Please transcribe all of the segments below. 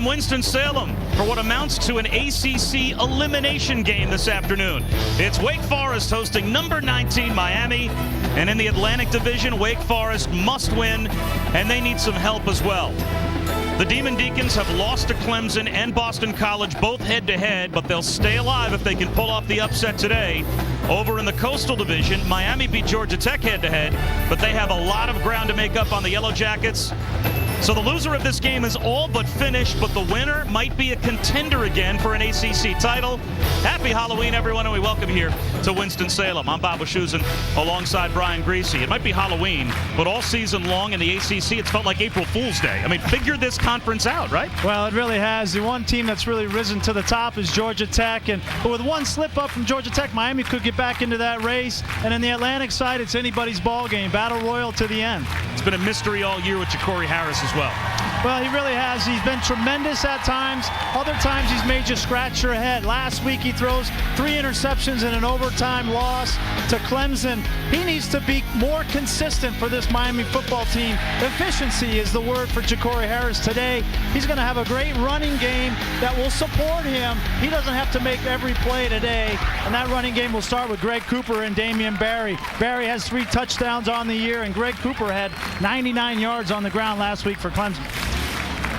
from Winston-Salem for what amounts to an ACC elimination game this afternoon. It's Wake Forest hosting number 19 Miami, and in the Atlantic Division, Wake Forest must win, and they need some help as well. The Demon Deacons have lost to Clemson and Boston College both head-to-head, but they'll stay alive if they can pull off the upset today. Over in the Coastal Division, Miami beat Georgia Tech head-to-head, but they have a lot of ground to make up on the Yellow Jackets. So the loser of this game is all but finished, but the winner might be a contender again for an ACC title. Happy Halloween, everyone, and we welcome you here to Winston-Salem. I'm Bob Wischusen alongside Brian Greasy. It might be Halloween, but all season long in the ACC, it's felt like April Fool's Day. I mean, figure this conference out, right? Well, it really has. The one team that's really risen to the top is Georgia Tech, but with one slip up from Georgia Tech, Miami could get back into that race. And in the Atlantic side, it's anybody's ball game, battle royal to the end. It's been a mystery all year with Ja'Cory Harris as well. Well, he really has. He's been tremendous at times. Other times he's made you scratch your head. Last week he throws 3 interceptions in an overtime loss to Clemson. He needs to be more consistent for this Miami football team. Efficiency is the word for Ja'Cory Harris today. He's going to have a great running game that will support him. He doesn't have to make every play today. And that running game will start with Greg Cooper and Damian Barry. Barry has 3 touchdowns on the year, and Greg Cooper had 99 yards on the ground last week for Clemson.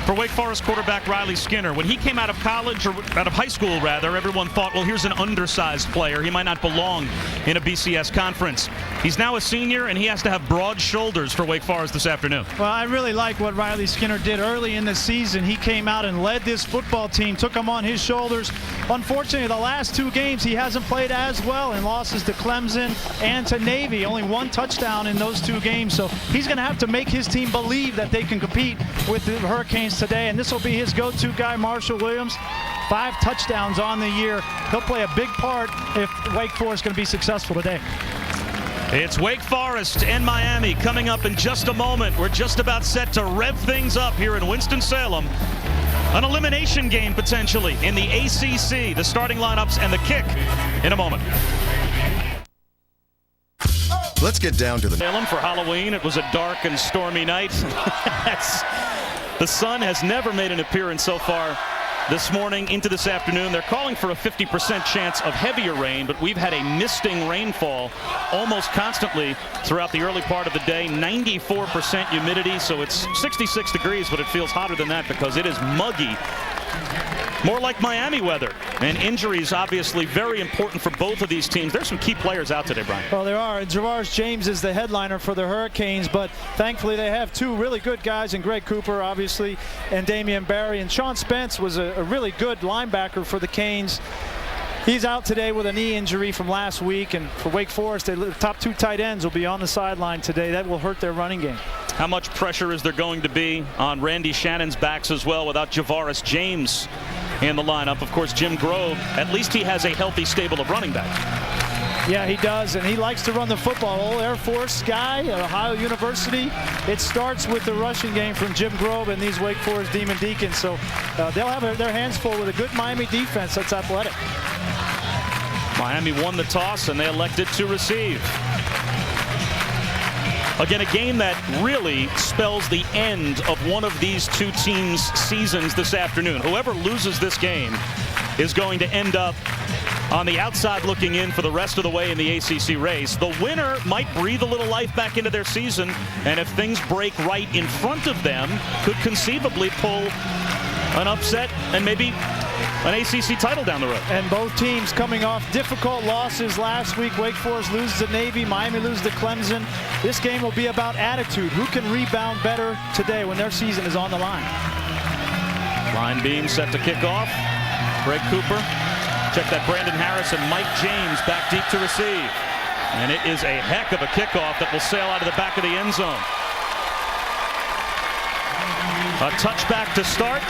For Wake Forest quarterback Riley Skinner, when he came out of college, or out of high school rather, everyone thought, well, here's an undersized player. He might not belong in a BCS conference. He's now a senior, and he has to have broad shoulders for Wake Forest this afternoon. Well, I really like what Riley Skinner did early in the season. He came out and led this football team, took them on his shoulders. Unfortunately, the last 2 games, he hasn't played as well in losses to Clemson and to Navy. Only 1 touchdown in those 2 games. So he's going to have to make his team believe that they can compete with the Hurricanes today, and this will be his go-to guy, Marshall Williams. 5 touchdowns on the year. He'll play a big part if Wake Forest is going to be successful today. It's Wake Forest and Miami coming up in just a moment. We're just about set to rev things up here in Winston-Salem. An elimination game potentially in the ACC. The starting lineups and the kick in a moment. Let's get down to the Salem for Halloween. It was a dark and stormy night. The sun has never made an appearance so far this morning into this afternoon. They're calling for a 50% chance of heavier rain, but we've had a misting rainfall almost constantly throughout the early part of the day. 94% humidity, so it's 66 degrees, but it feels hotter than that because it is muggy. More like Miami weather, and injuries obviously very important for both of these teams. There's some key players out today, Brian. Well, there are. Javars James is the headliner for the Hurricanes, but thankfully they have 2 really good guys in Greg Cooper, obviously, and Damian Barry. And Sean Spence was a really good linebacker for the Canes. He's out today with a knee injury from last week, and for Wake Forest, the top 2 tight ends will be on the sideline today. That will hurt their running game. How much pressure is there going to be on Randy Shannon's backs as well without Javaris James in the lineup? Of course, Jim Grove, at least he has a healthy stable of running backs. Yeah, he does, and he likes to run the football. Old Air Force guy at Ohio University. It starts with the rushing game from Jim Grove and these Wake Forest Demon Deacons. So they'll have their hands full with a good Miami defense that's athletic. Miami won the toss, and they elected to receive. Again, a game that really spells the end of one of these 2 teams' seasons this afternoon. Whoever loses this game is going to end up on the outside looking in for the rest of the way in the ACC race. The winner might breathe a little life back into their season, and if things break right in front of them, could conceivably pull an upset and maybe an ACC title down the road. And both teams coming off difficult losses last week. Wake Forest loses to Navy, Miami loses to Clemson. This game will be about attitude. Who can rebound better today when their season is on the line? Line beam set to kick off. Greg Cooper. Check that, Brandon Harris and Mike James back deep to receive. And it is a heck of a kickoff that will sail out of the back of the end zone. A touchback to start.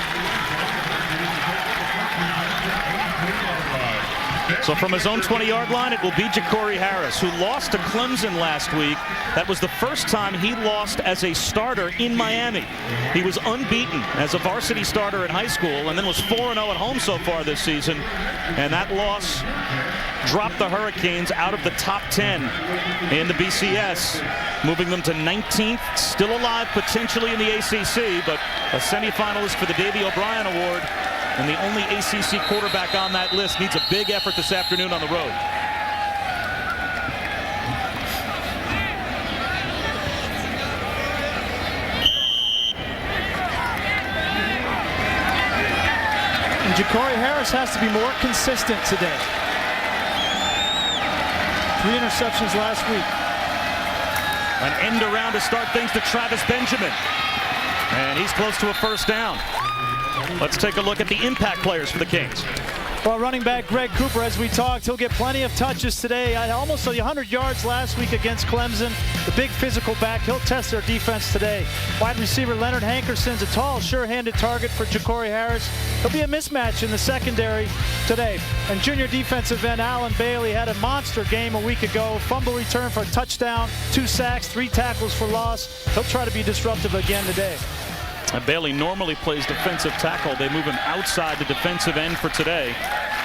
So from his own 20-yard line, it will be Ja'Cory Harris, who lost to Clemson last week. That was the first time he lost as a starter in Miami. He was unbeaten as a varsity starter in high school and then was 4-0 at home so far this season. And that loss dropped the Hurricanes out of the top 10 in the BCS, moving them to 19th, still alive potentially in the ACC, but a semifinalist for the Davey O'Brien Award, and the only ACC quarterback on that list needs a big effort this afternoon on the road. Ja'Cory Harris has to be more consistent today. 3 interceptions last week. An end around to start things to Travis Benjamin. And he's close to a first down. Let's take a look at the impact players for the Kings. Well, running back Greg Cooper, as we talked, he'll get plenty of touches today. Almost 100 yards last week against Clemson. The big physical back, he'll test their defense today. Wide receiver Leonard Hankerson's a tall, sure-handed target for Ja'Cory Harris. There'll be a mismatch in the secondary today. And junior defensive end Alan Bailey had a monster game a week ago. Fumble return for a touchdown, 2 sacks, 3 tackles for loss. He'll try to be disruptive again today. Bailey normally plays defensive tackle. They move him outside the defensive end for today.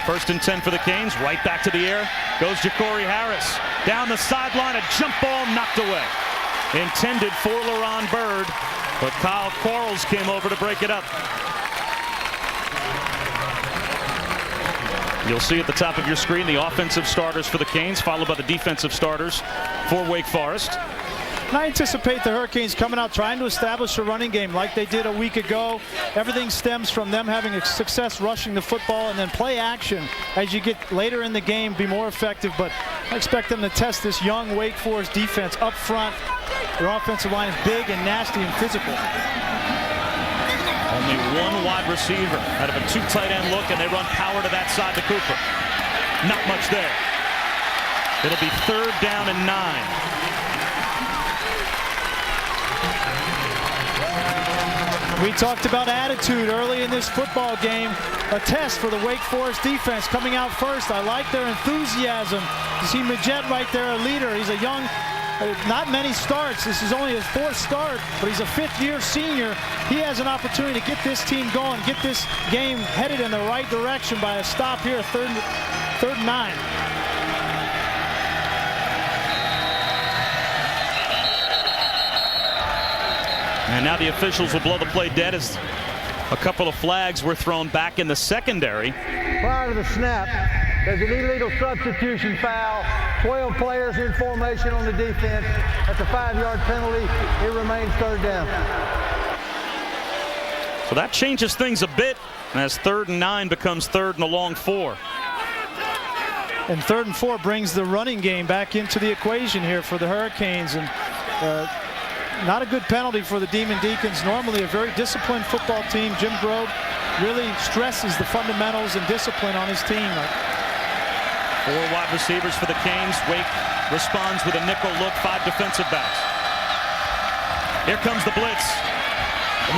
1st and 10 for the Canes. Right back to the air goes Ja'Cory Harris. Down the sideline, a jump ball knocked away. Intended for LaRon Byrd, but Kyle Quarles came over to break it up. You'll see at the top of your screen the offensive starters for the Canes, followed by the defensive starters for Wake Forest. And I anticipate the Hurricanes coming out trying to establish a running game like they did a week ago. Everything stems from them having a success rushing the football, and then play action as you get later in the game be more effective. But I expect them to test this young Wake Forest defense up front. Their offensive line is big and nasty and physical. Only 1 wide receiver out of a 2 tight end look, and they run power to that side to Cooper. Not much there. It'll be 3rd down and 9. We talked about attitude early in this football game. A test for the Wake Forest defense coming out first. I like their enthusiasm. You see Majette right there, a leader. He's a young, not many starts. This is only his 4th start, but he's a 5th-year senior. He has an opportunity to get this team going, get this game headed in the right direction by a stop here, 3rd and 9. And now the officials will blow the play dead as a couple of flags were thrown back in the secondary. Prior to the snap, there's an illegal substitution foul. 12 players in formation on the defense. That's a 5-yard penalty. It remains 3rd down. So that changes things a bit as 3rd and 9 becomes 3rd and a long 4. And 3rd and 4 brings the running game back into the equation here for the Hurricanes. And not a good penalty for the Demon Deacons. Normally a very disciplined football team. Jim Grove really stresses the fundamentals and discipline on his team. 4 wide receivers for the Canes. Wake responds with a nickel look, 5 defensive backs. Here comes the blitz.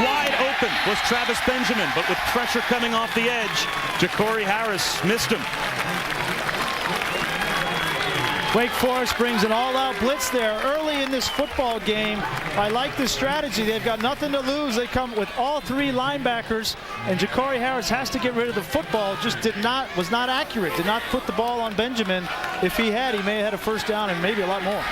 Wide open was Travis Benjamin, but with pressure coming off the edge, Ja'Cory Harris missed him. Wake Forest brings an all-out blitz there early in this football game. I like this strategy. They've got nothing to lose. They come with all 3 linebackers, and Ja'Cory Harris has to get rid of the football. Just was not accurate. Did not put the ball on Benjamin. If he had, he may have had a first down and maybe a lot more.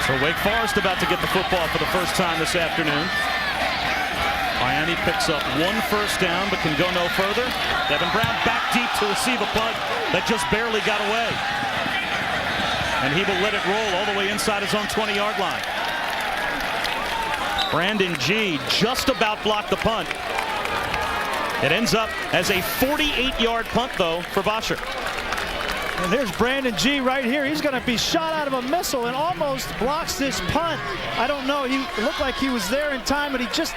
So Wake Forest about to get the football for the first time this afternoon. Miami picks up 1 first down, but can go no further. Devin Brown back deep to receive a punt that just barely got away. And he will let it roll all the way inside his own 20-yard line. Brandon G just about blocked the punt. It ends up as a 48-yard punt, though, for Bosher. And there's Brandon G right here. He's going to be shot out of a missile and almost blocks this punt. I don't know. It looked like he was there in time, but he just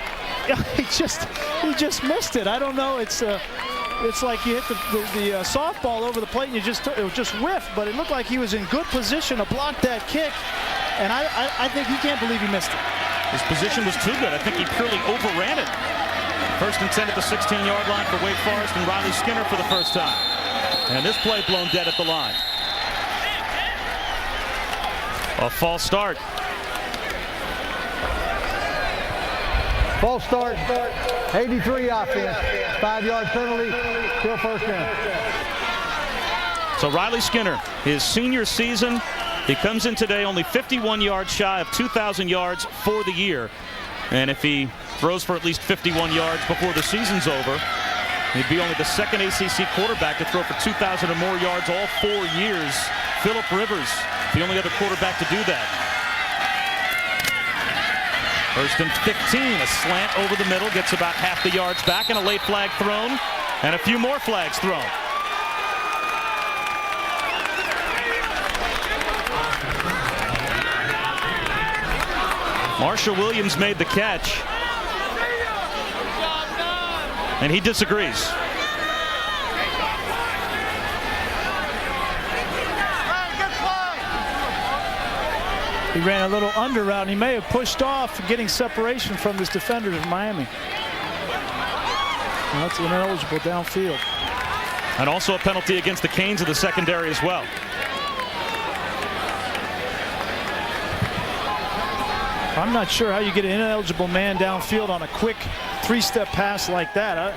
missed it. I don't know. It's like you hit the softball over the plate and it just whiffed, but it looked like he was in good position to block that kick, and I think he can't believe he missed it. His position was too good. I think he purely overran it. 1st and 10 at the 16-yard line for Wake Forest and Riley Skinner for the first time. And this play blown dead at the line. A false start. False start, 83 offense, 5-yard penalty, still first down. So Riley Skinner, his senior season, he comes in today only 51 yards shy of 2,000 yards for the year. And if he throws for at least 51 yards before the season's over, he'd be only the second ACC quarterback to throw for 2,000 or more yards all 4 years. Phillip Rivers, the only other quarterback to do that. First and 15, a slant over the middle, gets about half the yards back, and a late flag thrown, and a few more flags thrown. Marshall Williams made the catch, and he disagrees. He ran a little under route, and he may have pushed off, getting separation from his defenders of Miami. And that's ineligible downfield. And also a penalty against the Canes of the secondary as well. I'm not sure how you get an ineligible man downfield on a quick 3-step pass like that.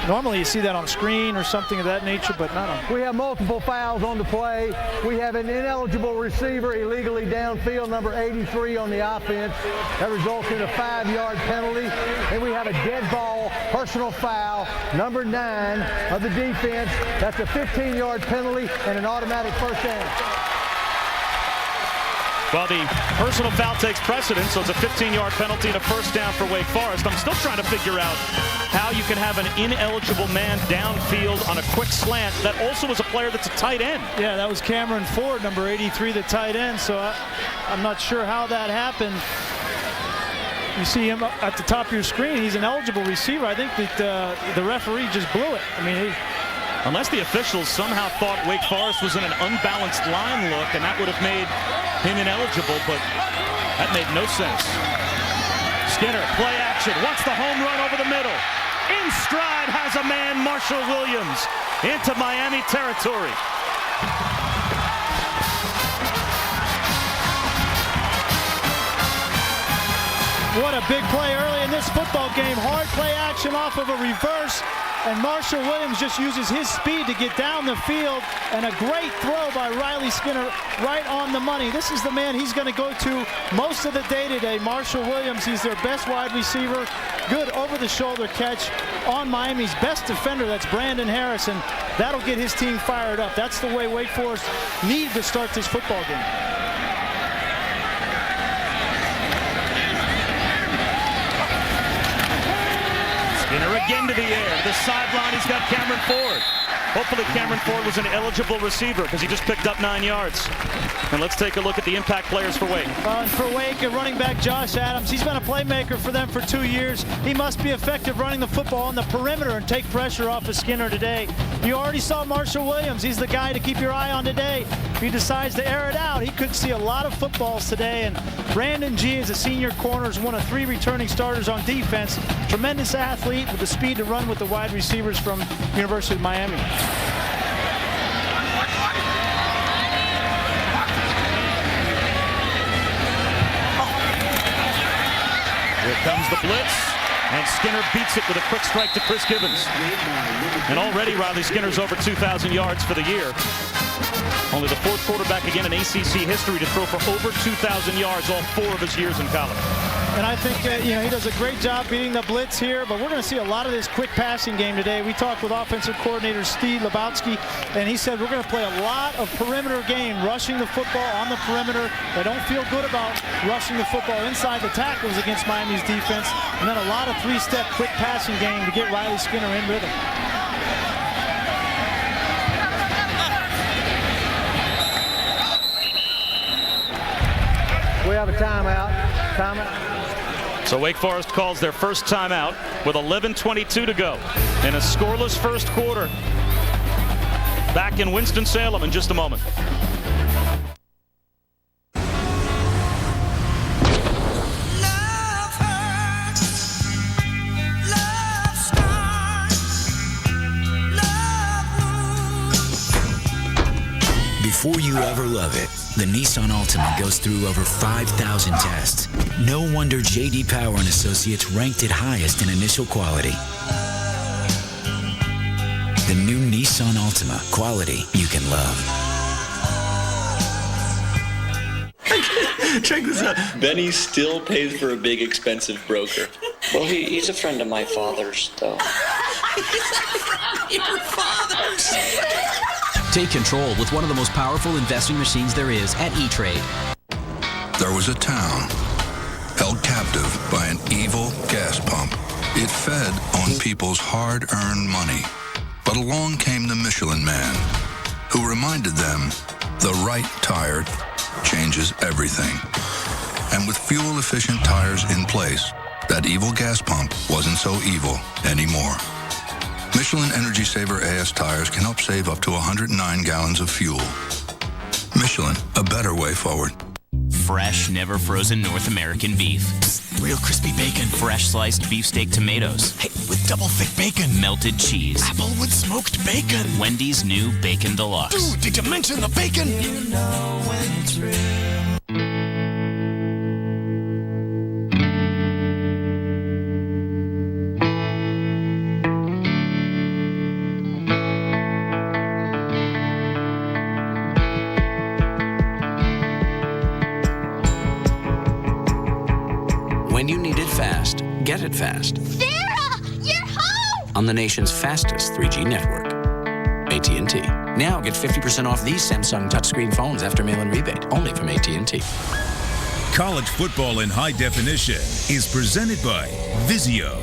Normally you see that on screen or something of that nature, but not on. We have multiple fouls on the play. We have an ineligible receiver illegally downfield, number 83 on the offense. That results in a 5-yard penalty. And we have a dead ball, personal foul, number 9 of the defense. That's a 15-yard penalty and an automatic first down. Well, the personal foul takes precedence, so it's a 15-yard penalty and a first down for Wake Forest. I'm still trying to figure out how you can have an ineligible man downfield on a quick slant that also is a player that's a tight end. Yeah, that was Cameron Ford, number 83, the tight end, so I'm not sure how that happened. You see him at the top of your screen. He's an eligible receiver. I think that the referee just blew it. I mean, unless the officials somehow thought Wake Forest was in an unbalanced line look, and that would have made him ineligible, but that made no sense. Skinner, play action, wants the home run over the middle. In stride has a man, Marshall Williams, into Miami territory. What a big play early in this football game. Hard play action off of a reverse. And Marshall Williams just uses his speed to get down the field. And a great throw by Riley Skinner right on the money. This is the man he's going to go to most of the day today. Marshall Williams, he's their best wide receiver. Good over-the-shoulder catch on Miami's best defender. That's Brandon Harris. And that'll get his team fired up. That's the way Wake Forest need to start this football game. Skinner again to the air, to the sideline. He's got Cameron Ford. Hopefully Cameron Ford was an eligible receiver because he just picked up 9 yards. And let's take a look at the impact players for Wake. For Wake, running back Josh Adams, he's been a playmaker for them for 2 years. He must be effective running the football on the perimeter and take pressure off of Skinner today. You already saw Marshall Williams. He's the guy to keep your eye on today. If he decides to air it out, he could see a lot of footballs today. And Brandon G is a senior corner, is one of 3 returning starters on defense. Tremendous athlete with the speed to run with the wide receivers from University of Miami. Here comes the blitz, and Skinner beats it with a quick strike to Chris Gibbons. And already Riley Skinner's over 2,000 yards for the year. Only the 4th quarterback again in ACC history to throw for over 2,000 yards all 4 of his years in college. And I think he does a great job beating the blitz here, but we're going to see a lot of this quick passing game today. We talked with offensive coordinator Steve Lebowski, and he said we're going to play a lot of perimeter game, rushing the football on the perimeter. They don't feel good about rushing the football inside the tackles against Miami's defense, and then a lot of 3-step quick passing game to get Riley Skinner in rhythm. We have a timeout. So Wake Forest calls their first timeout with 11:22 to go in a scoreless first quarter. Back in Winston-Salem in just a moment. Before you ever love it, The Nissan Altima goes through over 5,000 tests. No wonder J.D. Power and Associates ranked it highest in initial quality. The new Nissan Altima. Quality you can love. Check this out. Benny still pays for a big, expensive broker. Well, he's a friend of my father's, though. Your father's. Take control with one of the most powerful investing machines there is at E-Trade. There was a town held captive by an evil gas pump. It fed on people's hard-earned money. But along came the Michelin Man, who reminded them the right tire changes everything. And with fuel-efficient tires in place, that evil gas pump wasn't so evil anymore. Michelin Energy Saver AS tires can help save up to 109 gallons of fuel. Michelin, a better way forward. Fresh, never frozen North American beef. Psst, real crispy bacon. Fresh sliced beefsteak tomatoes. Hey, with double thick bacon. Melted cheese. Applewood smoked bacon. Wendy's new Bacon Deluxe. Dude, did you mention the bacon? You know when it's real. When you need it fast, get it fast. Sarah, you're home! On the nation's fastest 3G network, AT&T. Now get 50% off these Samsung touchscreen phones after mail-in rebate, only from AT&T. College football in high definition is presented by Vizio.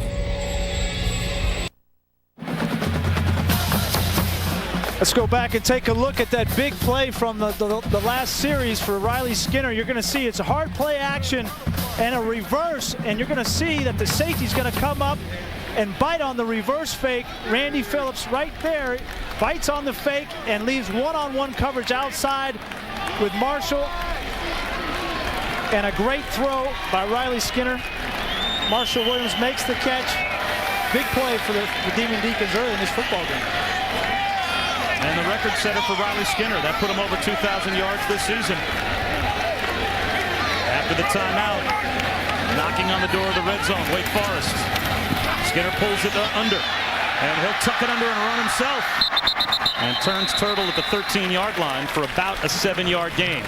Let's go back and take a look at that big play from the last series for Riley Skinner. You're going to see it's a hard play action and a reverse, and you're going to see that the safety's going to come up and bite on the reverse fake. Randy Phillips right there bites on the fake and leaves one-on-one coverage outside with Marshall. And a great throw by Riley Skinner. Marshall Williams makes the catch. Big play for the Demon Deacons early in this football game. And the record setter for Riley Skinner. That put him over 2,000 yards this season. After the timeout, knocking on the door of the red zone, Wake Forest. Skinner pulls it under, and he'll tuck it under and run himself. And turns turtle at the 13-yard line for about a 7-yard gain.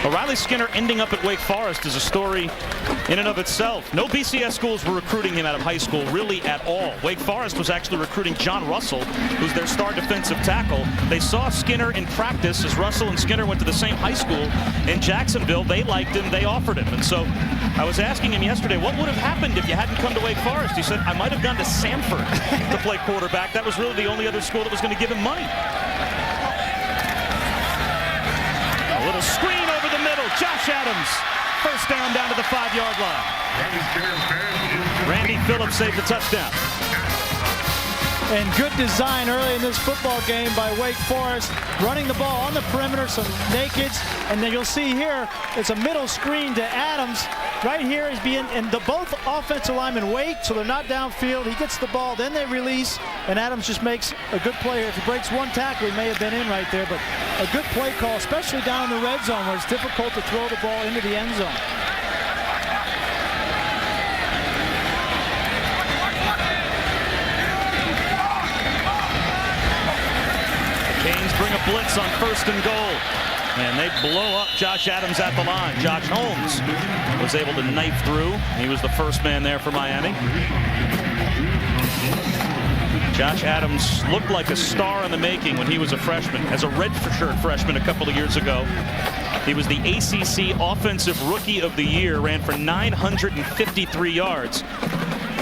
Riley Skinner ending up at Wake Forest is a story in and of itself. No BCS schools were recruiting him out of high school really at all. Wake Forest was actually recruiting John Russell, who's their star defensive tackle. They saw Skinner in practice as Russell and Skinner went to the same high school in Jacksonville. They liked him, they offered him. And so I was asking him yesterday, what would have happened if you hadn't come to Wake Forest? He said, I might have gone to Samford to play quarterback. That was really the only other school that was going to give him money. A little screen over the middle. Josh Adams, first down to the 5-yard line. Randy Phillips saved the touchdown. And good design early in this football game by Wake Forest, running the ball on the perimeter, some nakeds, and then you'll see here it's a middle screen to Adams. Right here is being, and both offensive linemen wait, so they're not downfield. He gets the ball, then they release, and Adams just makes a good play here. If he breaks one tackle, he may have been in right there, but a good play call, especially down in the red zone where it's difficult to throw the ball into the end zone. Canes bring a blitz on 1st and goal. And they blow up Josh Adams at the line. Josh Holmes was able to knife through. He was the first man there for Miami. Josh Adams looked like a star in the making when he was a freshman. As a redshirt freshman a couple of years ago, he was the ACC Offensive Rookie of the Year, ran for 953 yards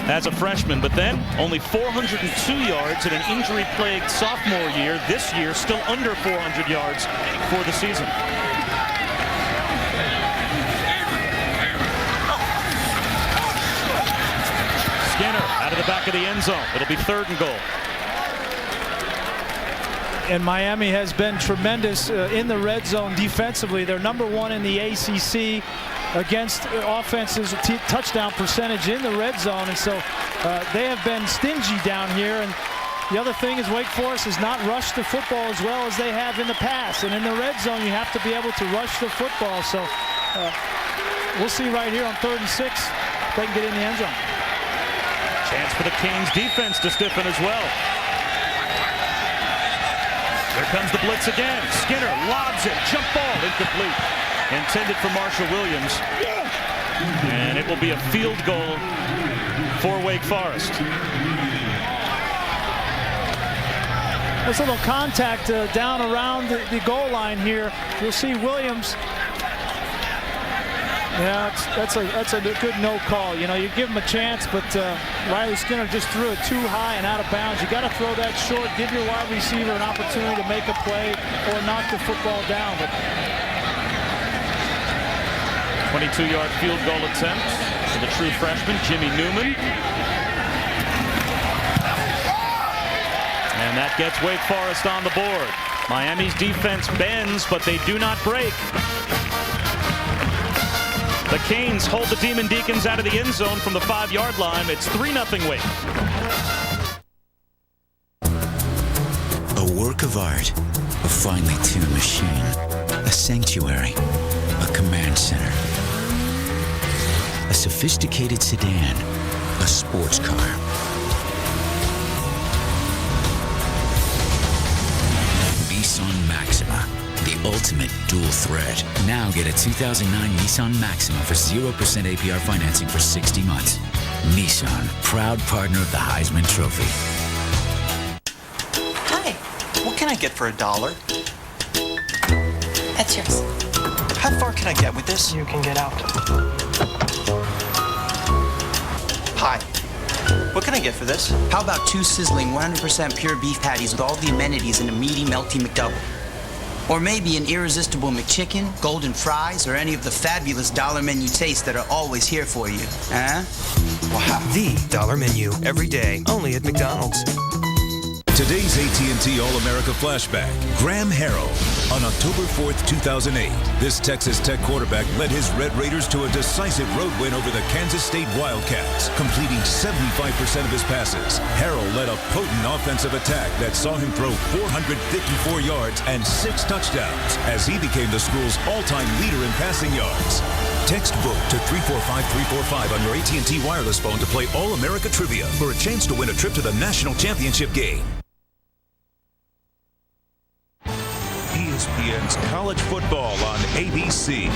as a freshman, but then only 402 yards in an injury-plagued sophomore year. This year, still under 400 yards for the season. Skinner out of the back of the end zone. It'll be 3rd and goal. And Miami has been tremendous in the red zone defensively. They're #1 in the ACC against offenses, touchdown percentage in the red zone, and so they have been stingy down here. And The other thing is Wake Forest has not rushed the football as well as they have in the past. And in the red zone, you have to be able to rush the football. So we'll see right here on 3rd and 6 if they can get in the end zone. Chance for the Canes defense to stiffen as well. Here comes the blitz again. Skinner lobs it. Jump ball. Incomplete. Intended for Marshall Williams. And it will be a field goal for Wake Forest. There's a little contact down around the goal line here. You'll see Williams. Yeah, that's a good no call. You know, you give him a chance, but Riley Skinner just threw it too high and out of bounds. You got to throw that short, give your wide receiver an opportunity to make a play or knock the football down. But 22-yard field goal attempt for the true freshman, Jimmy Newman. And that gets Wake Forest on the board. Miami's defense bends, but they do not break. The Canes hold the Demon Deacons out of the end zone from the 5-yard line. It's 3-0 Wake. A work of art, a finely tuned machine, a sanctuary, a command center, a sophisticated sedan, a sports car. Nissan Maxima, the ultimate dual threat. Now get a 2009 Nissan Maxima for 0% APR financing for 60 months. Nissan, proud partner of the Heisman Trophy. Hi, what can I get for $1? That's yours. How far can I get with this? You can get out. Hi, what can I get for this? How about 2 sizzling 100% pure beef patties with all the amenities in a meaty, melty McDouble? Or maybe an irresistible McChicken, golden fries, or any of the fabulous dollar menu tastes that are always here for you, huh? Wow. The dollar menu, every day, only at McDonald's. Today's AT&T All-America Flashback, Graham Harrell. On October 4th, 2008, this Texas Tech quarterback led his Red Raiders to a decisive road win over the Kansas State Wildcats, completing 75% of his passes. Harrell led a potent offensive attack that saw him throw 454 yards and 6 touchdowns as he became the school's all-time leader in passing yards. Text VOTE to 345345 on your AT&T wireless phone to play All-America Trivia for a chance to win a trip to the national championship game. ESPN's College Football on ABC,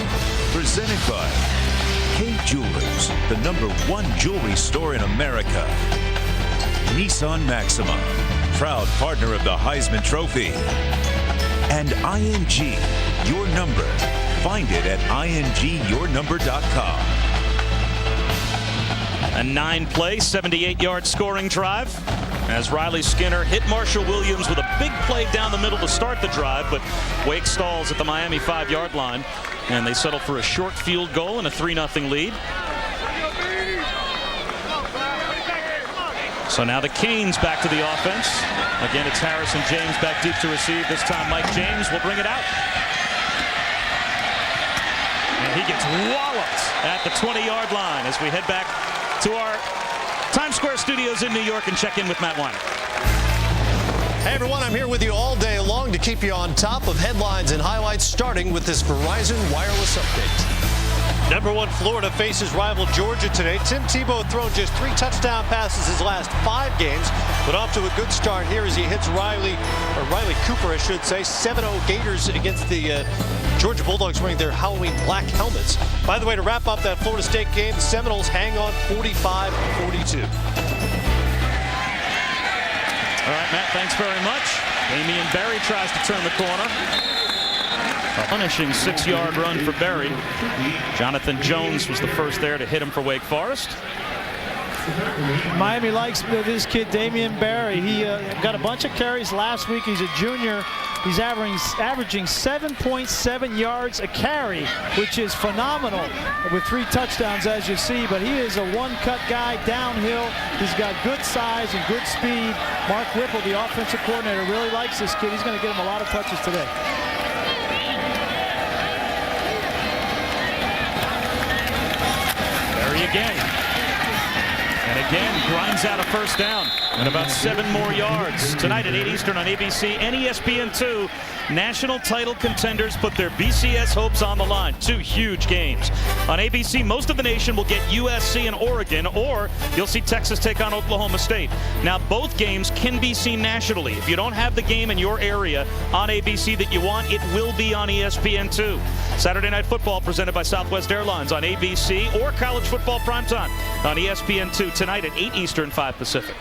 presented by Kay Jewelers, the #1 jewelry store in America. Nissan Maxima, proud partner of the Heisman Trophy. And ING, your number. Find it at ingyournumber.com. A 9-play, 78-yard scoring drive as Riley Skinner hit Marshall Williams with a big play down the middle to start the drive, but Wake stalls at the Miami 5-yard line, and they settle for a short field goal and a 3-0 lead. So now the Canes back to the offense. Again, it's Harrison James back deep to receive. This time Mike James will bring it out. And he gets walloped at the 20-yard line as we head back to our Times Square studios in New York and check in with Matt Weiner. Hey everyone, I'm here with you all day long to keep you on top of headlines and highlights, starting with this Verizon wireless update. #1 Florida faces rival Georgia today. Tim Tebow thrown just 3 touchdown passes his last 5 games, but off to a good start here as he hits Riley Cooper, I should say. 7-0 Gators against the Georgia Bulldogs wearing their Halloween black helmets. By the way, to wrap up that Florida State game, the Seminoles hang on 45-42. All right, Matt, thanks very much. Damian Berry tries to turn the corner. A punishing 6-yard run for Berry. Jonathan Jones was the first there to hit him for Wake Forest. Miami likes this kid, Damian Berry. He got a bunch of carries last week. He's a junior. He's averaging 7.7 yards a carry, which is phenomenal with 3 touchdowns, as you see. But he is a one-cut guy downhill. He's got good size and good speed. Mark Whipple, the offensive coordinator, really likes this kid. He's going to get him a lot of touches today. Berry again. And again grinds out a first down and about 7 more yards. Tonight at 8 Eastern on ABC and ESPN2, national title contenders put their BCS hopes on the line. 2 huge games. On ABC, most of the nation will get USC and Oregon, or you'll see Texas take on Oklahoma State. Now, both games can be seen nationally. If you don't have the game in your area on ABC that you want, it will be on ESPN2. Saturday Night Football presented by Southwest Airlines on ABC, or College Football Primetime on ESPN2 tonight at 8 Eastern, 5 Pacific.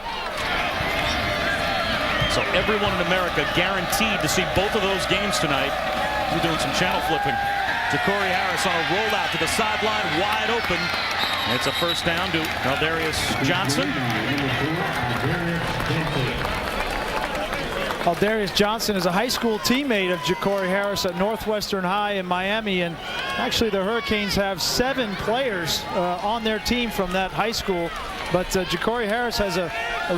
So everyone in America guaranteed to see both of those games tonight. We're doing some channel flipping. Ja'Cory Harris on a rollout to the sideline, wide open. And it's a first down to Aldarius Johnson. Aldarius Johnson is a high school teammate of Ja'Cory Harris at Northwestern High in Miami, and actually the Hurricanes have 7 players on their team from that high school. But Ja'Cory Harris has a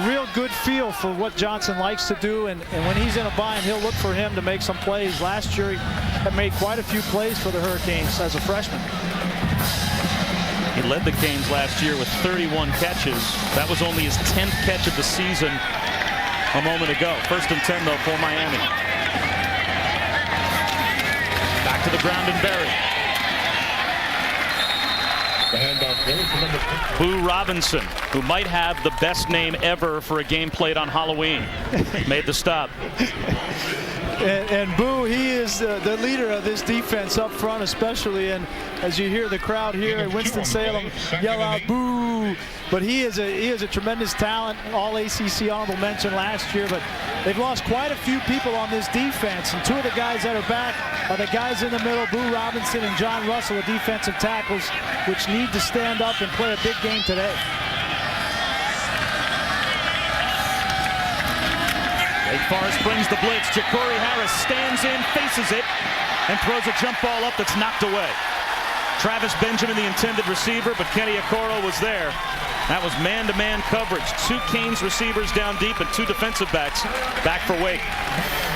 real good feel for what Johnson likes to do, and when he's in a bind, he'll look for him to make some plays. Last year, he had made quite a few plays for the Hurricanes as a freshman. He led the Canes last year with 31 catches. That was only his 10th catch of the season a moment ago. 1st and 10, though, for Miami. Back to the ground and Berry. Boo Robinson, who might have the best name ever for a game played on Halloween, made the stop. And Boo, he is the leader of this defense up front especially, and as you hear the crowd here at Winston-Salem yell out boo, but he is a tremendous talent, all ACC honorable mention last year, but they've lost quite a few people on this defense, and 2 of the guys that are back are the guys in the middle, Boo Robinson and John Russell, the defensive tackles, which need to stand up and play a big game today. Wake Forest brings the blitz. Ja'Cory Harris stands in, faces it, and throws a jump ball up that's knocked away. Travis Benjamin, the intended receiver, but Kenny Okoro was there. That was man-to-man coverage. 2 Canes receivers down deep and 2 defensive backs back for Wake.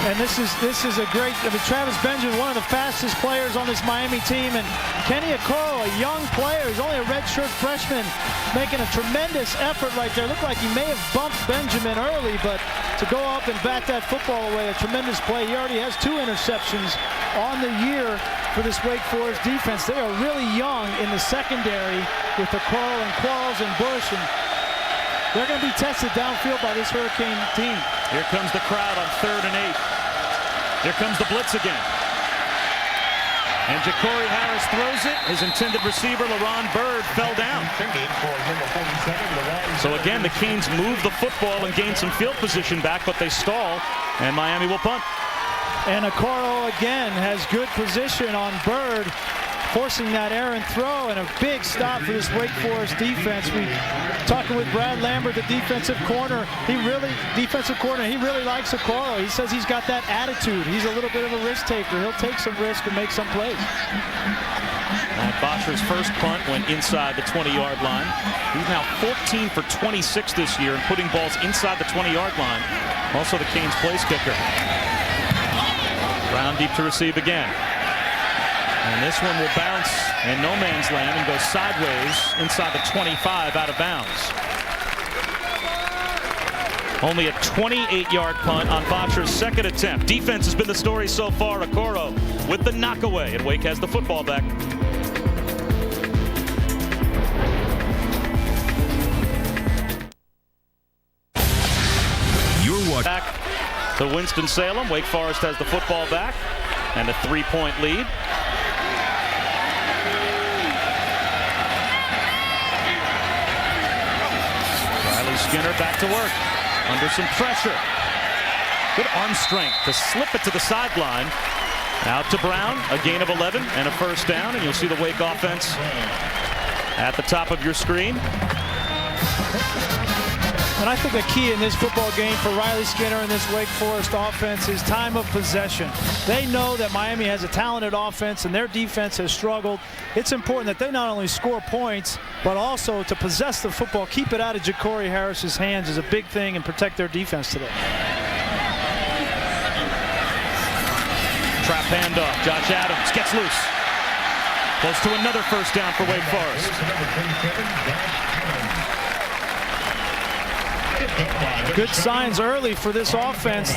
And this is a great, Travis Benjamin, one of the fastest players on this Miami team, and Kenny Okoro, a young player, he's only a redshirt freshman, making a tremendous effort right there. Looked like he may have bumped Benjamin early, but to go up and bat that football away, a tremendous play. He already has 2 interceptions on the year for this Wake Forest defense. They are really young in the secondary with Okoro and Quarles and Bush, and they're going to be tested downfield by this Hurricane team. Here comes the crowd on 3rd and 8. Here comes the blitz again. And Ja'Cory Harris throws it. His intended receiver, LaRon Byrd, fell down. So again, the Canes move the football and gain some field position back, but they stall, and Miami will punt. And Okoro again has good position on Byrd, forcing that errant throw, and a big stop for this Wake Forest defense. We talking with Brad Lambert, the defensive corner. He really likes Okoro. He says he's got that attitude. He's a little bit of a risk taker. He'll take some risk and make some plays. Bosher's first punt went inside the 20-yard line. He's now 14 for 26 this year and putting balls inside the 20-yard line. Also the Canes place kicker. Brown deep to receive again. And this one will bounce in no man's land and go sideways inside the 25 out of bounds. Only a 28-yard punt on Bosher's 2nd attempt. Defense has been the story so far. Okoro with the knockaway, and Wake has the football back. You're watching. Back to Winston-Salem. Wake Forest has the football back and a 3-point lead. Skinner back to work under some pressure. Good arm strength to slip it to the sideline. Out to Brown, a gain of 11 and a first down, and you'll see the Wake offense at the top of your screen. And I think a key in this football game for Riley Skinner and this Wake Forest offense is time of possession. They know that Miami has a talented offense and their defense has struggled. It's important that they not only score points, but also to possess the football, keep it out of Ja'Cory Harris's hands is a big thing, and protect their defense today. Trap handoff. Josh Adams gets loose. Close to another first down for Wake Forest. Good signs early for this offense.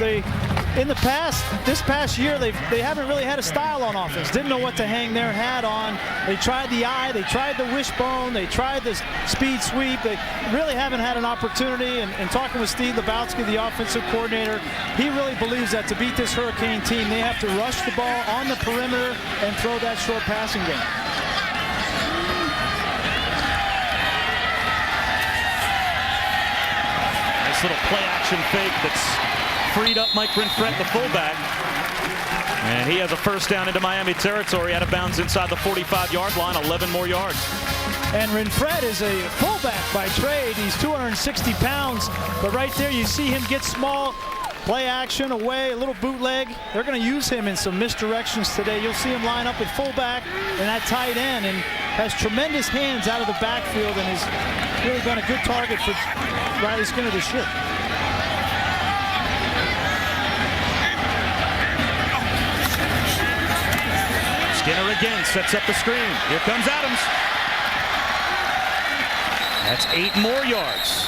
This past year, they haven't really had a style on offense. Didn't know what to hang their hat on. They tried the eye, they tried the wishbone, they tried the speed sweep. They really haven't had an opportunity. And talking with Steve Lebowski, the offensive coordinator, he really believes that to beat this Hurricane team, they have to rush the ball on the perimeter and throw that short passing game. Nice little play-action fake that's freed up Mike Renfret, the fullback. And he has a first down into Miami territory, out of bounds inside the 45-yard line, 11 more yards. And Renfret is a fullback by trade. He's 260 pounds, but right there you see him get small, play action away, a little bootleg. They're going to use him in some misdirections today. You'll see him line up at fullback and at tight end, and has tremendous hands out of the backfield, and has really been a good target for Riley Skinner this year. Skinner again sets up the screen. Here comes Adams. That's 8 more yards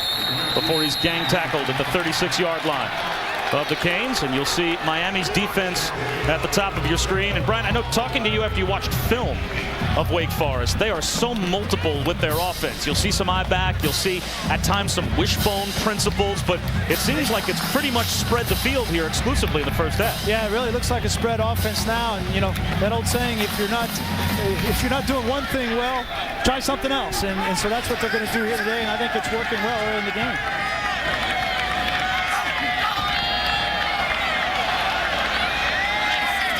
before he's gang tackled at the 36-yard line of the Canes. And you'll see Miami's defense at the top of your screen. And Brian, I know talking to you after you watched film of Wake Forest, they are so multiple with their offense. You'll see some eye back, you'll see at times some wishbone principles, but it seems like it's pretty much spread the field here exclusively in the first half. Yeah, it really looks like a spread offense now. And you know that old saying, if you're not doing one thing well, try something else. And so that's what they're going to do here today, and I think it's working well early in the game.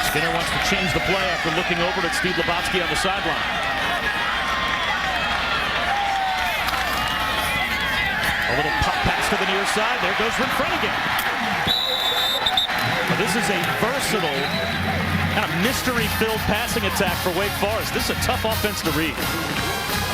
Skinner wants to change the play after looking over at Steve Lebowski on the sideline. A little pop pass to the near side. There goes Renfret again. But this is a versatile, kind of mystery-filled passing attack for Wake Forest. This is a tough offense to read.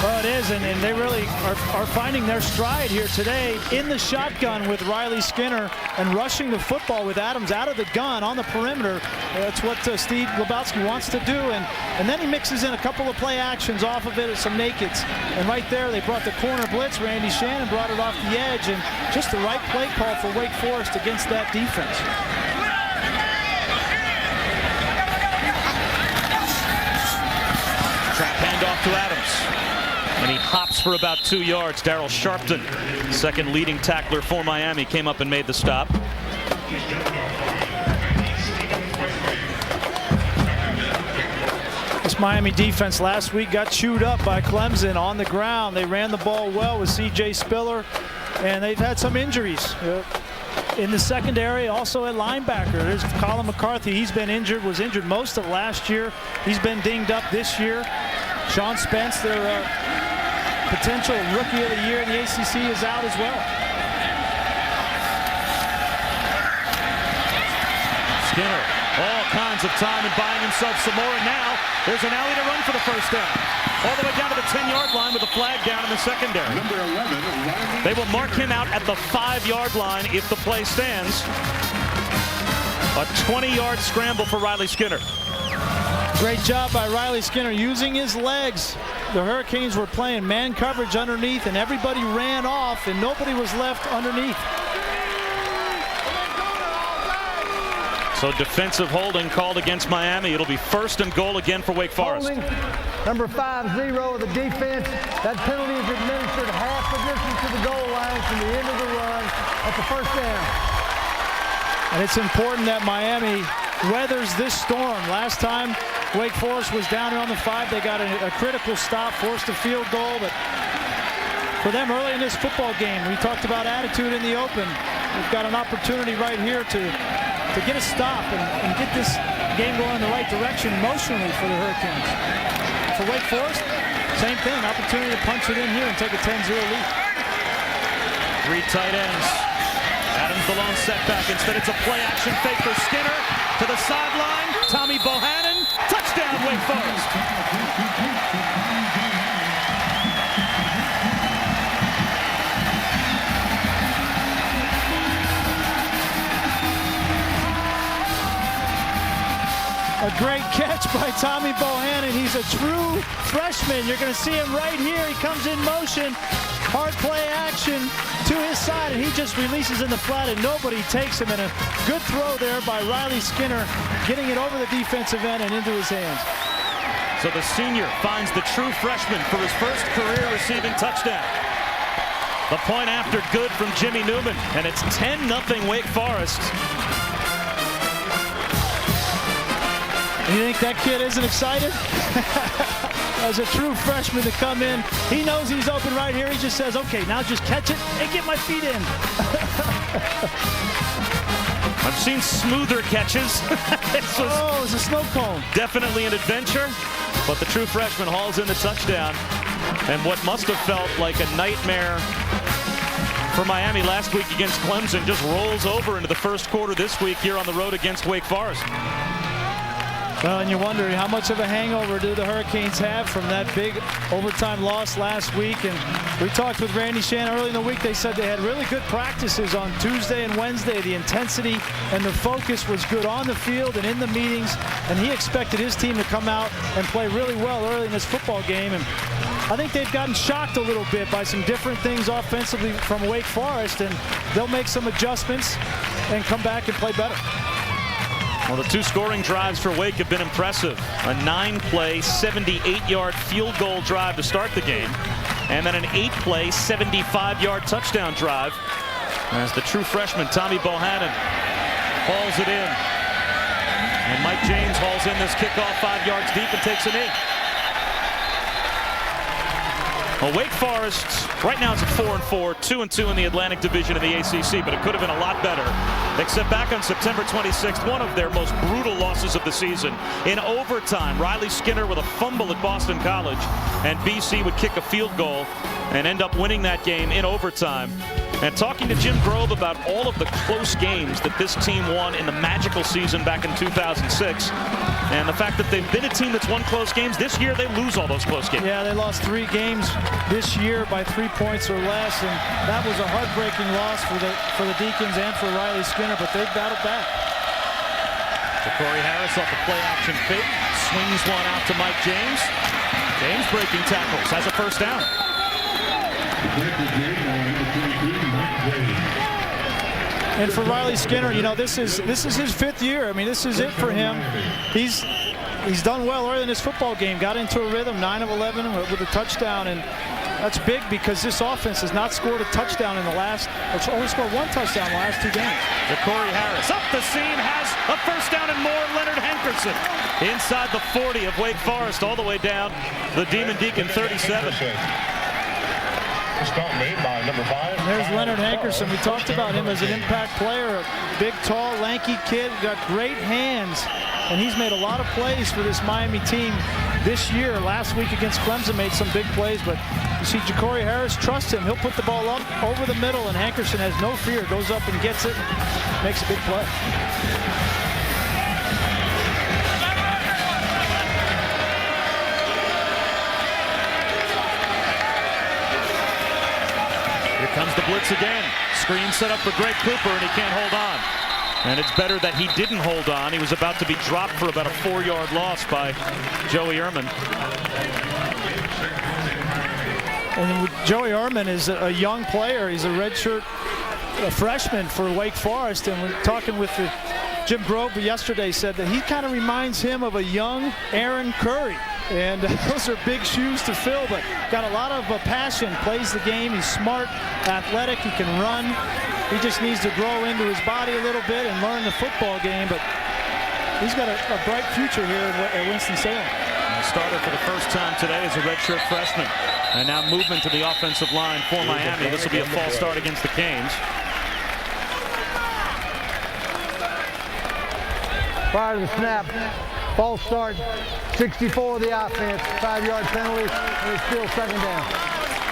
Well, it is, and they really are finding their stride here today in the shotgun with Riley Skinner and rushing the football with Adams out of the gun on the perimeter. That's what Steve Lebowski wants to do, and then he mixes in a couple of play actions off of it, some nakeds. And right there, they brought the corner blitz. Randy Shannon brought it off the edge, and just the right play call for Wake Forest against that defense. Trap handoff to Adams. And he hops for about 2 yards. Darryl Sharpton, second leading tackler for Miami, came up and made the stop. This Miami defense last week got chewed up by Clemson on the ground. They ran the ball well with C.J. Spiller, and they've had some injuries in the secondary, also at linebacker. There's Colin McCarthy. He's been injured, was injured most of last year. He's been dinged up this year. Sean Spence, their potential rookie of the year in the ACC, is out as well. Skinner, all kinds of time and buying himself some more, and now there's an alley to run for the first down. All the way down to the 10-yard line with a flag down in the secondary. Number 11, they will mark him out at the 5-yard line if the play stands. A 20-yard scramble for Riley Skinner. Great job by Riley Skinner using his legs. The Hurricanes were playing man coverage underneath, and everybody ran off, and nobody was left underneath. So defensive holding called against Miami. It'll be 1st and goal again for Wake Forest. Holding, number 5-0 of the defense. That penalty is administered half the distance to the goal line from the end of the run at the first down. And it's important that Miami weathers this storm. Last time Wake Forest was down here on the 5. They got a critical stop, forced a field goal, but for them early in this football game, we talked about attitude in the open. We've got an opportunity right here to get a stop and get this game going in the right direction emotionally for the Hurricanes. For Wake Forest, same thing, opportunity to punch it in here and take a 10-0 lead. 3 tight ends. Adams the lone setback. Instead, it's a play-action fake for Skinner to the sideline. Tommy Bohannon, touchdown, Wake Forest. A great catch by Tommy Bohannon. He's a true freshman. You're going to see him right here. He comes in motion. Hard play action to his side, and he just releases in the flat and nobody takes him. And a good throw there by Riley Skinner, getting it over the defensive end and into his hands. So the senior finds the true freshman for his first career receiving touchdown. The point after good from Jimmy Newman, and it's 10-0 Wake Forest. You think that kid isn't excited? As a true freshman to come in, he knows he's open right here. He just says, okay, now just catch it and get my feet in. I've seen smoother catches. This was it's a snow cone. Definitely an adventure, but the true freshman hauls in the touchdown. And what must have felt like a nightmare for Miami last week against Clemson just rolls over into the first quarter this week here on the road against Wake Forest. Well, and you're wondering how much of a hangover do the Hurricanes have from that big overtime loss last week. And we talked with Randy Shannon early in the week. They said they had really good practices on Tuesday and Wednesday. The intensity and the focus was good on the field and in the meetings. And he expected his team to come out and play really well early in this football game. And I think they've gotten shocked a little bit by some different things offensively from Wake Forest. And they'll make some adjustments and come back and play better. Well, the two scoring drives for Wake have been impressive. A 9-play, 78-yard field goal drive to start the game, and then an 8-play, 75-yard touchdown drive as the true freshman Tommy Bohannon hauls it in. And Mike James hauls in this kickoff 5 yards deep and takes a knee. Well, Wake Forest right now it's at 4-4, 2-2 in the Atlantic Division of the ACC, but it could have been a lot better. Except back on September 26th, one of their most brutal losses of the season. In overtime, Riley Skinner with a fumble at Boston College, and BC would kick a field goal and end up winning that game in overtime. And talking to Jim Grove about all of the close games that this team won in the magical season back in 2006, and the fact that they've been a team that's won close games. This year they lose all those close games. Yeah, they lost 3 games this year by 3 points or less, and that was a heartbreaking loss for the Deacons and for Riley Skinner, but they've battled back. Corey Harris off the play action fake, swings one out to Mike James. James breaking tackles, has a first down. And for Riley Skinner, you know, this is his 5th year. I mean, this is it for him. He's done well early in this football game. Got into a rhythm, 9 of 11 with a touchdown, and that's big because this offense has not scored a touchdown in the last. It's only scored 1 touchdown in the last 2 games. Corey Harris up the seam, has a first down and more. Leonard Hankerson inside the 40 of Wake Forest, all the way down the Demon Deacon 37. Made by number 5. And there's Leonard Hankerson. We talked about him as an impact player, a big, tall, lanky kid, got great hands, and he's made a lot of plays for this Miami team this year. Last week against Clemson made some big plays, but you see Ja'Cory Harris trusts him. He'll put the ball up over the middle, and Hankerson has no fear, goes up and gets it, makes a big play. Comes the blitz again. Screen set up for Greg Cooper, and he can't hold on. And it's better that he didn't hold on. He was about to be dropped for about a 4-yard loss by Joey Ehrman. And Joey Ehrman is a young player. He's a redshirt freshman for Wake Forest. And we're talking with Jim Grove yesterday, said that he kind of reminds him of a young Aaron Curry. And those are big shoes to fill, but got a lot of passion, plays the game. He's smart, athletic, he can run. He just needs to grow into his body a little bit and learn the football game, but he's got a bright future here at Winston-Salem. Started for the first time today as a redshirt freshman. And now movement to the offensive line for Miami. This will be a false start against the Canes. Prior to the snap, false start, 64 of the offense, 5-yard penalty, and it's still 2nd down.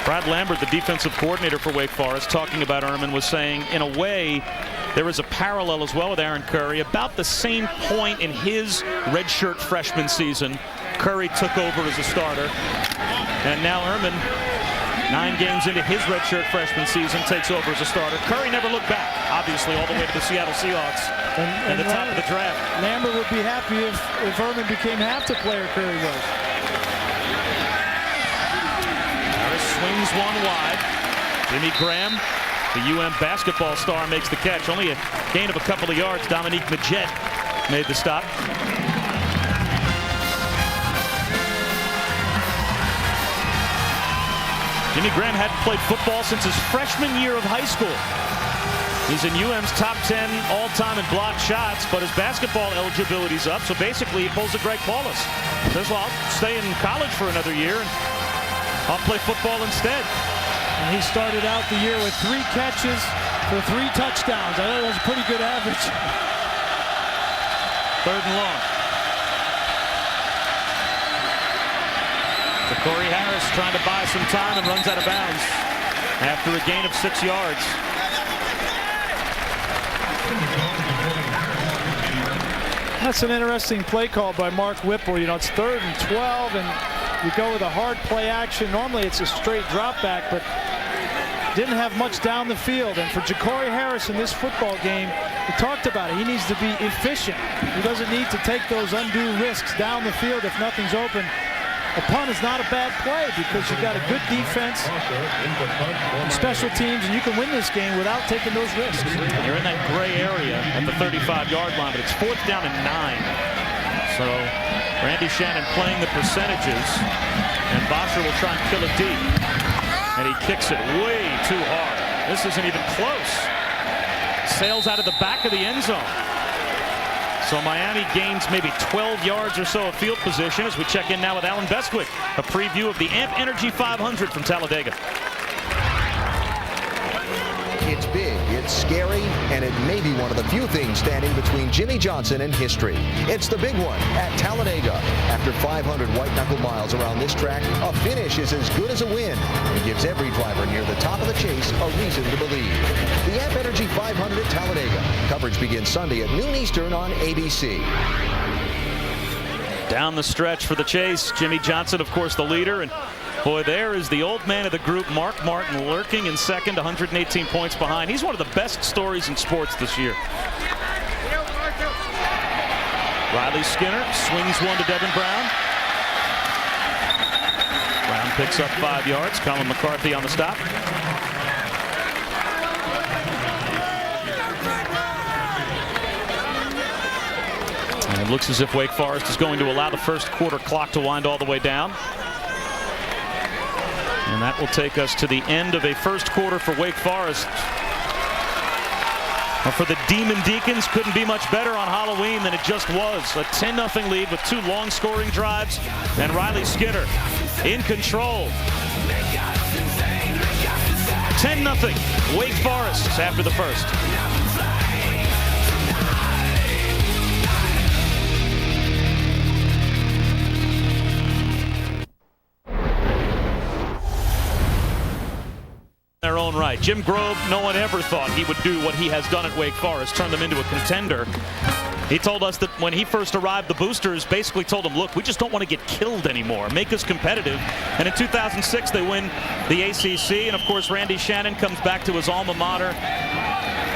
Brad Lambert, the defensive coordinator for Wake Forest, talking about Ehrman, was saying, in a way, there is a parallel as well with Aaron Curry. About the same point in his redshirt freshman season, Curry took over as a starter. And now Ehrman, 9 games into his redshirt freshman season, takes over as a starter. Curry never looked back, obviously, all the way to the Seattle Seahawks at the top of the draft. Lambert would be happy if Ehrman became half the player Curry was. Harris swings one wide. Jimmy Graham The UM basketball star makes the catch. Only a gain of a couple of yards. Dominique Majet made the stop. Jimmy Graham hadn't played football since his freshman year of high school. He's in UM's top 10 all-time in blocked shots, but his basketball eligibility's up, so basically he pulls a Greg Paulus. Says, well, I'll stay in college for another year, and I'll play football instead. And he started out the year with 3 catches for 3 touchdowns. I thought that was a pretty good average. 3rd and long. Corey Harris trying to buy some time and runs out of bounds after a gain of 6 yards. That's an interesting play call by Mark Whipple. You know, it's 3rd and 12, and you go with a hard play action. Normally it's a straight drop back, but didn't have much down the field. And for Ja'Cory Harris in this football game, we talked about it. He needs to be efficient. He doesn't need to take those undue risks down the field if nothing's open. A punt is not a bad play because you've got a good defense and special teams, and you can win this game without taking those risks. You're in that gray area at the 35-yard line, but it's 4th down and 9. So Randy Shannon playing the percentages, and Bosher will try and kill it deep. And he kicks it way too hard. This isn't even close. Sails out of the back of the end zone. So Miami gains maybe 12 yards or so of field position as we check in now with Alan Bestwick. A preview of the AMP Energy 500 from Talladega. It's big, it's scary, and it may be one of the few things standing between Jimmy Johnson and history. It's the big one at Talladega. After 500 white-knuckle miles around this track, a finish is as good as a win. It gives every driver near the top of the chase a reason to believe. The AMP Energy 500 at Talladega. Coverage begins Sunday at noon Eastern on ABC. Down the stretch for the chase. Jimmy Johnson, of course, the leader. And boy, there is the old man of the group, Mark Martin, lurking in second, 118 points behind. He's one of the best stories in sports this year. Riley Skinner swings one to Devin Brown. Brown picks up 5 yards. Colin McCarthy on the stop. And it looks as if Wake Forest is going to allow the first quarter clock to wind all the way down. And that will take us to the end of a first quarter for Wake Forest. Well, for the Demon Deacons, couldn't be much better on Halloween than it just was. A 10-0 lead with 2 long scoring drives, and Riley Skinner in control. 10-0 Wake Forest after the first. Their own right. Jim Grove, no one ever thought he would do what he has done at Wake Forest, turn them into a contender. He told us that when he first arrived, the boosters basically told him, look, we just don't want to get killed anymore. Make us competitive. And in 2006, they win the ACC. And, of course, Randy Shannon comes back to his alma mater.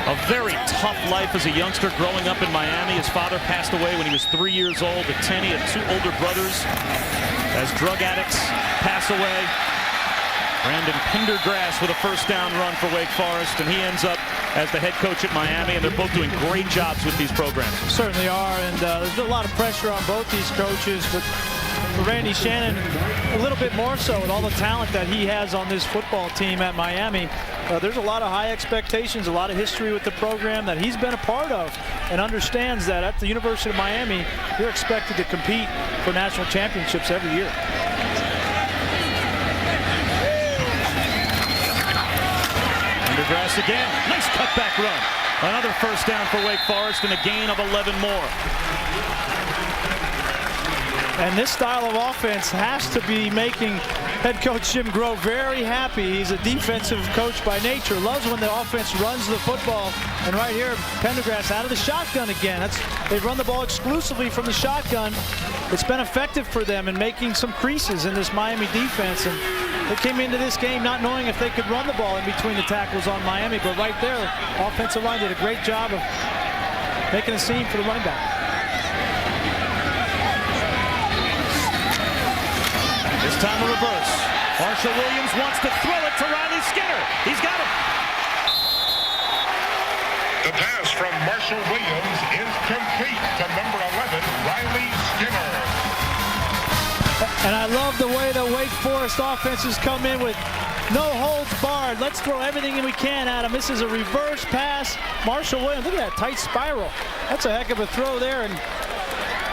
A very tough life as a youngster growing up in Miami. His father passed away when he was 3 years old. At 10, he had 2 older brothers as drug addicts pass away. Brandon Pendergrass with a first down run for Wake Forest, and he ends up as the head coach at Miami, and they're both doing great jobs with these programs. Certainly are, and there's a lot of pressure on both these coaches, but for Randy Shannon, a little bit more so with all the talent that he has on this football team at Miami. There's a lot of high expectations, a lot of history with the program that he's been a part of, and understands that at the University of Miami, you're expected to compete for national championships every year. Pendergrass again. Nice cutback run. Another first down for Wake Forest and a gain of 11 more. And this style of offense has to be making head coach Jim Grove very happy. He's a defensive coach by nature. Loves when the offense runs the football. And right here, Pendergrass out of the shotgun again. They've run the ball exclusively from the shotgun. It's been effective for them in making some creases in this Miami defense. And they came into this game not knowing if they could run the ball in between the tackles on Miami. But right there, the offensive line did a great job of making a scene for the running back. This time a reverse. Marshall Williams wants to throw it to Riley Skinner. He's got it. The pass from Marshall Williams is complete to number 11, Riley Skinner. And I love the way the Wake Forest offenses come in with no holds barred. Let's throw everything we can at him. This is a reverse pass. Marshall Williams, look at that tight spiral. That's a heck of a throw there. And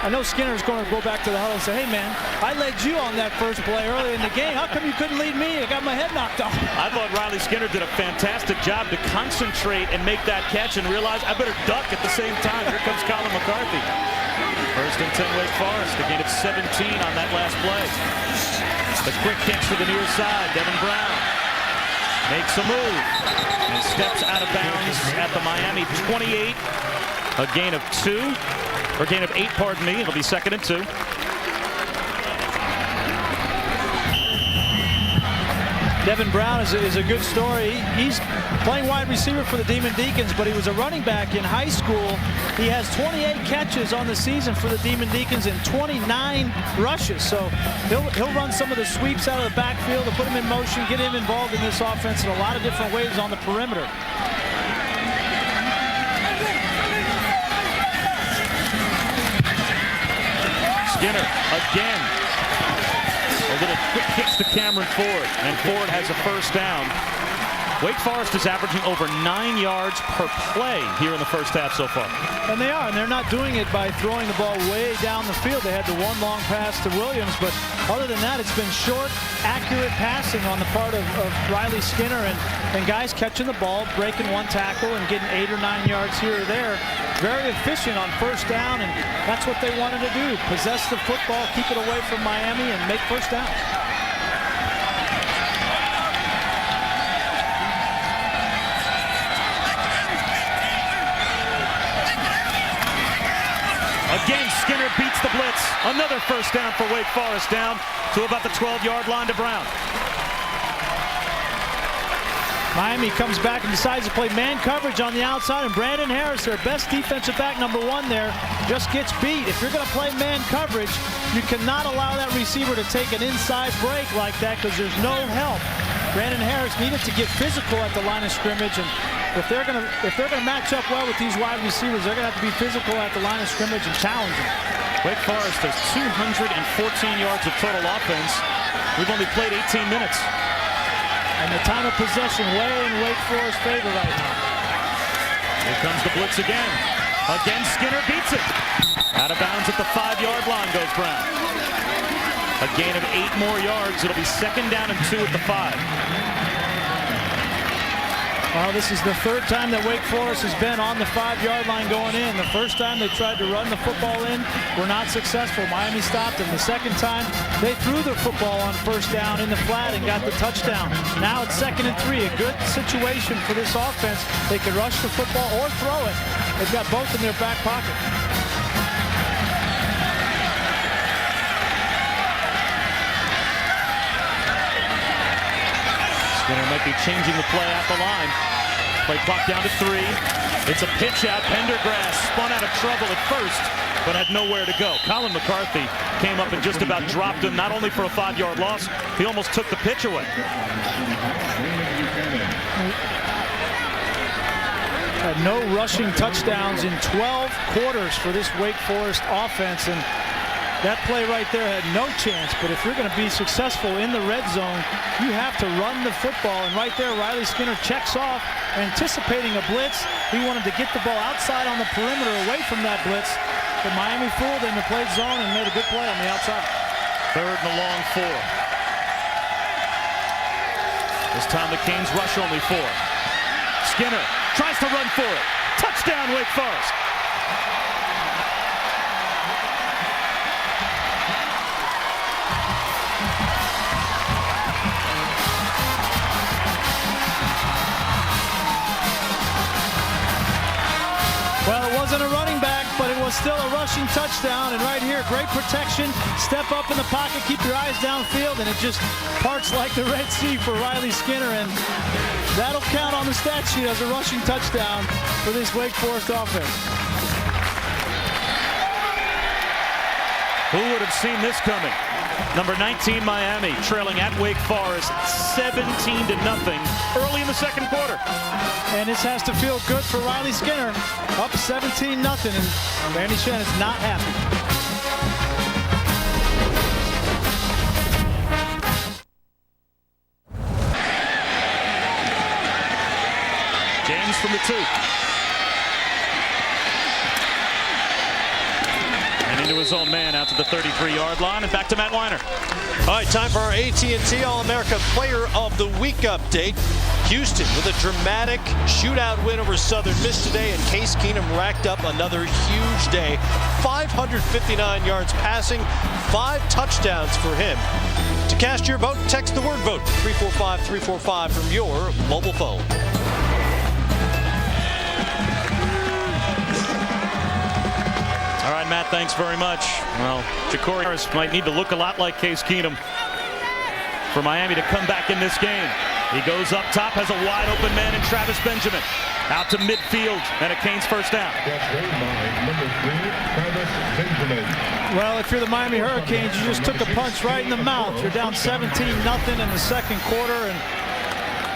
I know Skinner's going to go back to the huddle and say, hey, man, I led you on that first play early in the game. How come you couldn't lead me? I got my head knocked off. I thought Riley Skinner did a fantastic job to concentrate and make that catch and realize I better duck at the same time. Here comes Colin McCarthy. First and 10 Wake Forest. A gain of 17 on that last play. The quick catch to the near side. Devin Brown makes a move and steps out of bounds at the Miami 28. A gain of 2. Or gain of 8, pardon me. It'll be 2nd and 2. Devin Brown is a good story. He's playing wide receiver for the Demon Deacons, but he was a running back in high school. He has 28 catches on the season for the Demon Deacons and 29 rushes. So he'll run some of the sweeps out of the backfield to put him in motion, get him involved in this offense in a lot of different ways on the perimeter. Skinner again. A little quick hits to Cameron Ford, and Ford has a first down. Wake Forest is averaging over 9 yards per play here in the first half so far. And they are, and they're not doing it by throwing the ball way down the field. They had the one long pass to Williams, but other than that, it's been short, accurate passing on the part of Riley Skinner, and guys catching the ball, breaking one tackle, and getting 8 or 9 yards here or there. Very efficient on first down, and that's what they wanted to do. Possess the football, keep it away from Miami, and make first down. Again, Skinner beats the blitz. Another first down for Wake Forest, down to about the 12-yard line to Brown. Miami comes back and decides to play man coverage on the outside, and Brandon Harris, their best defensive back, number 1 there, just gets beat. If you're going to play man coverage, you cannot allow that receiver to take an inside break like that because there's no help. Brandon Harris needed to get physical at the line of scrimmage, and if they're going to match up well with these wide receivers, they're going to have to be physical at the line of scrimmage and challenge them. Wake Forest has 214 yards of total offense. We've only played 18 minutes. And the time of possession way in Wake Forest favor right now. Here comes the blitz again. Again, Skinner beats it. Out of bounds at the 5-yard line goes Brown. A gain of 8 more yards. It'll be 2nd down and 2 at the 5. Well, this is the 3rd time that Wake Forest has been on the 5-yard line going in. The first time they tried to run the football in, were not successful. Miami stopped them. The second time, they threw the football on first down in the flat and got the touchdown. Now it's 2nd and 3, a good situation for this offense. They can rush the football or throw it. They've got both in their back pocket. Skinner might be changing the play at the line. Play clock down to 3. It's a pitch out. Pendergrass spun out of trouble at first, but had nowhere to go. Colin McCarthy came up and just about dropped him, not only for a 5-yard loss, he almost took the pitch away. Had no rushing touchdowns in 12 quarters for this Wake Forest offense, and that play right there had no chance. But if you're going to be successful in the red zone, you have to run the football. And right there, Riley Skinner checks off, anticipating a blitz. He wanted to get the ball outside on the perimeter away from that blitz. But Miami fooled him and played zone and made a good play on the outside. 3rd and a long 4. This time the Canes rush only 4. Skinner tries to run for it. Touchdown, Wake Forest. Well, it wasn't a running back, but it was still a rushing touchdown. And right here, great protection. Step up in the pocket, keep your eyes downfield, and it just parts like the Red Sea for Riley Skinner. And that'll count on the stat sheet as a rushing touchdown for this Wake Forest offense. Who would have seen this coming? Number 19, Miami, trailing at Wake Forest 17-0 early in the second quarter. And this has to feel good for Riley Skinner. Up 17-0, and Randy Shannon's not happy. James from the 2. And into his own man out to the 33-yard line and back to Matt Weiner. All right, time for our AT&T All-America Player of the Week update. Houston with a dramatic shootout win over Southern Miss today, and Case Keenum racked up another huge day. 559 yards passing, 5 touchdowns for him. To cast your vote, text the word VOTE 345-345 from your mobile phone. All right, Matt, thanks very much. Well, Ja'Cory Harris might need to look a lot like Case Keenum for Miami to come back in this game. He goes up top, has a wide open man in Travis Benjamin. Out to midfield, and a Canes first down. Well, if you're the Miami Hurricanes, you just took a punch right in the mouth. You're down 17-0 in the second quarter, and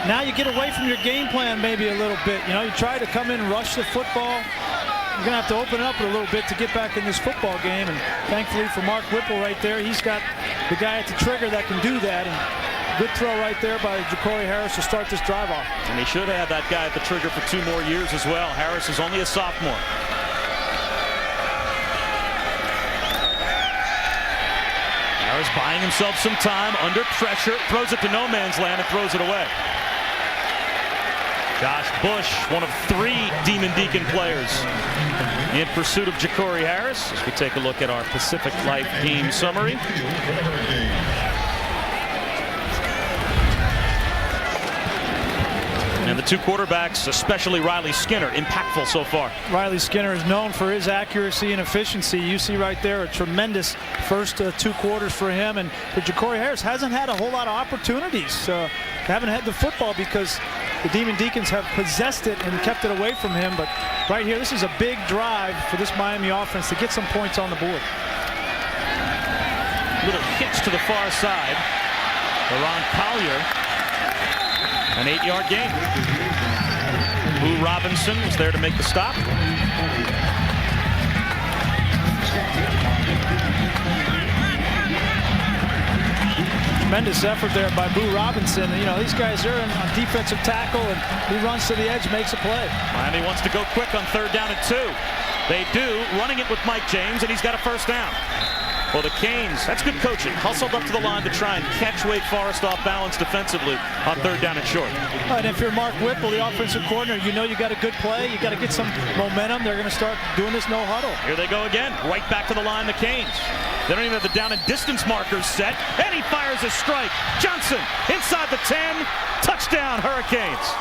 now you get away from your game plan maybe a little bit. You know, you try to come in and rush the football. You're going to have to open it up a little bit to get back in this football game. And thankfully for Mark Whipple right there, he's got the guy at the trigger that can do that. And good throw right there by Ja'Cory Harris to start this drive off. And he should have that guy at the trigger for 2 more years as well. Harris is only a sophomore. Harris buying himself some time under pressure, throws it to no man's land and throws it away. Josh Bush, one of 3 Demon Deacon players in pursuit of Ja'Cory Harris as we take a look at our Pacific Life game summary. And the 2 quarterbacks, especially Riley Skinner, impactful so far. Riley Skinner is known for his accuracy and efficiency. You see right there a tremendous first 2 quarters for him. And for Ja'Cory Harris, hasn't had a whole lot of opportunities. Haven't had the football because the Demon Deacons have possessed it and kept it away from him. But right here, this is a big drive for this Miami offense to get some points on the board. Little hitch to the far side. Ron Collier. An 8-yard gain. Boo Robinson was there to make the stop. Tremendous effort there by Boo Robinson. You know, these guys are on defensive tackle, and he runs to the edge, makes a play. Miami wants to go quick on 3rd down and 2. They do, running it with Mike James, and he's got a first down. Well, the Canes, that's good coaching, hustled up to the line to try and catch Wake Forest off balance defensively on 3rd down and short. And if you're Mark Whipple, the offensive coordinator, you know you got a good play. You got to get some momentum. They're going to start doing this no huddle. Here they go again, right back to the line, the Canes. They don't even have the down and distance markers set, and he fires a strike. Johnson inside the 10, touchdown Hurricanes.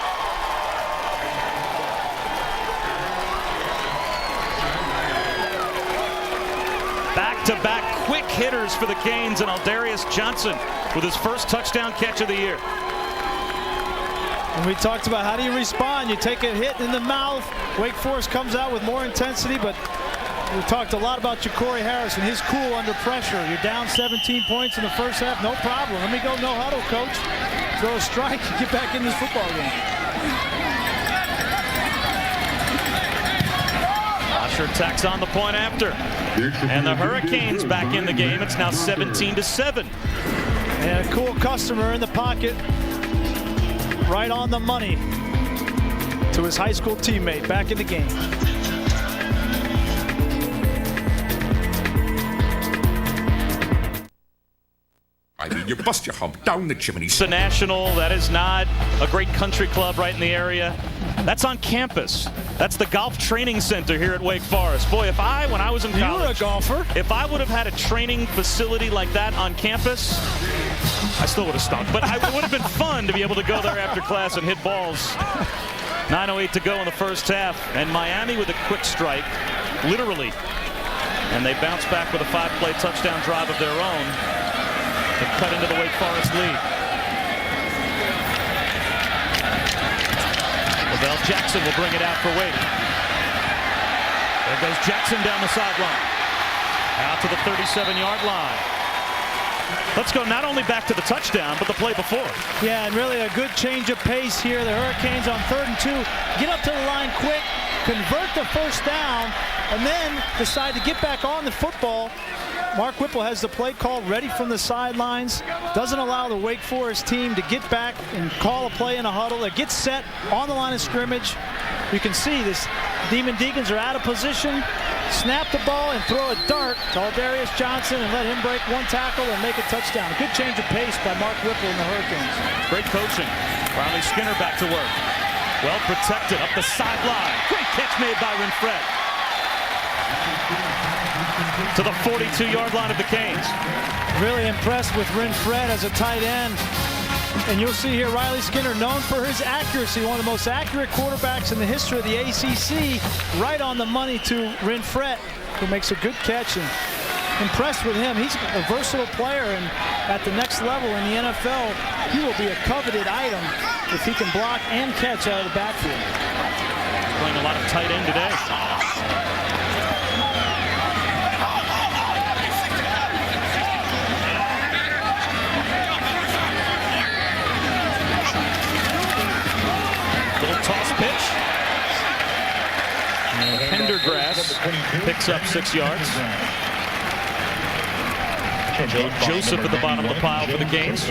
Back-to-back quick hitters for the Canes, and Aldarius Johnson with his first touchdown catch of the year. And we talked about how do you respond? You take a hit in the mouth. Wake Forest comes out with more intensity, but we talked a lot about Ja'Cory Harris and his cool under pressure. You're down 17 points in the first half, no problem. Let me go no huddle, coach. Throw a strike and get back in this football game. Washer tacks on the point after. And the Hurricanes back in the game. It's now 17-7. And a cool customer in the pocket. Right on the money to his high school teammate back in the game. You bust your hump down the chimney. It's a national. That is not a great country club right in the area. That's on campus. That's the golf training center here at Wake Forest. Boy, when I was in college, you were a golfer. If I would have had a training facility like that on campus, I still would have stunk. But it would have been fun to be able to go there after class and hit balls. 9:08 to go in the first half, and Miami with a quick strike, literally. And they bounce back with a 5-play touchdown drive of their own to cut into the Wake Forest lead. Lavelle Jackson will bring it out for Wake. There goes Jackson down the sideline. Out to the 37-yard line. Let's go not only back to the touchdown, but the play before. Yeah, and really a good change of pace here. The Hurricanes on 3rd and 2. Get up to the line quick, convert the first down, and then decide to get back on the football. Mark Whipple has the play call ready from the sidelines. Doesn't allow the Wake Forest team to get back and call a play in a huddle. It gets set on the line of scrimmage. You can see this Demon Deacons are out of position. Snap the ball and throw a dart to Darius Johnson and let him break one tackle and make a touchdown. A good change of pace by Mark Whipple and the Hurricanes. Great coaching. Riley Skinner back to work. Well protected up the sideline. Great catch made by Renfret. To the 42-yard line of the Canes. Really impressed with Renfret as a tight end. And you'll see here Riley Skinner, known for his accuracy, one of the most accurate quarterbacks in the history of the ACC, right on the money to Renfret, who makes a good catch. And impressed with him. He's a versatile player, and at the next level in the NFL, he will be a coveted item if he can block and catch out of the backfield. Playing a lot of tight end today. Little toss pitch. And Pendergrass picks up 6 yards. Joe Joseph at the bottom of the pile for the Canes.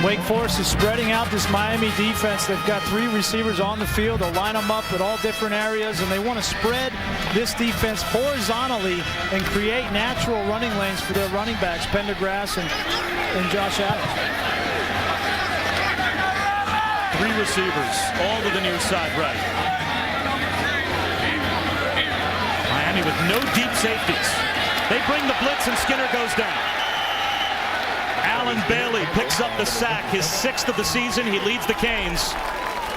Wake Forest is spreading out this Miami defense. They've got 3 receivers on the field. They'll line them up at all different areas, and they want to spread this defense horizontally and create natural running lanes for their running backs, Pendergrass and Josh Adams. 3 receivers, all to the near side right. Miami with no deep safeties. They bring the blitz and Skinner goes down. Alan Bailey picks up the sack, his 6th of the season. He leads the Canes.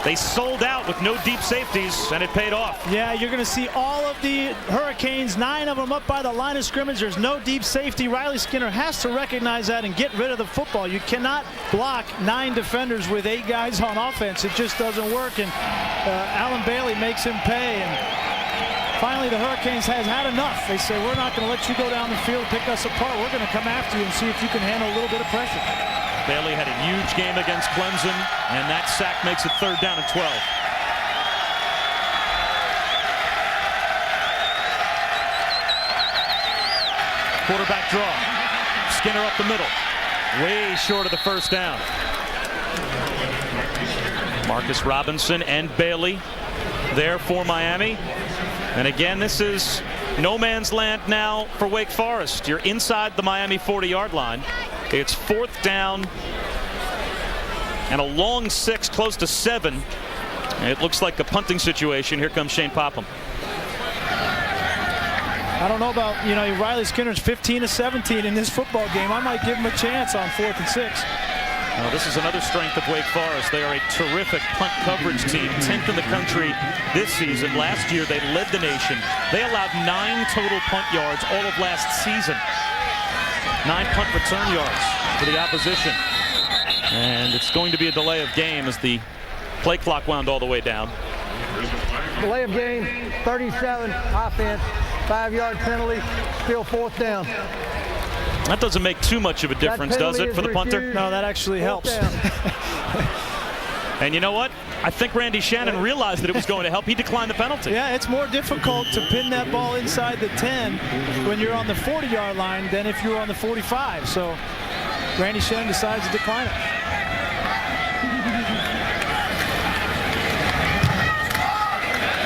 They sold out with no deep safeties, and it paid off. Yeah, you're going to see all of the Hurricanes, 9 of them up by the line of scrimmage. There's no deep safety. Riley Skinner has to recognize that and get rid of the football. You cannot block 9 defenders with 8 guys on offense. It just doesn't work, and Alan Bailey makes him pay. And finally, the Hurricanes has had enough. They say, we're not going to let you go down the field, pick us apart. We're going to come after you and see if you can handle a little bit of pressure. Bailey had a huge game against Clemson, and that sack makes it 3rd down and 12. Quarterback draw. Skinner up the middle. Way short of the first down. Marcus Robinson and Bailey there for Miami. And again, this is no man's land now for Wake Forest. You're inside the Miami 40-yard line. It's 4th down and a long 6, close to 7. It looks like a punting situation. Here comes Shane Popham. I don't know about, Riley Skinner's 15 of 17 in this football game. I might give him a chance on 4th and 6. Well, this is another strength of Wake Forest. They are a terrific punt coverage team, 10th in the country this season. Last year, they led the nation. They allowed 9 total punt yards all of last season. 9 punt return yards for the opposition. And it's going to be a delay of game as the play clock wound all the way down. Delay of game, 37, offense, 5-yard penalty, still 4th down. That doesn't make too much of a difference, does it, for the punter? No, that actually helps. And you know what? I think Randy Shannon realized that it was going to help. He declined the penalty. Yeah, it's more difficult to pin that ball inside the 10 when you're on the 40-yard line than if you're on the 45. So Randy Shannon decides to decline it.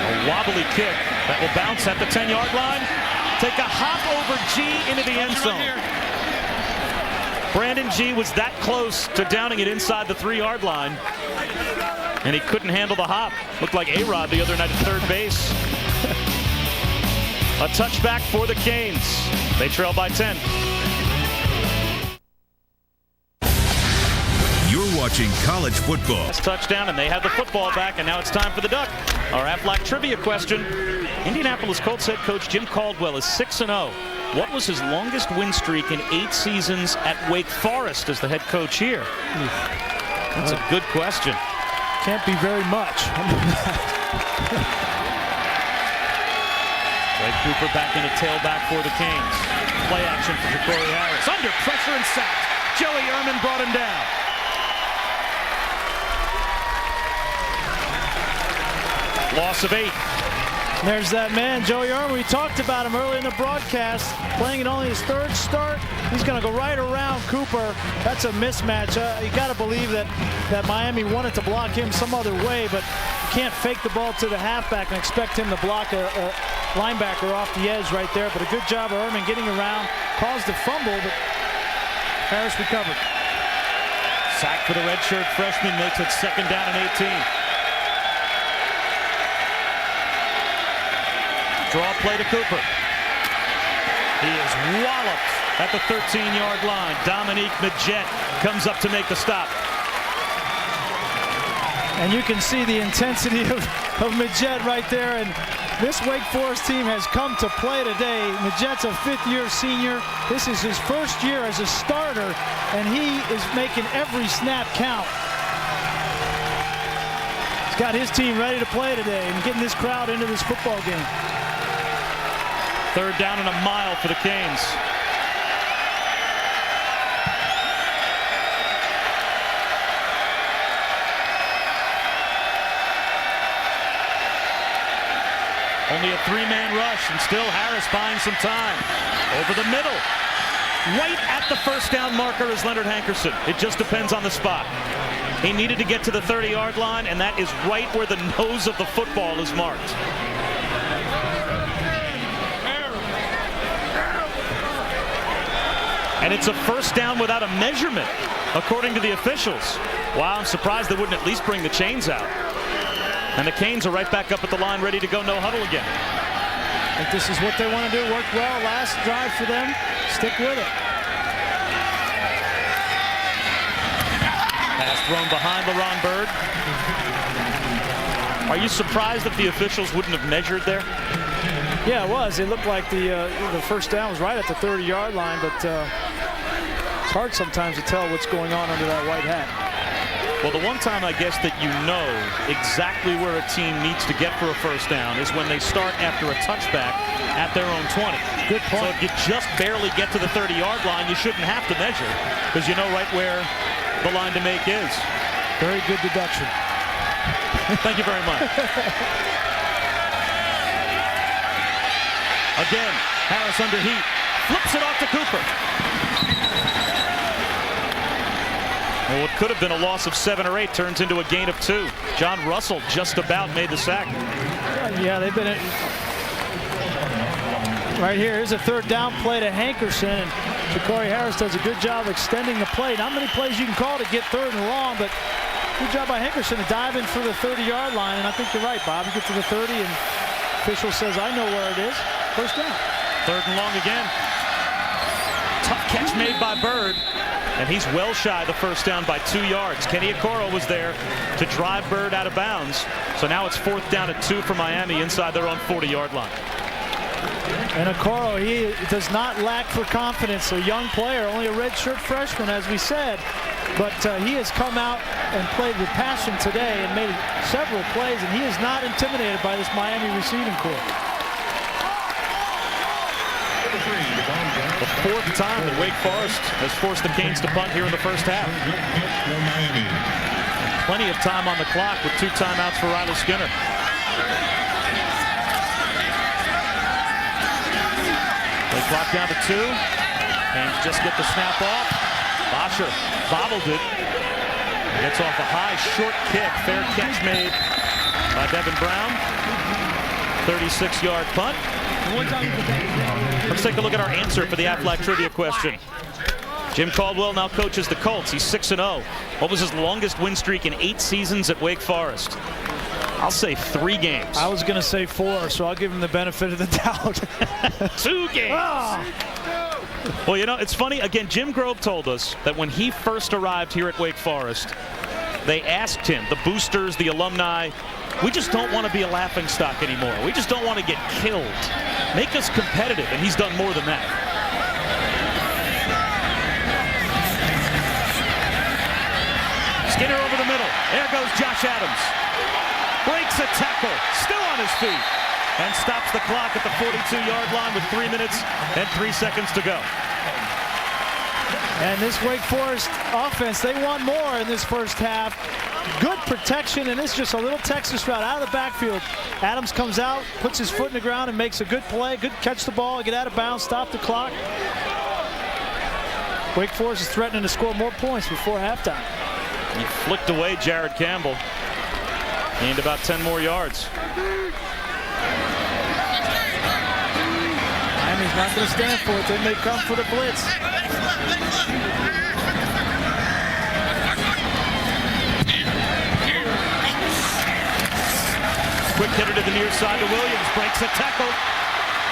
A wobbly kick that will bounce at the 10-yard line. Take a hop over G into the end zone. Brandon G was that close to downing it inside the 3-yard line, and he couldn't handle the hop. Looked like A-Rod the other night at third base. A touchback for the Canes. They trail by 10. You're watching college football. That's touchdown, and they have the football back, and now it's time for the Duck. Our Aflac trivia question. Indianapolis Colts head coach Jim Caldwell is 6-0. What was his longest win streak in 8 seasons at Wake Forest as the head coach here? That's a good question. Can't be very much. Ray Cooper back into tailback for the Canes. Play action for Corey Harris. Under pressure and sacked. Joey Ehrman brought him down. Loss of 8. There's that man, Joey Ehrman. We talked about him early in the broadcast. Playing in only his 3rd start. He's going to go right around Cooper. That's a mismatch. You got to believe that Miami wanted to block him some other way, but you can't fake the ball to the halfback and expect him to block a linebacker off the edge right there. But a good job of Ehrman getting around. Caused a fumble, but Harris recovered. Sack for the redshirt freshman, makes it 2nd down and 18. Draw play to Cooper. He is walloped at the 13-yard line. Dominique Midget comes up to make the stop. And you can see the intensity of Midget right there. And this Wake Forest team has come to play today. Midget's a 5th-year senior. This is his 1st year as a starter, and he is making every snap count. He's got his team ready to play today and getting this crowd into this football game. 3rd down and a mile for the Canes. Only a 3-man rush, and still Harris buying some time. Over the middle. Right at the 1st down marker is Leonard Hankerson. It just depends on the spot. He needed to get to the 30-yard line, and that is right where the nose of the football is marked. And it's a 1st down without a measurement, according to the officials. Wow, I'm surprised they wouldn't at least bring the chains out. And the Canes are right back up at the line, ready to go no huddle again. I think this is what they want to do. Worked well last drive for them. Stick with it. Pass thrown behind LaRon Byrd. Are you surprised that the officials wouldn't have measured there? Yeah, it was. It looked like the 1st down was right at the 30-yard line, but it's hard sometimes to tell what's going on under that white hat. Well, the one time I guess that you know exactly where a team needs to get for a 1st down is when they start after a touchback at their own 20. Good point. So if you just barely get to the 30-yard line, you shouldn't have to measure because you know right where the line to make is. Very good deduction. Thank you very much. Again, Harris under heat. Flips it off to Cooper. Well, what could have been a loss of 7 or 8 turns into a gain of 2. John Russell just about made the sack. Yeah, they've been right here. Here's a 3rd down play to Hankerson, and Corey Harris does a good job extending the play. Not many plays you can call to get 3rd and long, but good job by Hankerson to dive in for the 30-yard line. And I think you're right, Bob. You get to the 30, and official says, I know where it is. 1st down. 3rd and long again. Tough catch made by Byrd. And he's well shy of the 1st down by 2 yards. Kenny Okoro was there to drive Byrd out of bounds. So now it's 4th down and 2 for Miami inside their own 40-yard line. And Okoro, he does not lack for confidence. A young player, only a redshirt freshman, as we said. But he has come out and played with passion today and made several plays. And he is not intimidated by this Miami receiving corps. The 4th time that Wake Forest has forced the Canes to punt here in the 1st half. Plenty of time on the clock with 2 timeouts for Riley Skinner. They clock down to 2. Canes just get the snap off. Bosher bobbled it. Gets off a high, short kick. Fair catch made by Devin Brown. 36-yard punt. Let's take a look at our answer for the Aflac trivia question. Jim Caldwell now coaches the Colts. He's 6-0. What was his longest win streak in 8 seasons at Wake Forest? I'll say 3 games. I was going to say 4, so I'll give him the benefit of the doubt. 2 games. Oh. Well, you know, it's funny. Again, Jim Grove told us that when he first arrived here at Wake Forest, they asked him, the boosters, the alumni, we just don't want to be a laughingstock anymore. We just don't want to get killed. Make us competitive, and he's done more than that. Skinner over the middle. There goes Josh Adams. Breaks a tackle. Still on his feet. and stops the clock at the 42-yard line with 3 minutes and 3 seconds to go. And this Wake Forest offense, they want more in this first half. Good protection, and it's just a little Texas route out of the backfield. Adams comes out, puts his foot in the ground, and makes a good play. Good catch the ball, get out of bounds, stop the clock. Wake Forest is threatening to score more points before halftime. He flicked away Jared Campbell. Gained about 10 more yards. Miami's not going to stand for it. They may come for the blitz. Quick hitter to the near side to Williams. Breaks a tackle.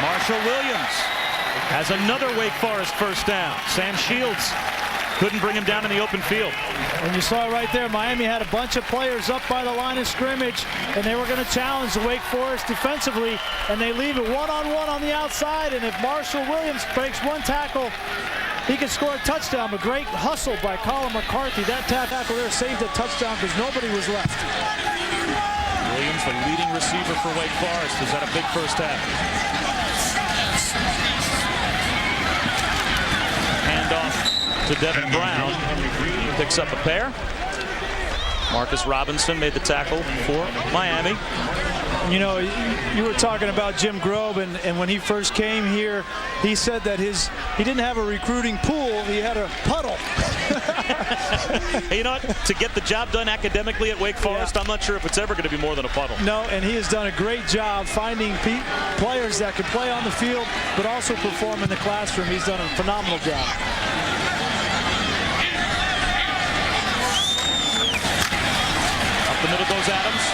Marshall Williams has another Wake Forest first down. Sam Shields couldn't bring him down in the open field. And you saw right there, Miami had a bunch of players up by the line of scrimmage, and they were going to challenge the Wake Forest defensively, and they leave it one-on-one on the outside, and if Marshall Williams breaks one tackle, he could score a touchdown. But great hustle by Colin McCarthy. That tackle there saved a touchdown because nobody was left. Williams, the leading receiver for Wake Forest, has had a big first half. Handoff to Devin Brown. He picks up a pair. Marcus Robinson made the tackle for Miami. You know, you were talking about Jim Grove, and when he first came here, he said that he didn't have a recruiting pool, he had a puddle. Hey, you know what? To get the job done academically at Wake Forest, I'm not sure if it's ever going to be more than a puddle. No, and he has done a great job finding players that can play on the field, but also perform in the classroom. He's done a phenomenal job. Up the middle goes Adams.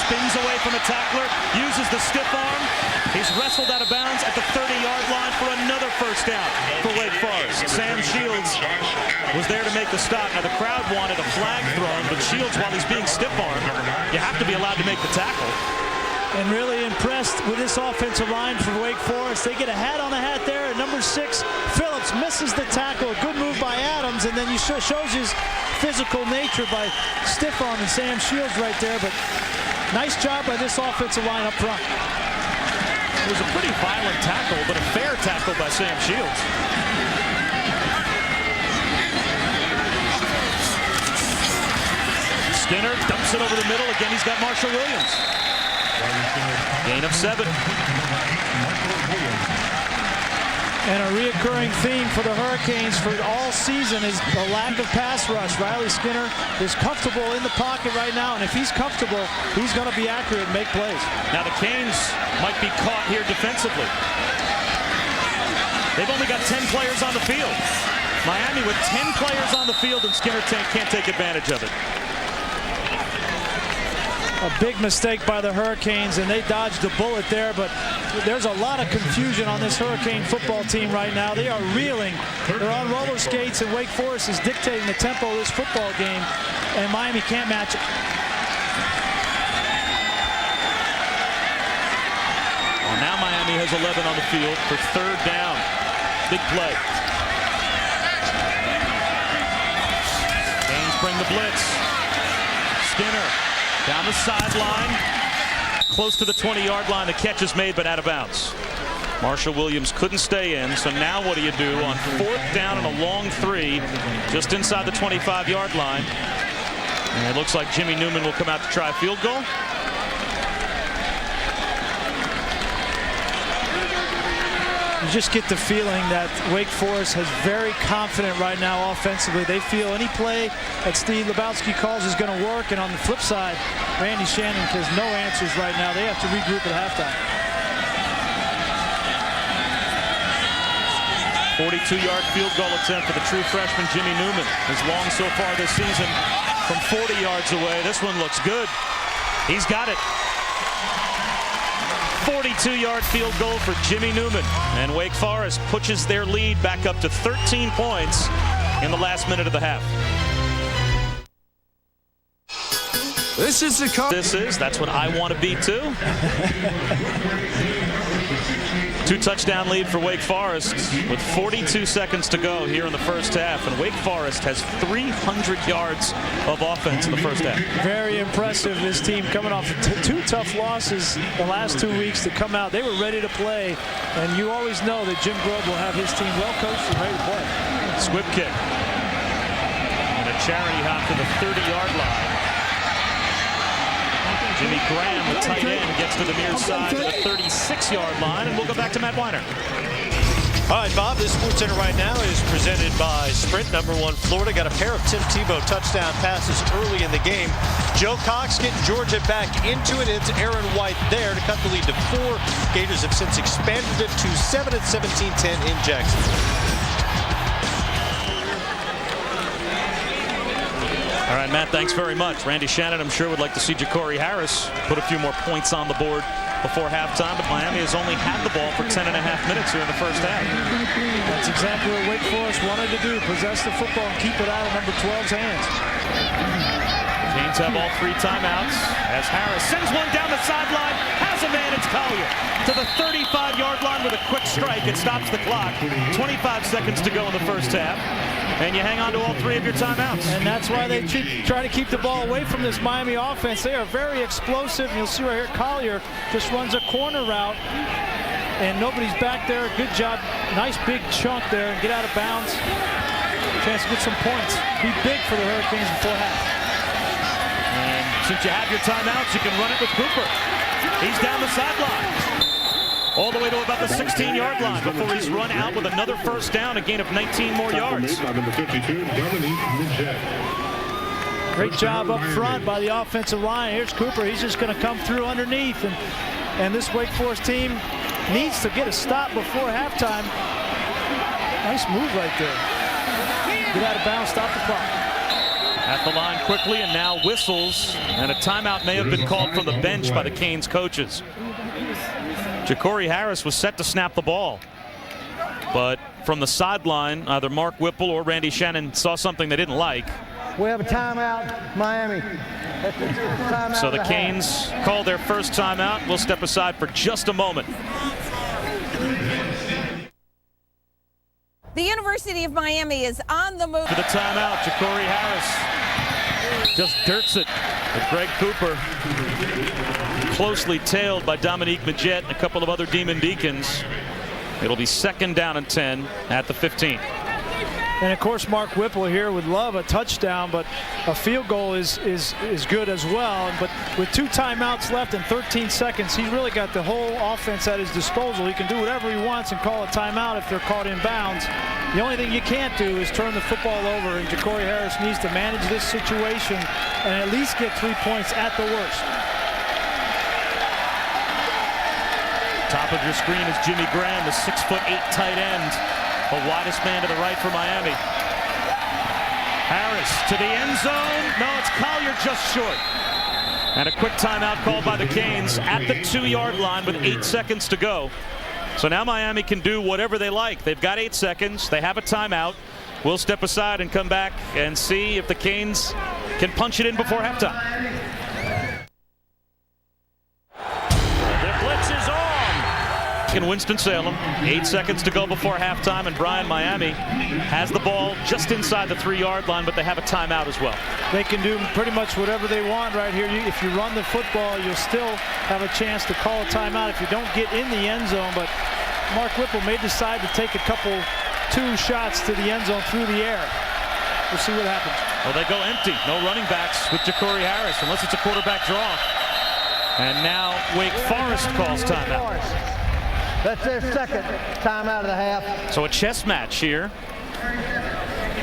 Spins away from a tackler, uses the stiff arm. He's wrestled out of bounds at the 30-yard line for another first down for Wake Forest. Sam Shields was there to make the stop. Now the crowd wanted a flag thrown, but Shields, while he's being stiff-armed, you have to be allowed to make the tackle. And really impressed with this offensive line for Wake Forest. They get a hat on a hat there. At number 6, Phillips misses the tackle. A good move by Adams, and then he shows his physical nature by stiff-arming Sam Shields right there. But nice job by this offensive line up front. It was a pretty violent tackle, but a fair tackle by Sam Shields. Skinner dumps it over the middle. Again, he's got Marshall Williams. Gain of 7. And a reoccurring theme for the Hurricanes for all season is the lack of pass rush. Riley Skinner is comfortable in the pocket right now, and if he's comfortable, he's going to be accurate and make plays. Now the Canes might be caught here defensively. They've only got 10 players on the field. Miami with 10 players on the field, and Skinner can't take advantage of it. A big mistake by the Hurricanes, and they dodged a bullet there, but there's a lot of confusion on this Hurricane football team right now. They are reeling. They're on roller skates, and Wake Forest is dictating the tempo of this football game, and Miami can't match it. Well, now Miami has 11 on the field for third down. Big play. Canes bring the blitz. Skinner down the sideline, close to the 20-yard line. The catch is made, but out of bounds. Marshall Williams couldn't stay in, so now what do you do on 4th down and a long 3, just inside the 25-yard line? And it looks like Jimmy Newman will come out to try a field goal. You just get the feeling that Wake Forest is very confident right now offensively. They feel any play that Steve Lebowski calls is going to work. And on the flip side, Randy Shannon has no answers right now. They have to regroup at halftime. 42-yard field goal attempt for the true freshman Jimmy Newman. His long so far this season from 40 yards away. This one looks good. He's got it. 42-yard field goal for Jimmy Newman, and Wake Forest pushes their lead back up to 13 points in the last minute of the half. This is the That's what I want to be too. Two-touchdown lead for Wake Forest with 42 seconds to go here in the first half. And Wake Forest has 300 yards of offense in the first half. Very impressive, this team coming off two tough losses the last 2 weeks to come out. They were ready to play, and you always know that Jim Grubb will have his team well coached and ready to play. Squib kick. And a charity hop to the 30-yard line. Jimmy Graham, the tight end, gets to the near side of the 36-yard line, and we'll go back to Matt Weiner. All right, Bob, this SportsCenter right now is presented by Sprint. #1 Florida got a pair of Tim Tebow touchdown passes early in the game. Joe Cox getting Georgia back into it. It's Aaron White there to cut the lead to 4. Gators have since expanded it to 7 at 17-10 in Jacksonville. All right, Matt, thanks very much. Randy Shannon, I'm sure, would like to see Ja'Cory Harris put a few more points on the board before halftime, but Miami has only had the ball for 10.5 minutes here in the first half. That's exactly what Wake Forest wanted to do, possess the football and keep it out of number 12's hands. The Canes have all 3 timeouts as Harris sends one down the sideline, has a man, it's Collier, to the 35-yard line with a quick strike. It stops the clock. 25 seconds to go in the first half. And you hang on to all 3 of your timeouts. And that's why they try to keep the ball away from this Miami offense. They are very explosive. You'll see right here, Collier just runs a corner route, and nobody's back there. Good job. Nice big chunk there and get out of bounds. Chance to get some points. Be big for the Hurricanes before half. And since you have your timeouts, you can run it with Cooper. He's down the sideline. All the way to about the 16-yard line before he's run out with another first down, a gain of 19 more yards. Great job up front by the offensive line. Here's Cooper. He's just going to come through underneath. And this Wake Forest team needs to get a stop before halftime. Nice move right there. Get out of bounds, stop the clock. At the line quickly, and now whistles. And a timeout may have been called from the bench by the Canes coaches. Ja'Cory Harris was set to snap the ball, but from the sideline, either Mark Whipple or Randy Shannon saw something they didn't like. We have a timeout, Miami. Timeout so the Canes call their first timeout. We'll step aside for just a moment. The University of Miami is on the move. For the timeout, Ja'Cory Harris just dirts it with Greg Cooper. Closely tailed by Dominique Magette and a couple of other Demon Deacons. It'll be 2nd down and 10 at the 15. And of course, Mark Whipple here would love a touchdown, but a field goal is good as well. But with 2 timeouts left and 13 seconds, he's really got the whole offense at his disposal. He can do whatever he wants and call a timeout if they're caught in bounds. The only thing you can't do is turn the football over, and Ja'Cory Harris needs to manage this situation and at least get 3 points at the worst. Top of your screen is Jimmy Graham, the 6'8" tight end, the widest man to the right for Miami. Harris to the end zone. No, it's Collier just short. And a quick timeout called by the Canes at the 2-yard line with 8 seconds to go. So now Miami can do whatever they like. They've got 8 seconds. They have a timeout. We'll step aside and come back and see if the Canes can punch it in before halftime. In Winston Salem, 8 seconds to go before halftime, and Brian, Miami has the ball just inside the 3-yard line, but they have a timeout as well. They can do pretty much whatever they want right here. If you run the football, you'll still have a chance to call a timeout if you don't get in the end zone. But Mark Whipple may decide to take 2 shots to the end zone through the air. We'll see what happens. Well, they go empty. No running backs with Ja'Cory Harris, unless it's a quarterback draw. And now Wake Forest calls timeout. That's their 2nd timeout of the half. So a chess match here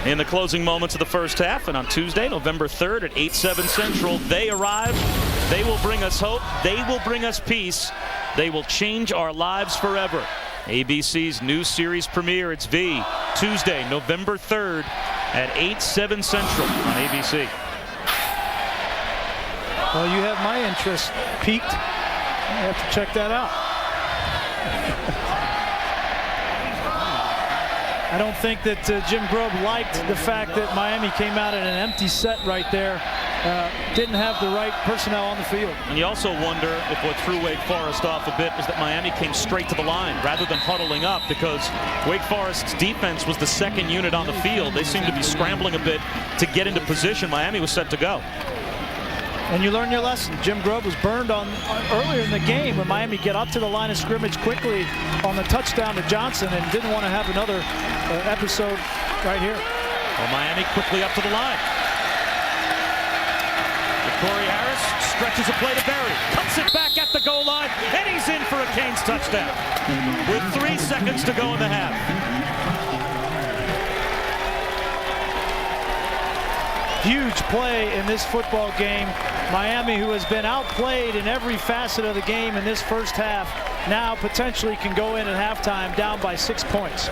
in the closing moments of the first half. And on Tuesday, November 3rd at 8/7 Central, they arrive. They will bring us hope. They will bring us peace. They will change our lives forever. ABC's new series premiere, it's V, Tuesday, November 3rd at 8/7 Central on ABC. Well, you have my interest peaked. I have to check that out. I don't think that Jim Grubb liked the fact that Miami came out at an empty set right there didn't have the right personnel on the field. And you also wonder if what threw Wake Forest off a bit was that Miami came straight to the line rather than huddling up, because Wake Forest's defense was the second unit on the field. They seemed to be scrambling a bit to get into position. Miami was set to go. And you learn your lesson. Jim Grove was burned on earlier in the game when Miami get up to the line of scrimmage quickly on the touchdown to Johnson and didn't want to have another episode right here. Well, Miami quickly up to the line. Corey Harris stretches a play to Berry, cuts it back at the goal line, and he's in for a Canes touchdown with 3 seconds to go in the half. Huge play in this football game. Miami, who has been outplayed in every facet of the game in this first half, now potentially can go in at halftime down by 6 points.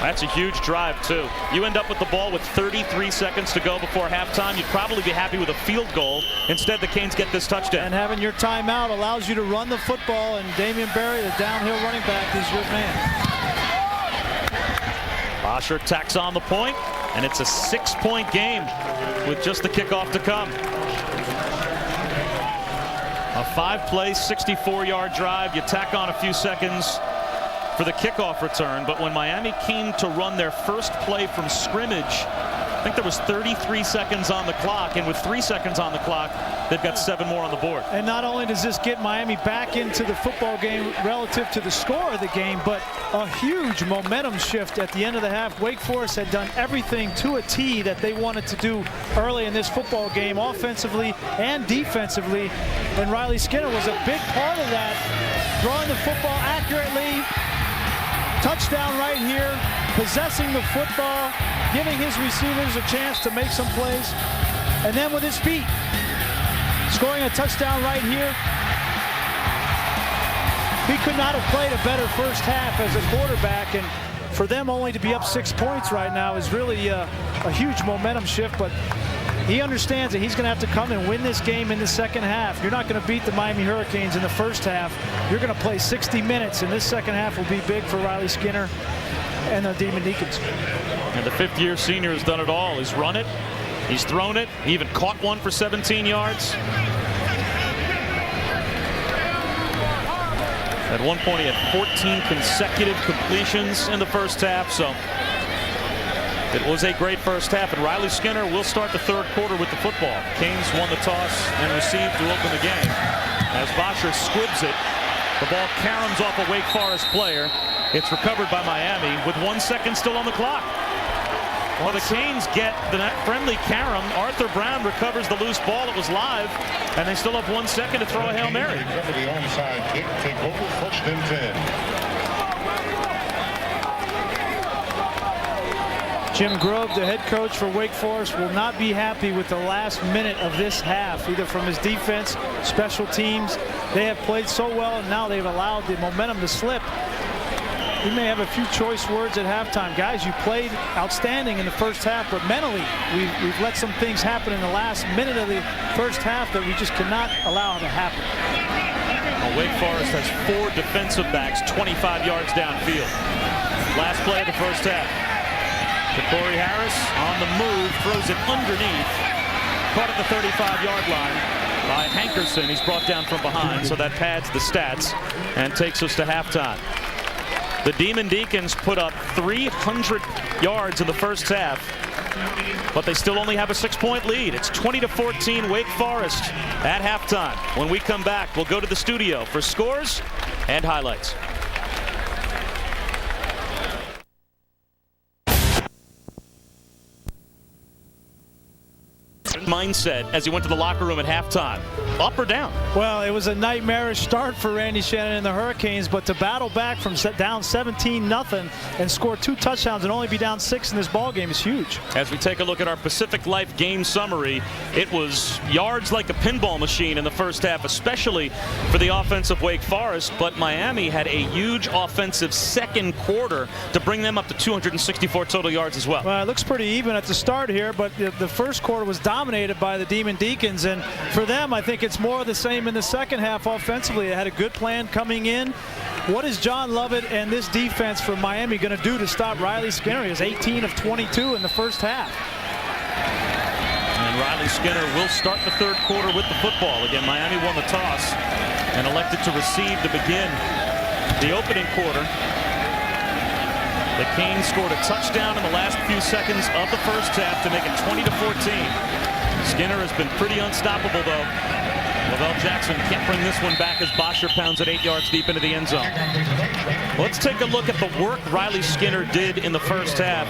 That's a huge drive, too. You end up with the ball with 33 seconds to go before halftime. You'd probably be happy with a field goal. Instead, the Canes get this touchdown. And having your timeout allows you to run the football, and Damian Berry, the downhill running back, is your man. Bosher tacks on the point, and it's a 6-point game with just the kickoff to come. A 5-play, 64-yard drive. You tack on a few seconds for the kickoff return, but when Miami came to run their first play from scrimmage, I think there was 33 seconds on the clock, and with 3 seconds on the clock, they've got 7 more on the board. And not only does this get Miami back into the football game relative to the score of the game, but a huge momentum shift at the end of the half. Wake Forest had done everything to a T that they wanted to do early in this football game, offensively and defensively, and Riley Skinner was a big part of that, throwing the football accurately. Touchdown right here, possessing the football, giving his receivers a chance to make some plays, and then with his feet, scoring a touchdown right here. He could not have played a better first half as a quarterback, and for them only to be up 6 points right now is really a huge momentum shift, but he understands that he's going to have to come and win this game in the second half. You're not going to beat the Miami Hurricanes in the first half. You're going to play 60 minutes, and this second half will be big for Riley Skinner and the Demon Deacons. And the fifth-year senior has done it all. He's run it, he's thrown it, he even caught one for 17 yards. At one point, he had 14 consecutive completions in the first half, so it was a great first half, and Riley Skinner will start the third quarter with the football. Canes won the toss and received to open the game. As Bosher squibs it, the ball caroms off a Wake Forest player. It's recovered by Miami with 1 second still on the clock. Well, the Canes get the friendly carom. Arthur Brown recovers the loose ball. It was live, and they still have 1 second to throw a Hail Mary. Cover the onside kick, take over 1st and 10. Jim Grove, the head coach for Wake Forest, will not be happy with the last minute of this half, either from his defense, special teams. They have played so well, and now they've allowed the momentum to slip. He may have a few choice words at halftime. Guys, you played outstanding in the first half, but mentally, we've let some things happen in the last minute of the first half that we just cannot allow to happen. Well, Wake Forest has 4 defensive backs 25 yards downfield. Last play of the first half. To Corey Harris on the move, throws it underneath. Caught at the 35-yard line by Hankerson. He's brought down from behind, so that pads the stats and takes us to halftime. The Demon Deacons put up 300 yards in the first half, but they still only have a 6-point lead. It's 20-14 Wake Forest at halftime. When we come back, we'll go to the studio for scores and highlights. Mindset as he went to the locker room at halftime. Up or down? Well, it was a nightmarish start for Randy Shannon and the Hurricanes, but to battle back from down 17-0 and score 2 touchdowns and only be down 6 in this ball game is huge. As we take a look at our Pacific Life game summary, it was yards like a pinball machine in the first half, especially for the offense of Wake Forest, but Miami had a huge offensive second quarter to bring them up to 264 total yards as well. Well, it looks pretty even at the start here, but the first quarter was dominated by the Demon Deacons, and for them, I think it's more of the same in the second half offensively. They had a good plan coming in. What is John Lovett and this defense for Miami going to do to stop Riley Skinner? He was 18 of 22 in the first half. And Riley Skinner will start the third quarter with the football. Again, Miami won the toss and elected to receive to begin the opening quarter. The Canes scored a touchdown in the last few seconds of the first half to make it 20-14. Skinner has been pretty unstoppable, though. Lavelle Jackson can't bring this one back as Bosher pounds it 8 yards deep into the end zone. Let's take a look at the work Riley Skinner did in the first half.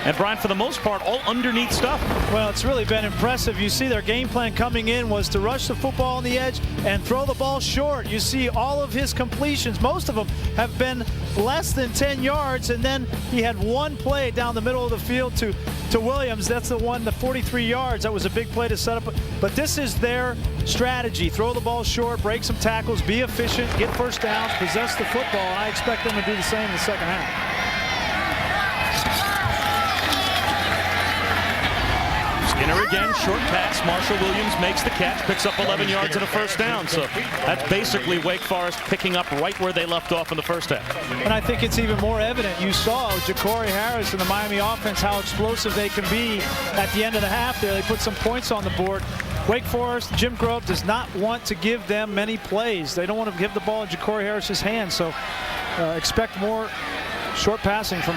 And Brian, for the most part, all underneath stuff. Well, it's really been impressive. You see their game plan coming in was to rush the football on the edge and throw the ball short. You see all of his completions. Most of them have been less than 10 yards. And then he had one play down the middle of the field to Williams. That's the one, the 43 yards. That was a big play to set up. But this is their strategy. Throw the ball short, break some tackles, be efficient, get first downs, possess the football. I expect them to do the same in the second half. Skinner again, short pass. Marshall Williams makes the catch, picks up 11 yards and a first down. So that's basically Wake Forest picking up right where they left off in the first half. And I think it's even more evident. You saw Ja'Cory Harris and the Miami offense, how explosive they can be at the end of the half there. They put some points on the board. Wake Forest, Jim Grobe does not want to give them many plays. They don't want to give the ball in Ja'Cory Harris's hands. So expect more short passing from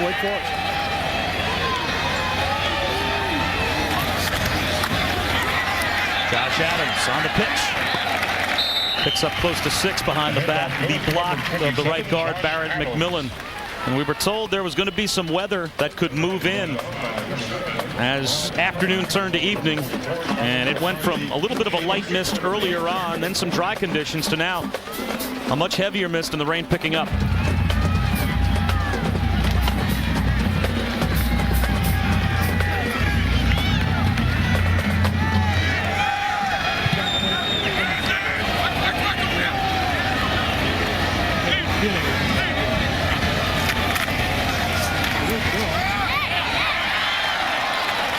Wake Forest. Josh Adams on the pitch. Picks up close to 6 behind the back. The block of the right guard, Barrett McMillan. And we were told there was going to be some weather that could move in as afternoon turned to evening. And it went from a little bit of a light mist earlier on, then some dry conditions, to now a much heavier mist and the rain picking up.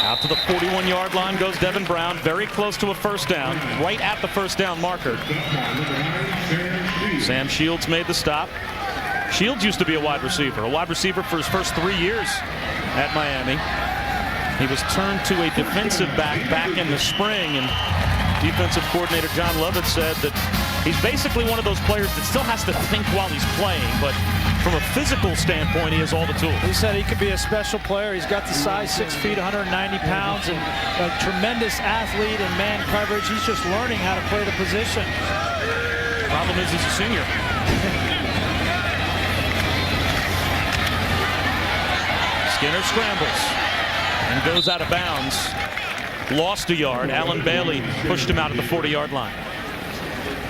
Out to the 41-yard line goes Devin Brown, very close to a first down, right at the first down marker. Sam Shields made the stop. Shields used to be a wide receiver for his first 3 years at Miami. He was turned to a defensive back in the spring, and defensive coordinator John Lovett said that he's basically one of those players that still has to think while he's playing, but from a physical standpoint, he has all the tools. He said he could be a special player. He's got the size, 6 feet, 190 pounds, and a tremendous athlete in man coverage. He's just learning how to play the position. Problem is he's a senior. Skinner scrambles and goes out of bounds. Lost a yard. Alan Bailey pushed him out at the 40-yard line.